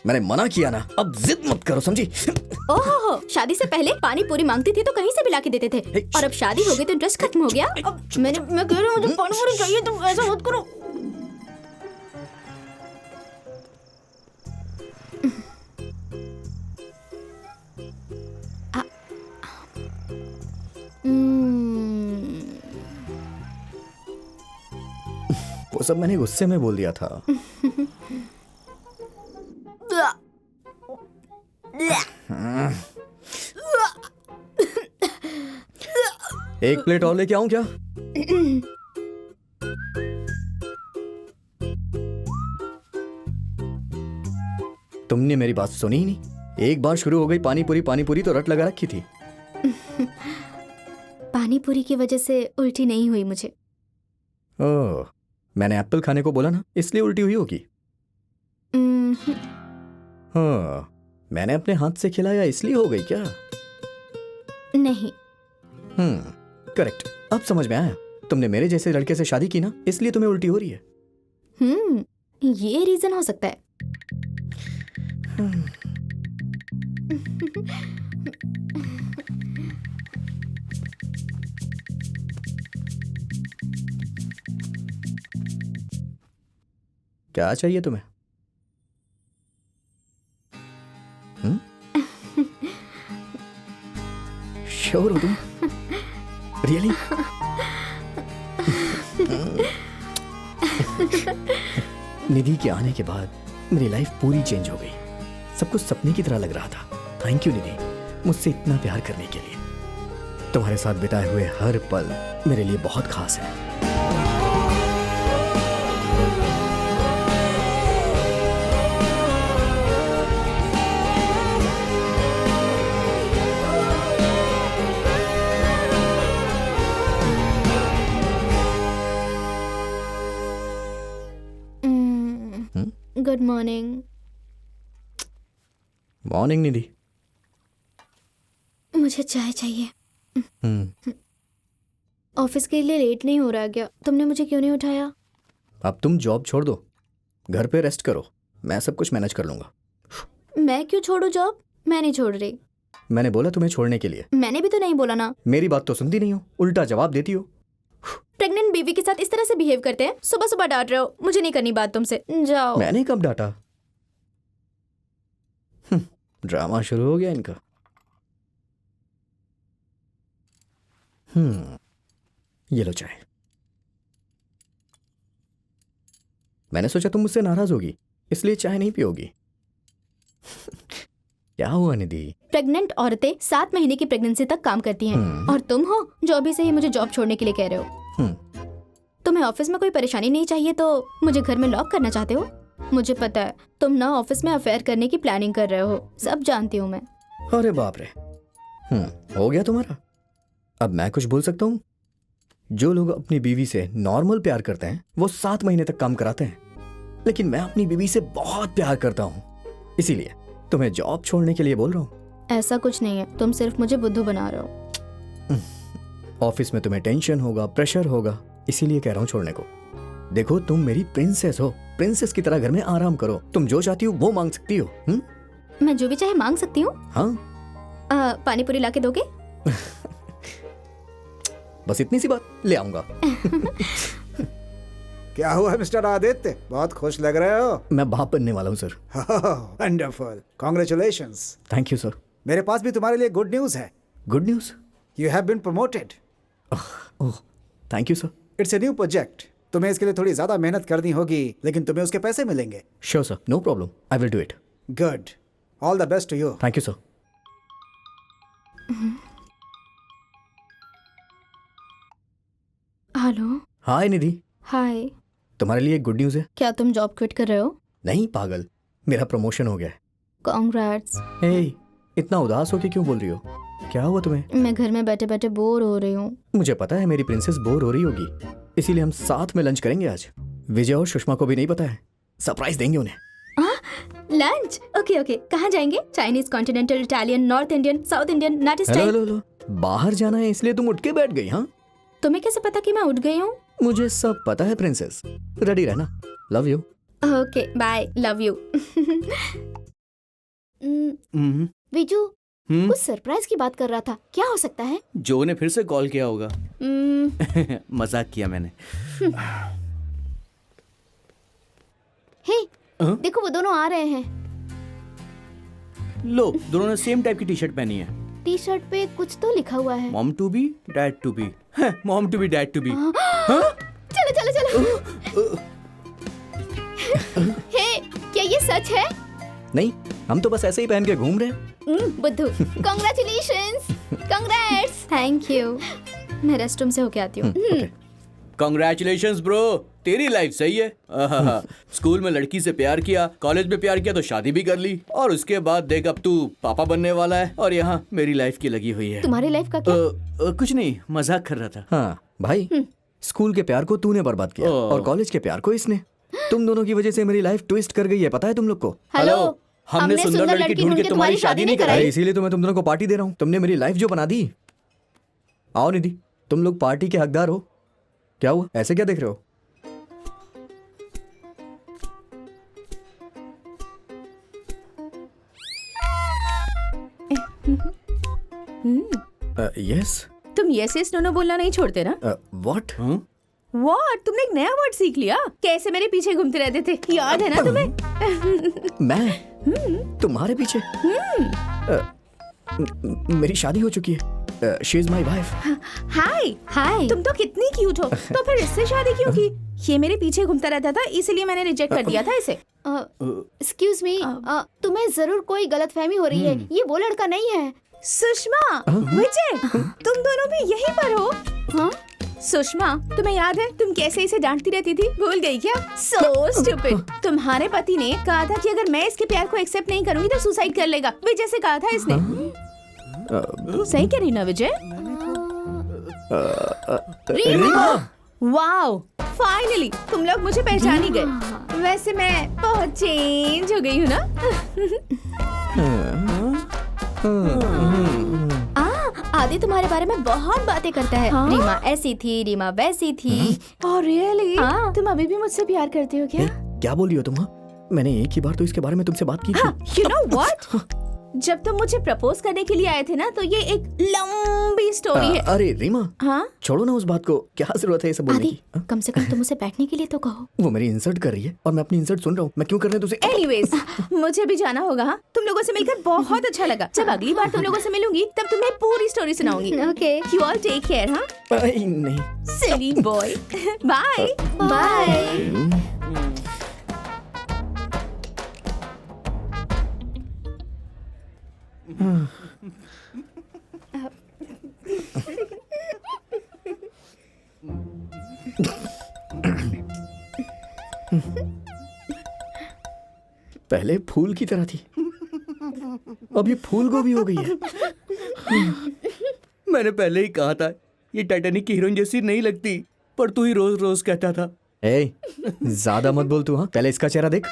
मैंने मना किया ना, अब जिद मत करो, समझी? ओहो, शादी से पहले पानी पूरी मांगती थी तो कहीं से भी लाके देते थे, और अब शादी हो गई तो इंटरेस्ट खत्म हो गया। अब मैं कह रही हूँ मुझे पानी पूरी चाहिए, तुम ऐसा मत करो। वो सब मैंने गुस्से में बोल दिया था। एक प्लेट और लेके आऊं क्या? तुमने मेरी बात सुनी ही नहीं। एक बार शुरू हो गई पानी पूरी तो रट लगा रखी थी। पानी पूरी की वजह से उल्टी नहीं हुई मुझे। ओह, मैंने एप्पल खाने को बोला ना, इसलिए उल्टी हुई होगी। हाँ, मैंने अपने हाथ से खिलाया इसलिए हो गई क्या? नहीं। करेक्ट, अब समझ में आया। तुमने मेरे जैसे लड़के से शादी की ना, इसलिए तुम्हें उल्टी हो रही है। ये रीजन हो सकता है। क्या चाहिए तुम्हें? श्योर हो तुम? रियली? निधि के आने के बाद मेरी लाइफ पूरी चेंज हो गई। सब कुछ सपने की तरह लग रहा था। थैंक यू निधि, मुझसे इतना प्यार करने के लिए। तुम्हारे साथ बिताए हुए हर पल मेरे लिए बहुत खास है। Good morning. मॉर्निंग निधि। मुझे चाय चाहिए। ऑफिस के लिए लेट नहीं हो रहा क्या? तुमने मुझे क्यों नहीं उठाया? अब तुम जॉब छोड़ दो, घर पे रेस्ट करो, मैं सब कुछ मैनेज कर लूंगा। मैं क्यों छोड़ू जॉब? मैं नहीं छोड़ रही। मैंने बोला तुम्हें छोड़ने के लिए। मैंने भी तो नहीं बोला ना। मेरी बात तो सुनती नहीं हो, उल्टा जवाब देती हो। प्रेग्नेंट बीवी के साथ इस तरह से बिहेव करते हैं? सुबह सुबह डांट रहे हो। मुझे नहीं करनी बात तुमसे, जाओ। मैंने कब डांटा? ड्रामा शुरू हो गया इनका। ये लो चाय। मैंने सोचा तुम मुझसे नाराज होगी, इसलिए चाय नहीं पियोगी। क्या हुआ निधि? प्रेग्नेंट औरतें 7 महीने की प्रेगनेंसी तक काम करती हैं, और तुम हो जो अभी से ही मुझे जॉब छोड़ने के लिए कह रहे हो। तुम्हें ऑफिस में कोई परेशानी नहीं चाहिए तो मुझे घर में लॉक करना चाहते हो? मुझे पता है तुम ना ऑफिस में अफेयर करने की प्लानिंग कर रहे हो, सब जानती हूँ मैं। अरे बाप रे, हो गया तुम्हारा? अब मैं कुछ बोल सकता हूँ? जो लोग अपनी बीवी से नॉर्मल प्यार करते हैं वो 7 महीने तक काम कराते हैं, लेकिन मैं अपनी बीवी से बहुत प्यार करता हूँ, इसीलिए तुम्हें जॉब छोड़ने के लिए बोल रहा हूँ। ऐसा कुछ नहीं है, तुम सिर्फ मुझे बुद्धू बना रहे हो। ऑफिस में तुम्हें टेंशन होगा, प्रेशर होगा, इसीलिए कह रहा हूँ छोड़ने को। देखो तुम मेरी प्रिंसेस हो, प्रिंसेस की तरह घर में आराम करो। तुम जो चाहती हो वो मांग सकती हो। मैं जो भी चाहे मांग सकती हूँ? हाँ। पानी पूरी लाके दोगे? बस इतनी सी बात, ले आऊंगा। क्या हुआ मिस्टर आदित्य, बहुत खुश लग रहे हो? मैं बाप बनने वाला हूँ sir. Wonderful, congratulations. Thank you sir. मेरे पास भी तुम्हारे लिए गुड न्यूज है। Good news? You have been promoted. Oh thank you sir. It's a new project, तुम्हें इसके लिए थोड़ी ज्यादा मेहनत करनी होगी, लेकिन तुम्हें उसके पैसे मिलेंगे। Sure sir, no problem, I will do it. Good, all the best to you. Thank you sir. Hello. Hi Nidhi, hi. तुम्हारे लिए गुड न्यूज है। क्या तुम जॉब क्विट कर रहे हो? नहीं पागल, मेरा प्रमोशन हो गया है। कॉन्ग्रेट्स। हे, इतना उदास होके क्यों बोल रही हो? क्या हुआ तुम्हें? मैं घर में बैठे बैठे बोर हो रही हूँ। मुझे पता है मेरी प्रिंसेस बोर हो रही होगी, इसीलिए हम साथ में लंच करेंगे आज। विजय और सुषमा को भी नहीं पता है, सरप्राइज देंगे उन्हें। लंच? ओके ओके, कहाँ जाएंगे? Chinese, continental, Italian, north Indian, south Indian, नट हेलो स्टाइल? हेलो हेलो, बाहर जाना है इसलिए तुम उठ के बैठ गई? हाँ, तुम्हें कैसे पता कि मैं उठ गई हूँ? मुझे सब पता है प्रिंसेस, रेडी रहना। Love you. Okay bye, love you. Viju कुछ सरप्राइज की बात कर रहा था, क्या हो सकता है? जो ने फिर से कॉल किया होगा। मजाक किया मैंने। हे देखो वो दोनों आ रहे हैं। लो, दोनों ने सेम टाइप की टी शर्ट पहनी है। टी शर्ट पे कुछ तो लिखा हुआ है। Mom to be dad to be. Mom to be dad to be. चलो चलो चलो। हे क्या ये सच है? नहीं, हम तो बस ऐसे ही पहन के घूम रहे हैं। बुद्धू, कांग्रेचुलेशंस, कांग्रेट्स। Thank you. मैं रेस्टरूम से होके आती हूँ। ओके। कॉन्ग्रेचुलेशंस ब्रो, तेरी लाइफ सही है। स्कूल में लड़की से प्यार किया, कॉलेज में प्यार किया तो शादी भी कर ली, और उसके बाद देख अब तू पापा बनने वाला है, और यहाँ मेरी लाइफ की लगी हुई है। तुम्हारी लाइफ का क्या? कुछ नहीं, मजाक कर रहा था। हाँ भाई, स्कूल के प्यार को तूने बर्बाद किया और कॉलेज के प्यार को इसने। तुम दोनों की वजह से मेरी लाइफ ट्विस्ट कर गई है, पता है तुम लोग को? हेलो, हमने सुंदर लड़की ढूंढ के तुम्हारी शादी नहीं कराई। इसीलिए तो मैं तुम दोनों को पार्टी दे रहा हूँ। तुमने मेरी लाइफ जो बना दी। आओ निधि, तुम लोग पार्टी के हकदार हो। क्या हुआ, ऐसे क्या देख रहे हो? यस। तुम यस यस नो नो बोलना नहीं छोड़ते ना? व्हाट? व्हाट? तुमने एक नया वर्ड सीख लिया? कैसे मेरे पीछे घूमते रहते थे, याद है ना तुम्हें? मैं तुम्हारे पीछे? मेरी शादी हो चुकी है। She is my wife. Hi hi, तुम तो कितनी क्यूट हो, तो फिर इससे शादी क्यों की? ये मेरे पीछे घूमता रहता था, इसलिए मैंने रिजेक्ट कर दिया था इसे। एक्सक्यूज मी, तुम्हें जरूर कोई गलतफहमी हो रही है, ये वो लड़का नहीं है। सुषमा, विजय, तुम दोनों भी यहीं पर हो? हाँ? सुषमा, तुम्हें याद है तुम कैसे इसे डांटती रहती थी? भूल गई क्या? So stupid। तुम्हारे पति ने कहा था कि अगर मैं इसके प्यार को एक्सेप्ट नहीं करूंगी तो सुसाइड कर लेगा, विजय से कहा था इसने। सही कह रही ना विजय? वाओ, फाइनली तुम लोग मुझे पहचान ही गए। वैसे मैं बहुत चेंज हो गई हूँ ना? आदि तुम्हारे बारे में बहुत बातें करता है। हाँ? रीमा ऐसी थी, रीमा वैसी थी। Oh really? हाँ। तुम अभी भी मुझसे प्यार करती हो क्या? क्या बोल रही हो तुम? मैंने एक ही बार तो इसके बारे में तुमसे बात की थी। You know what? जब तुम मुझे प्रपोज करने के लिए आए थे ना, तो ये एक लंबी स्टोरी है। अरे रीमा, हाँ? छोड़ो ना उस बात को, क्या जरूरत है ये सब बोलने आदि की? कम से कम तुम उसे बैठने के लिए तो कहो। वो मेरी इंसल्ट कर रही है और मैं अपनी इंसल्ट सुन रहा हूँ। मैं क्यों करने तुझे? Anyways, मुझे भी जाना होगा। हाँ? तुम लोगों से मिलकर बहुत अच्छा लगा। जब अगली बार तुम लोगों से मिलूंगी तब तुम्हें पूरी स्टोरी सुनाऊंगी। Okay, You all take care, हाँ? नहीं। Silly boy. Bye. बाय। पहले फूल की तरह थी, अब ये फूल गोभी हो गई है। मैंने पहले ही कहा था ये टाइटैनिक की हीरोइन जैसी नहीं लगती, पर तू ही रोज रोज कहता था। ए, ज्यादा मत बोल तू। हाँ, पहले इसका चेहरा देख।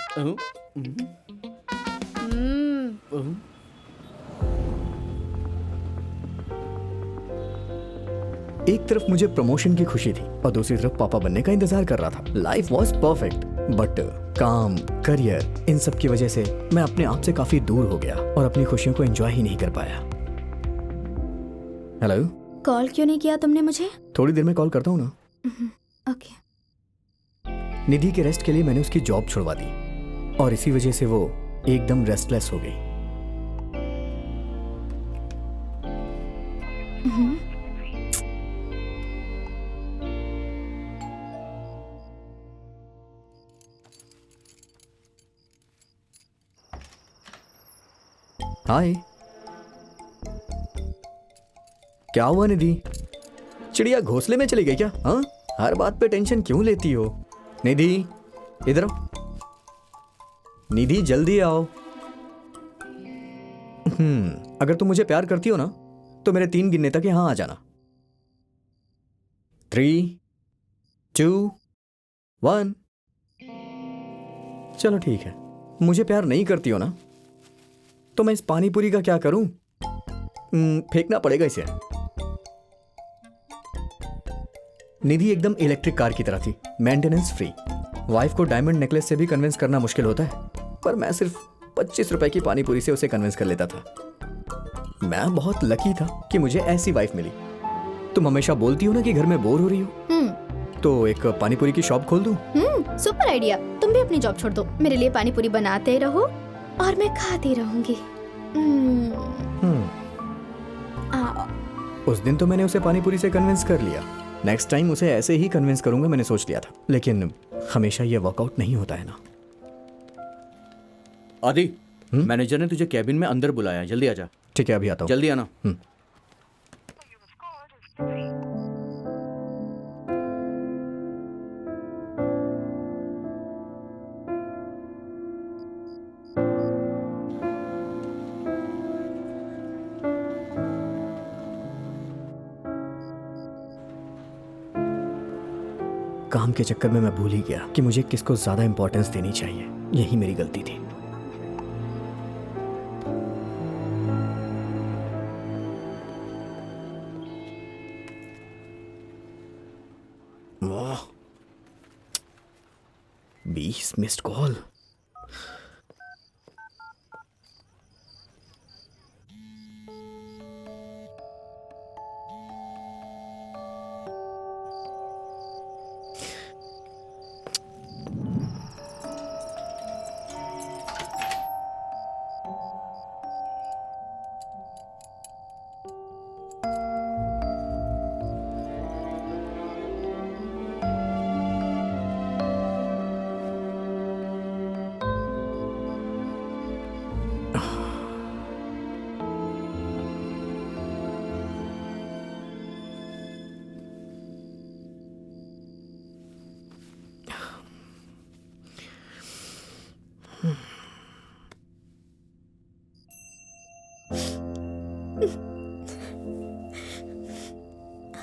एक तरफ मुझे प्रमोशन की खुशी थी और दूसरी तरफ पापा बनने का इंतजार कर रहा था। लाइफ वॉज परफेक्ट, बट काम, करियर, इन सब की वजह से मैं अपने आप से काफी दूर हो गया और अपनी खुशियों को एंजॉय ही नहीं कर पाया। हेलो, कॉल क्यों नहीं किया तुमने मुझे? थोड़ी देर में कॉल करता हूँ ना। ओके। निधि के रेस्ट के लिए मैंने उसकी जॉब छुड़वा दी और इसी वजह से वो एकदम रेस्टलेस हो गई। हाय, क्या हुआ निधि? चिड़िया घोंसले में चली गई क्या? हाँ, हर बात पे टेंशन क्यों लेती हो? निधि, इधर आओ। निधि, जल्दी आओ। अगर तुम मुझे प्यार करती हो ना तो मेरे 3 गिनने तक यहां आ जाना। 3, 2, 1। चलो ठीक है। मुझे प्यार नहीं करती हो ना तो मैं इस पानी पूरी का क्या करूं? फेंकना पड़ेगा इसे। निधि एकदम इलेक्ट्रिक कार की तरह थी, मेंटेनेंस फ्री। वाइफ को डायमंड नेकलेस से भी कन्विंस करना मुश्किल होता है, पर मैं सिर्फ 25 रुपए की पानी पूरी से उसे कन्विंस कर लेता था। मैं बहुत लकी था कि मुझे ऐसी वाइफ मिली। तुम हमेशा बोलती हो ना कि घर में बोर हो रही हो, तो एक पानी पूरी की शॉप खोल दूं? Super idea. तुम भी अपनी जॉब छोड़ दो, मेरे लिए पानी पूरी बनाते रहो और मैं खाती रहूंगी। उस दिन तो मैंने उसे पानी पूरी से कन्विंस कर लिया। नेक्स्ट टाइम उसे ऐसे ही कन्विंस करूंगा, मैंने सोच लिया था। लेकिन हमेशा ये वर्कआउट नहीं होता है ना। आदि, मैनेजर ने तुझे कैबिन में अंदर बुलाया, जल्दी आजा। ठीक है, अभी आता हूँ। जल्दी आना। काम के चक्कर में मैं भूल ही गया कि मुझे किसको ज्यादा इंपॉर्टेंस देनी चाहिए। यही मेरी गलती थी। वाह, 20 मिस्ड कॉल।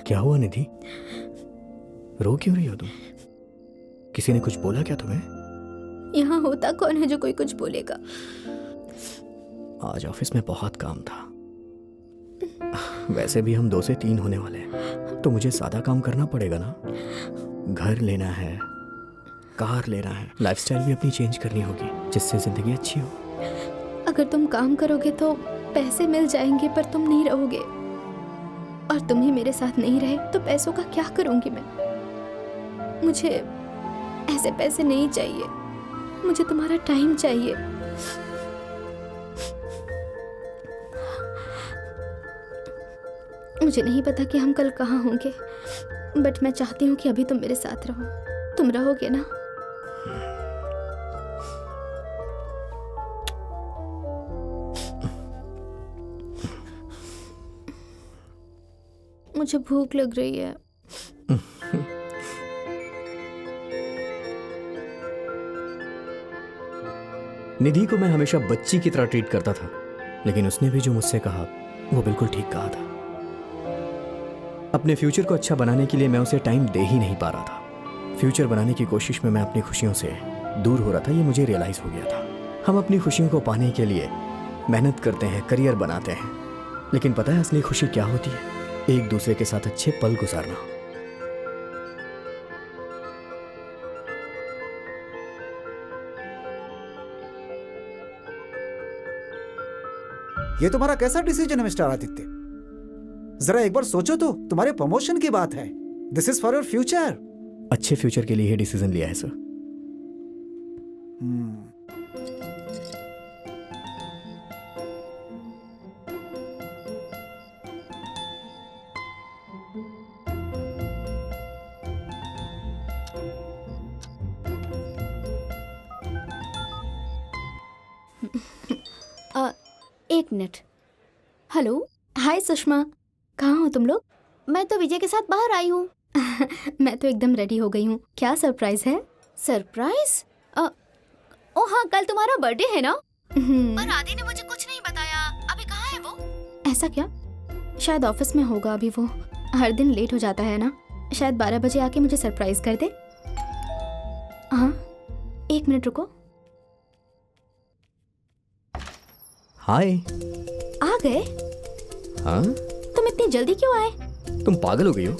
क्या हुआ निधि? रो क्यों रही हो तुम? किसी ने कुछ बोला क्या तुम्हें? यहाँ होता कौन है जो कोई कुछ बोलेगा? आज ऑफिस में बहुत काम था। वैसे भी हम 2 से 3 होने वाले हैं, तो मुझे ज्यादा काम करना पड़ेगा ना। घर लेना है, कार लेना है, लाइफस्टाइल भी अपनी चेंज करनी होगी जिससे जिंदगी अच्छी हो। अगर तुम काम करोगे तो पैसे मिल जाएंगे, पर तुम नहीं रहोगे। और तुम ही मेरे साथ नहीं रहे तो पैसों का क्या करूंगी मैं? मुझे ऐसे पैसे नहीं चाहिए, मुझे तुम्हारा टाइम चाहिए। मुझे नहीं पता कि हम कल कहाँ होंगे, बट मैं चाहती हूँ कि अभी तुम मेरे साथ रहो। तुम रहोगे ना? मुझे भूख लग रही है। निधि को मैं हमेशा बच्ची की तरह ट्रीट करता था, लेकिन उसने भी जो मुझसे कहा वो बिल्कुल ठीक कहा था। अपने फ्यूचर को अच्छा बनाने के लिए मैं उसे टाइम दे ही नहीं पा रहा था। फ्यूचर बनाने की कोशिश में मैं अपनी खुशियों से दूर हो रहा था, ये मुझे रियलाइज हो गया था। हम अपनी खुशियों को पाने के लिए मेहनत करते हैं, करियर बनाते हैं, लेकिन पता है असली खुशी क्या होती है? एक दूसरे के साथ अच्छे पल गुजारना। ये तुम्हारा कैसा डिसीजन है मिस्टर आदित्य? जरा एक बार सोचो तो, तुम्हारे प्रमोशन की बात है। This is for your future. अच्छे फ्यूचर के लिए ही डिसीजन लिया है सर। एक मिनट। हेलो। हाय सुषमा, कहाँ हो तुम लोग? मैं तो विजय के साथ बाहर आई हूँ। मैं तो एकदम रेडी हो गई हूँ। क्या सरप्राइज है? सरप्राइज? ओ हाँ, कल तुम्हारा बर्थडे है ना? हम्म, पर आदि ने मुझे कुछ नहीं बताया। अभी कहाँ है वो? ऐसा क्या? शायद ऑफिस में होगा अभी वो। हर दिन लेट हो जाता है ना। शायद 12 बजे आके मुझे सरप्राइज कर दे। हाँ, 1 मिनट रुको। हाय। आ गए? हाँ, तुम इतनी जल्दी क्यों आए? तुम पागल हो गई हो?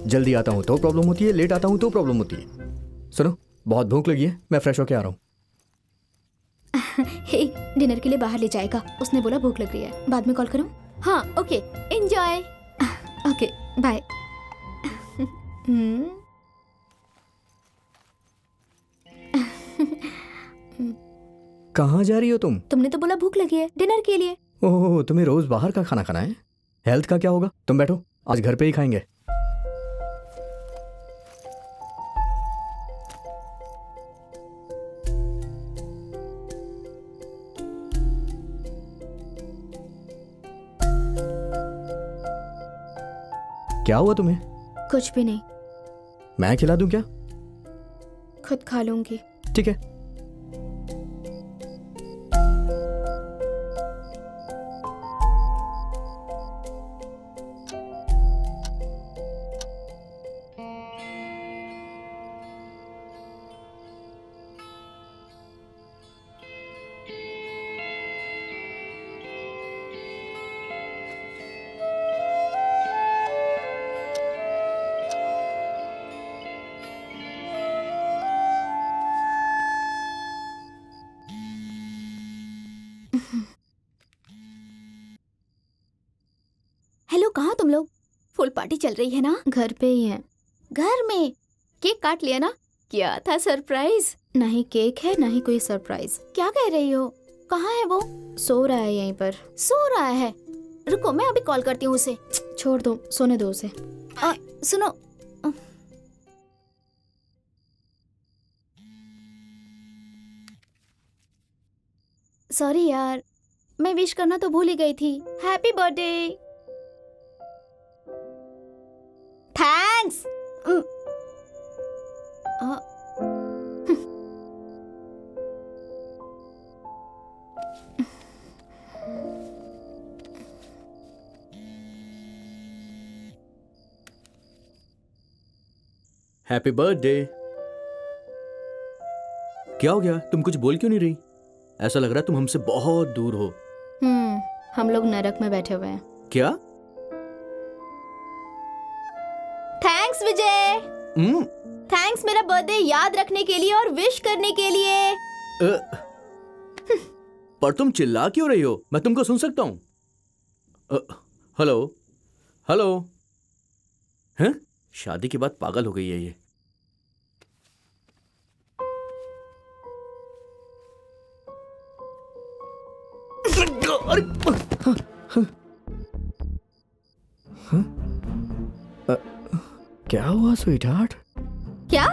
जल्दी आता हूँ तो प्रॉब्लम होती है, लेट आता हूँ तो प्रॉब्लम होती है। सुनो, बहुत भूख लगी है, मैं फ्रेश होके आ रहा हूँ। हे, डिनर के लिए बाहर ले जाएगा। उसने बोला भूख लग रही है। बाद में कॉल करूं? हाँ, ओके, एंजॉय। Okay, bye. कहाँ जा रही हो तुम? तुमने तो बोला भूख लगी है, डिनर के लिए। ओह, तुम्हें रोज बाहर का खाना खाना है? हेल्थ का क्या होगा? तुम बैठो, आज घर पे ही खाएंगे। क्या हुआ तुम्हें? कुछ भी नहीं, मैं खिला दूं क्या? खुद खा लूंगी। ठीक है। हेलो, कहाँ तुम लोग? फुल पार्टी चल रही है ना? घर पे ही है। घर में? केक काट लिया ना? क्या था सरप्राइज? ना ही केक है, ना ही कोई सरप्राइज। क्या कह रही हो? कहाँ है वो? सो रहा है यहीं पर। सो रहा है? रुको, मैं अभी कॉल करती हूँ उसे। छोड़ दो, सोने दो उसे। सुनो, सॉरी यार, मैं विश करना तो भूल ही गई थी। Happy birthday. Thanks. Happy birthday. क्या हो गया? तुम कुछ बोल क्यों नहीं रही? ऐसा लग रहा है तुम हमसे बहुत दूर हो। हम लोग नरक में बैठे हुए हैं। क्या? थैंक्स विजय। हम्म, थैंक्स मेरा बर्थडे याद रखने के लिए और विश करने के लिए। पर तुम चिल्ला क्यों रही हो? मैं तुमको सुन सकता हूँ। Hello hello. हैं? शादी के बाद पागल हो गई है ये। क्या हुआ स्वीट हार्ट? क्या?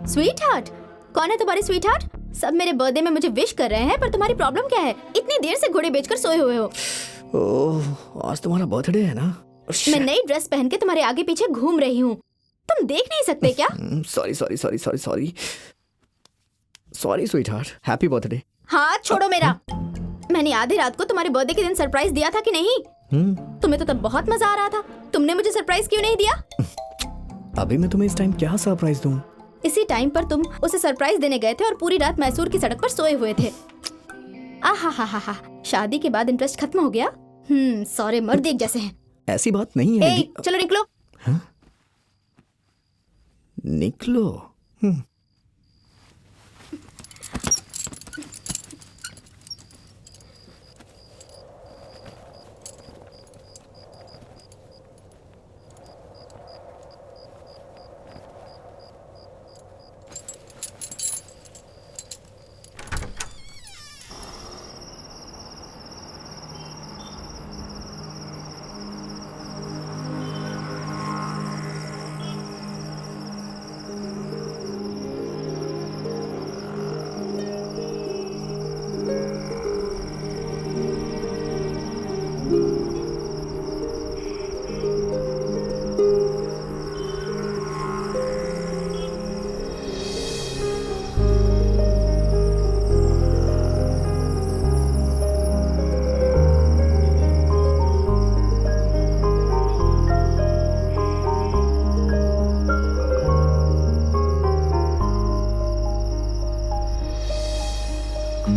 Sweet heart? कौन है तुम्हारी स्वीट हार्ट? सब मेरे बर्थडे में मुझे विश कर रहे हैं, पर तुम्हारी प्रॉब्लम क्या है? इतनी देर से घोड़े बेचकर सोए हुए हो। ओह, आज तुम्हारा बर्थडे है ना? मैं नई ड्रेस पहन के तुम्हारे आगे पीछे घूम रही हूँ। तुम देख नहीं सकते क्या? Sorry sorry sorry sorry sorry sorry sweet heart. Happy birthday. हाथ छोड़ो मेरा। मैंने आधी रात को तुम्हारे बर्थडे के दिन सरप्राइज दिया था कि नहीं? तुम्हें तो तब बहुत मजा आ रहा था। तुमने मुझे सरप्राइज क्यों नहीं दिया? अभी मैं तुम्हें इस टाइम क्या सरप्राइज दूं? इसी टाइम पर तुम उसे सरप्राइज देने गए थे और पूरी रात मैसूर की सड़क पर सोए हुए थे। आहा, शादी के बाद इंटरेस्ट खत्म हो गया। सारे मर्द एक जैसे हैं। ऐसी बात नहीं है। चलो निकलो। निकलो। तुम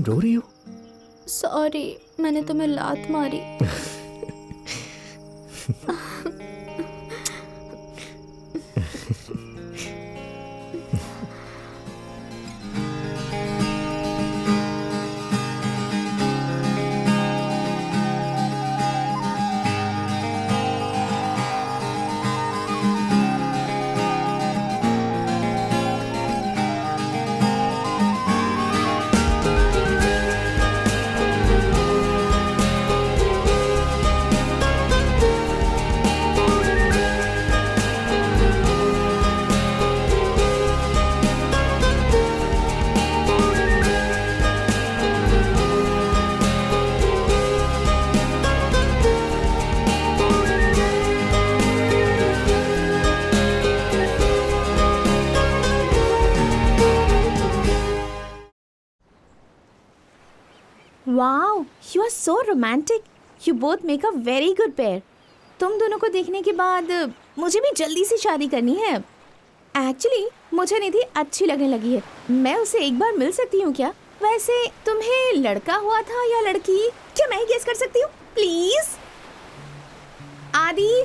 रो रही हो? सॉरी, मैंने तुम्हें लात मारी। Wow, you are so romantic. You both make a very good pair. तुम दोनों को देखने के बाद मुझे भी जल्दी से शादी करनी है। एक्चुअली मुझे निधि अच्छी लगने लगी है। मैं उससे एक बार मिल सकती हूँ क्या? वैसे तुम्हें लड़का हुआ था या लड़की? क्या मैं ही गेस कर सकती हूँ? प्लीज आदि,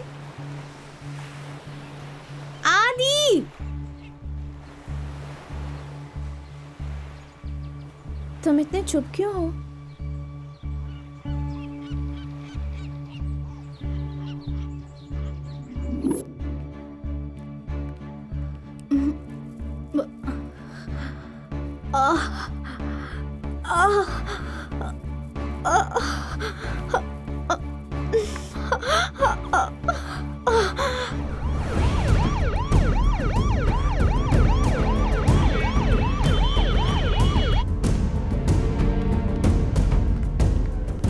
आदि, तुम इतने चुप क्यों हो?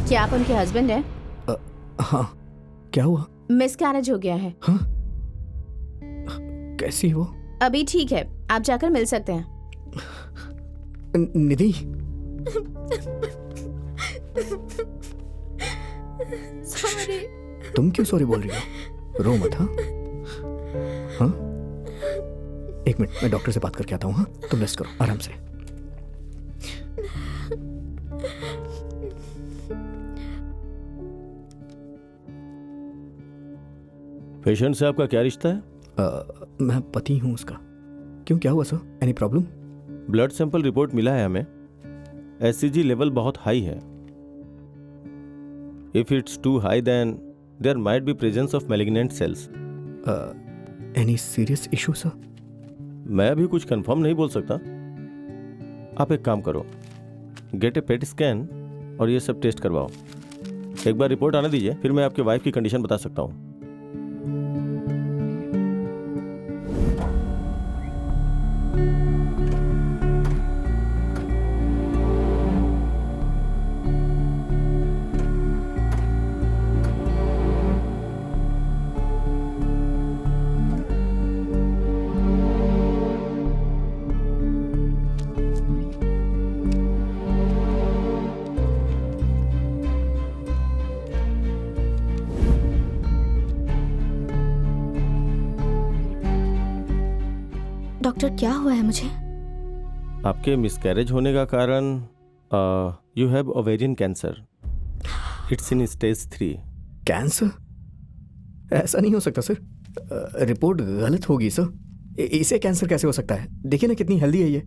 क्या आप उनके हस्बैंड हैं? हाँ, क्या हुआ? मिसकैरेज हो गया है। हाँ? कैसी है वो? अभी ठीक है, आप जाकर मिल सकते हैं। निधि, सॉरी। तुम क्यों सॉरी बोल रही हो? रो मत। हाँ हाँ, एक मिनट, मैं डॉक्टर से बात करके आता हूँ। हाँ, तुम रेस्ट करो आराम से। पेशेंट से आपका क्या रिश्ता है? मैं पति हूँ उसका। क्यों, क्या हुआ sir? Any problem? Blood sample report मिला है हमें। एससीजी लेवल बहुत हाई है। If it's too high then there might be presence of malignant cells. Any serious issue sir? मैं अभी कुछ कंफर्म नहीं बोल सकता। आप एक काम करो, गेट ए पेट स्कैन और ये सब टेस्ट करवाओ। एक बार रिपोर्ट आने दीजिए, फिर मैं आपके वाइफ की कंडीशन बता सकता हूँ। डॉक्टर, क्या हुआ है मुझे? आपके मिसकैरेज होने का कारण you have ovarian cancer. It's in stage 3। Cancer? ऐसा नहीं हो सकता सर। रिपोर्ट गलत होगी सर। इसे कैंसर कैसे हो सकता है? देखिए ना कितनी हेल्दी है ये।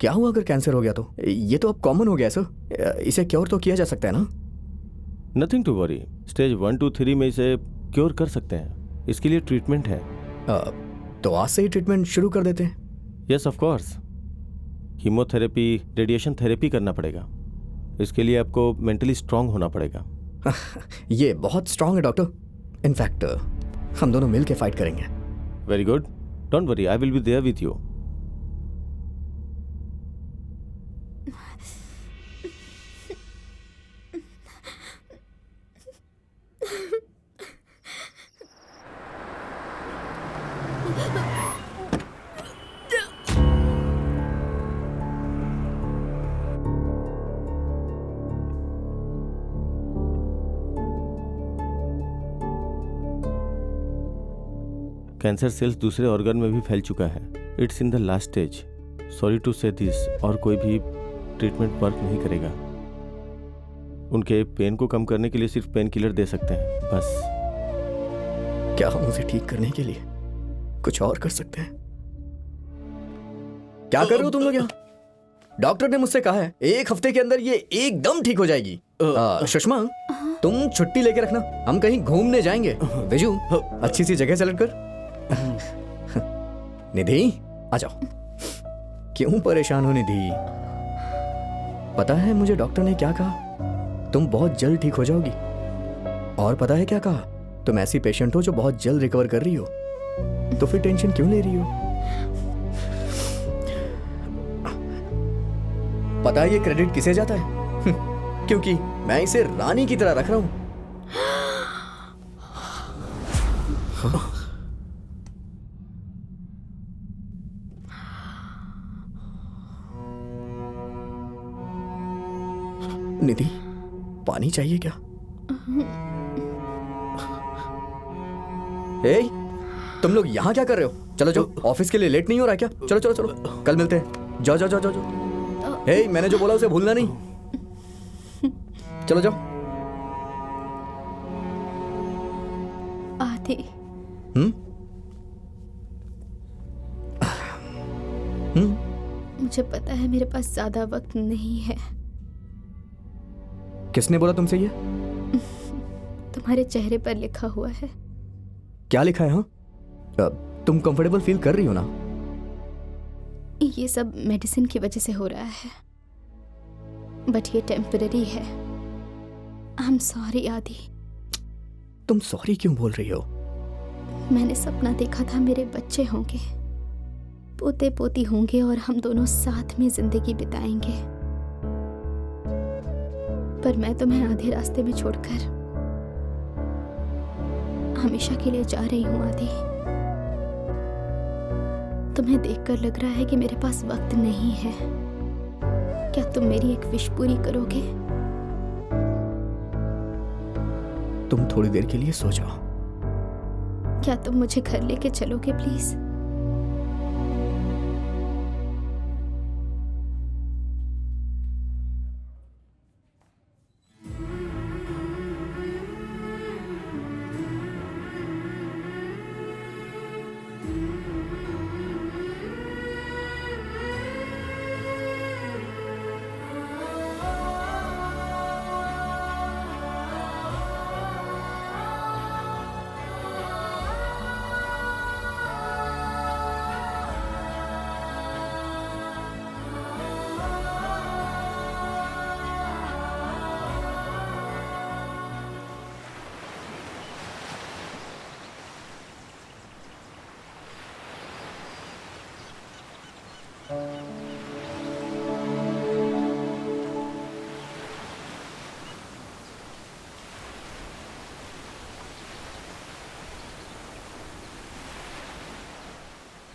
क्या हुआ अगर कैंसर हो गया तो? ये तो अब कॉमन हो गया सर। इसे क्योर तो किया जा सकता है ना? Nothing to worry. Stage 1 to 3 में इसे क्योर कर सकते हैं। इसके लिए ट्रीटमेंट है। तो आज से ही ट्रीटमेंट शुरू कर देते हैं। Yes of course. Chemotherapy, radiation therapy करना पड़ेगा। इसके लिए आपको मेंटली स्ट्रांग होना पड़ेगा। ये बहुत स्ट्रांग है डॉक्टर। इनफैक्ट हम दोनों मिल के फाइट करेंगे। Very good, don't worry, I will be there with you. Cancer cells दूसरे ऑर्गन में भी फैल चुका है। It's in the last stage. Sorry to say this, और कोई भी ट्रीटमेंट वर्क नहीं करेगा। उनके पेन को कम करने के लिए सिर्फ पेन किलर दे सकते हैं, बस। क्या हम उसे ठीक करने के लिए कुछ और कर सकते हैं? क्या कर रहे हो तुम लोग यहाँ? डॉक्टर ने मुझसे कहा है 1 हफ्ते के अंदर ये एकदम ठीक हो जाएगी। सुषमा, तुम छुट्टी लेके रखना, हम कहीं घूमने जाएंगे। विजू, अच्छी सी जगह सेलेक्ट कर। निधि, आ जाओ। क्यों परेशान हो निधि? पता है मुझे डॉक्टर ने क्या कहा? तुम बहुत जल्द ठीक हो जाओगी। और पता है क्या कहा? तुम ऐसी पेशेंट हो जो बहुत जल्द रिकवर कर रही हो, तो फिर टेंशन क्यों ले रही हो? पता है ये क्रेडिट किसे जाता है? क्योंकि मैं इसे रानी की तरह रख रहा हूं। निधि, पानी चाहिए क्या? ए, तुम लोग यहाँ क्या कर रहे हो? चलो जाओ, ऑफिस के लिए लेट नहीं हो रहा है क्या? चलो चलो चलो, कल मिलते हैं। जाओ जाओ जाओ जाओ जाओ। ए, मैंने जो बोला उसे भूलना नहीं। चलो जाओ। आदि, मुझे पता है मेरे पास ज्यादा वक्त नहीं है। किसने बोला तुमसे ये? तुम्हारे चेहरे पर लिखा हुआ है। क्या लिखा है? हाँ, तुम कंफर्टेबल फील कर रही हो ना? ये सब मेडिसिन की वजह से हो रहा है, बट ये टेम्पररी है। आई एम सॉरी आदि। तुम सॉरी क्यों बोल रही हो? मैंने सपना देखा था मेरे बच्चे होंगे, पोते पोती होंगे और हम दोनों साथ में जिंदगी बिताएंगे। पर मैं तुम्हें आधे रास्ते में छोड़कर हमेशा के लिए जा रही हूँ आदि। तुम्हें देखकर लग रहा है कि मेरे पास वक्त नहीं है। क्या तुम मेरी एक विश पूरी करोगे? तुम थोड़ी देर के लिए सो जाओ। क्या तुम मुझे घर लेके चलोगे प्लीज?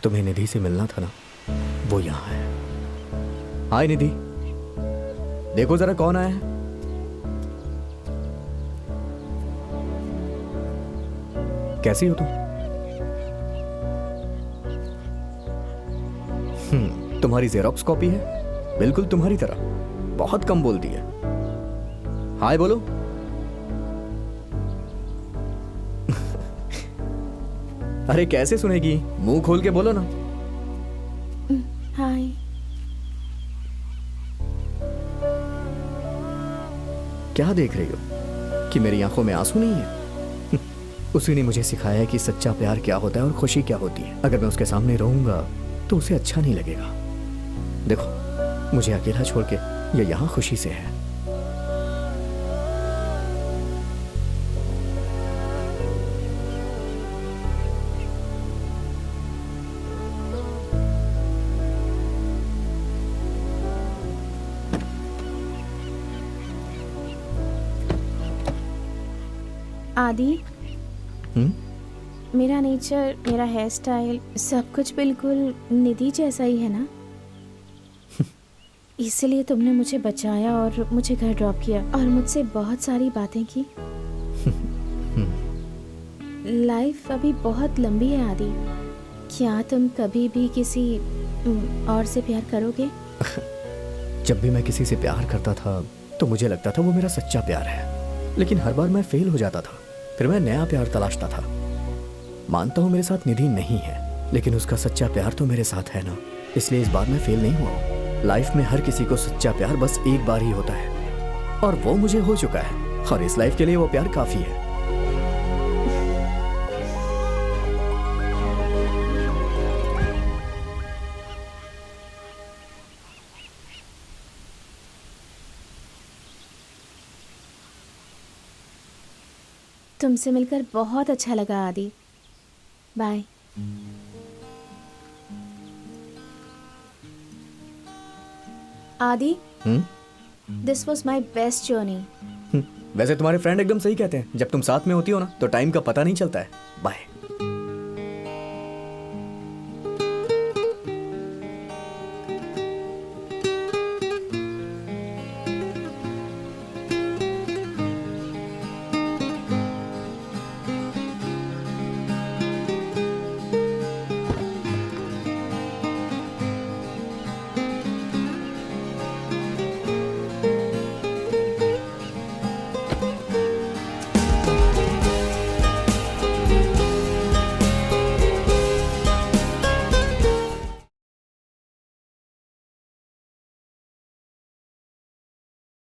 तुम्हें निधि से मिलना था ना, वो यहाँ है। हाय निधि, देखो जरा कौन आया है। कैसी हो तुम? तुम्हारी जेरोक्स कॉपी है, बिल्कुल तुम्हारी तरह, बहुत कम बोलती है। हाय बोलो। अरे कैसे सुनेगी, मुंह खोल के बोलो ना। हाय। क्या देख रही हो कि मेरी आंखों में आंसू नहीं है? उसी ने मुझे सिखाया है कि सच्चा प्यार क्या होता है और खुशी क्या होती है। अगर मैं उसके सामने रहूंगा तो उसे अच्छा नहीं लगेगा। देखो, मुझे अकेला छोड़ के ये यहां खुशी से है। आदि, मेरा नेचर, मेरा हेयर स्टाइल, सब कुछ बिल्कुल निधि जैसा ही है ना? इसलिए तुमने मुझे बचाया और मुझे घर ड्रॉप किया और मुझसे बहुत सारी बातें की। लाइफ अभी बहुत लंबी है आदि। क्या तुम कभी भी किसी और से प्यार करोगे? जब भी मैं किसी से प्यार करता था तो मुझे लगता था वो मेरा सच्चा प्यार है, लेकिन हर बार मैं फेल हो जाता था। फिर मैं नया प्यार तलाशता था। मानता हूँ मेरे साथ निधि नहीं है, लेकिन उसका सच्चा प्यार तो मेरे साथ है ना, इसलिए इस बार मैं फेल नहीं हुआ। लाइफ में हर किसी को सच्चा प्यार बस एक बार ही होता है, और वो मुझे हो चुका है, और इस लाइफ के लिए वो प्यार काफी है। तुमसे मिलकर बहुत अच्छा लगा आदि। बाय। आदि, this was my best journey. वैसे तुम्हारे फ्रेंड एकदम सही कहते हैं, जब तुम साथ में होती हो ना तो टाइम का पता नहीं चलता है। बाय।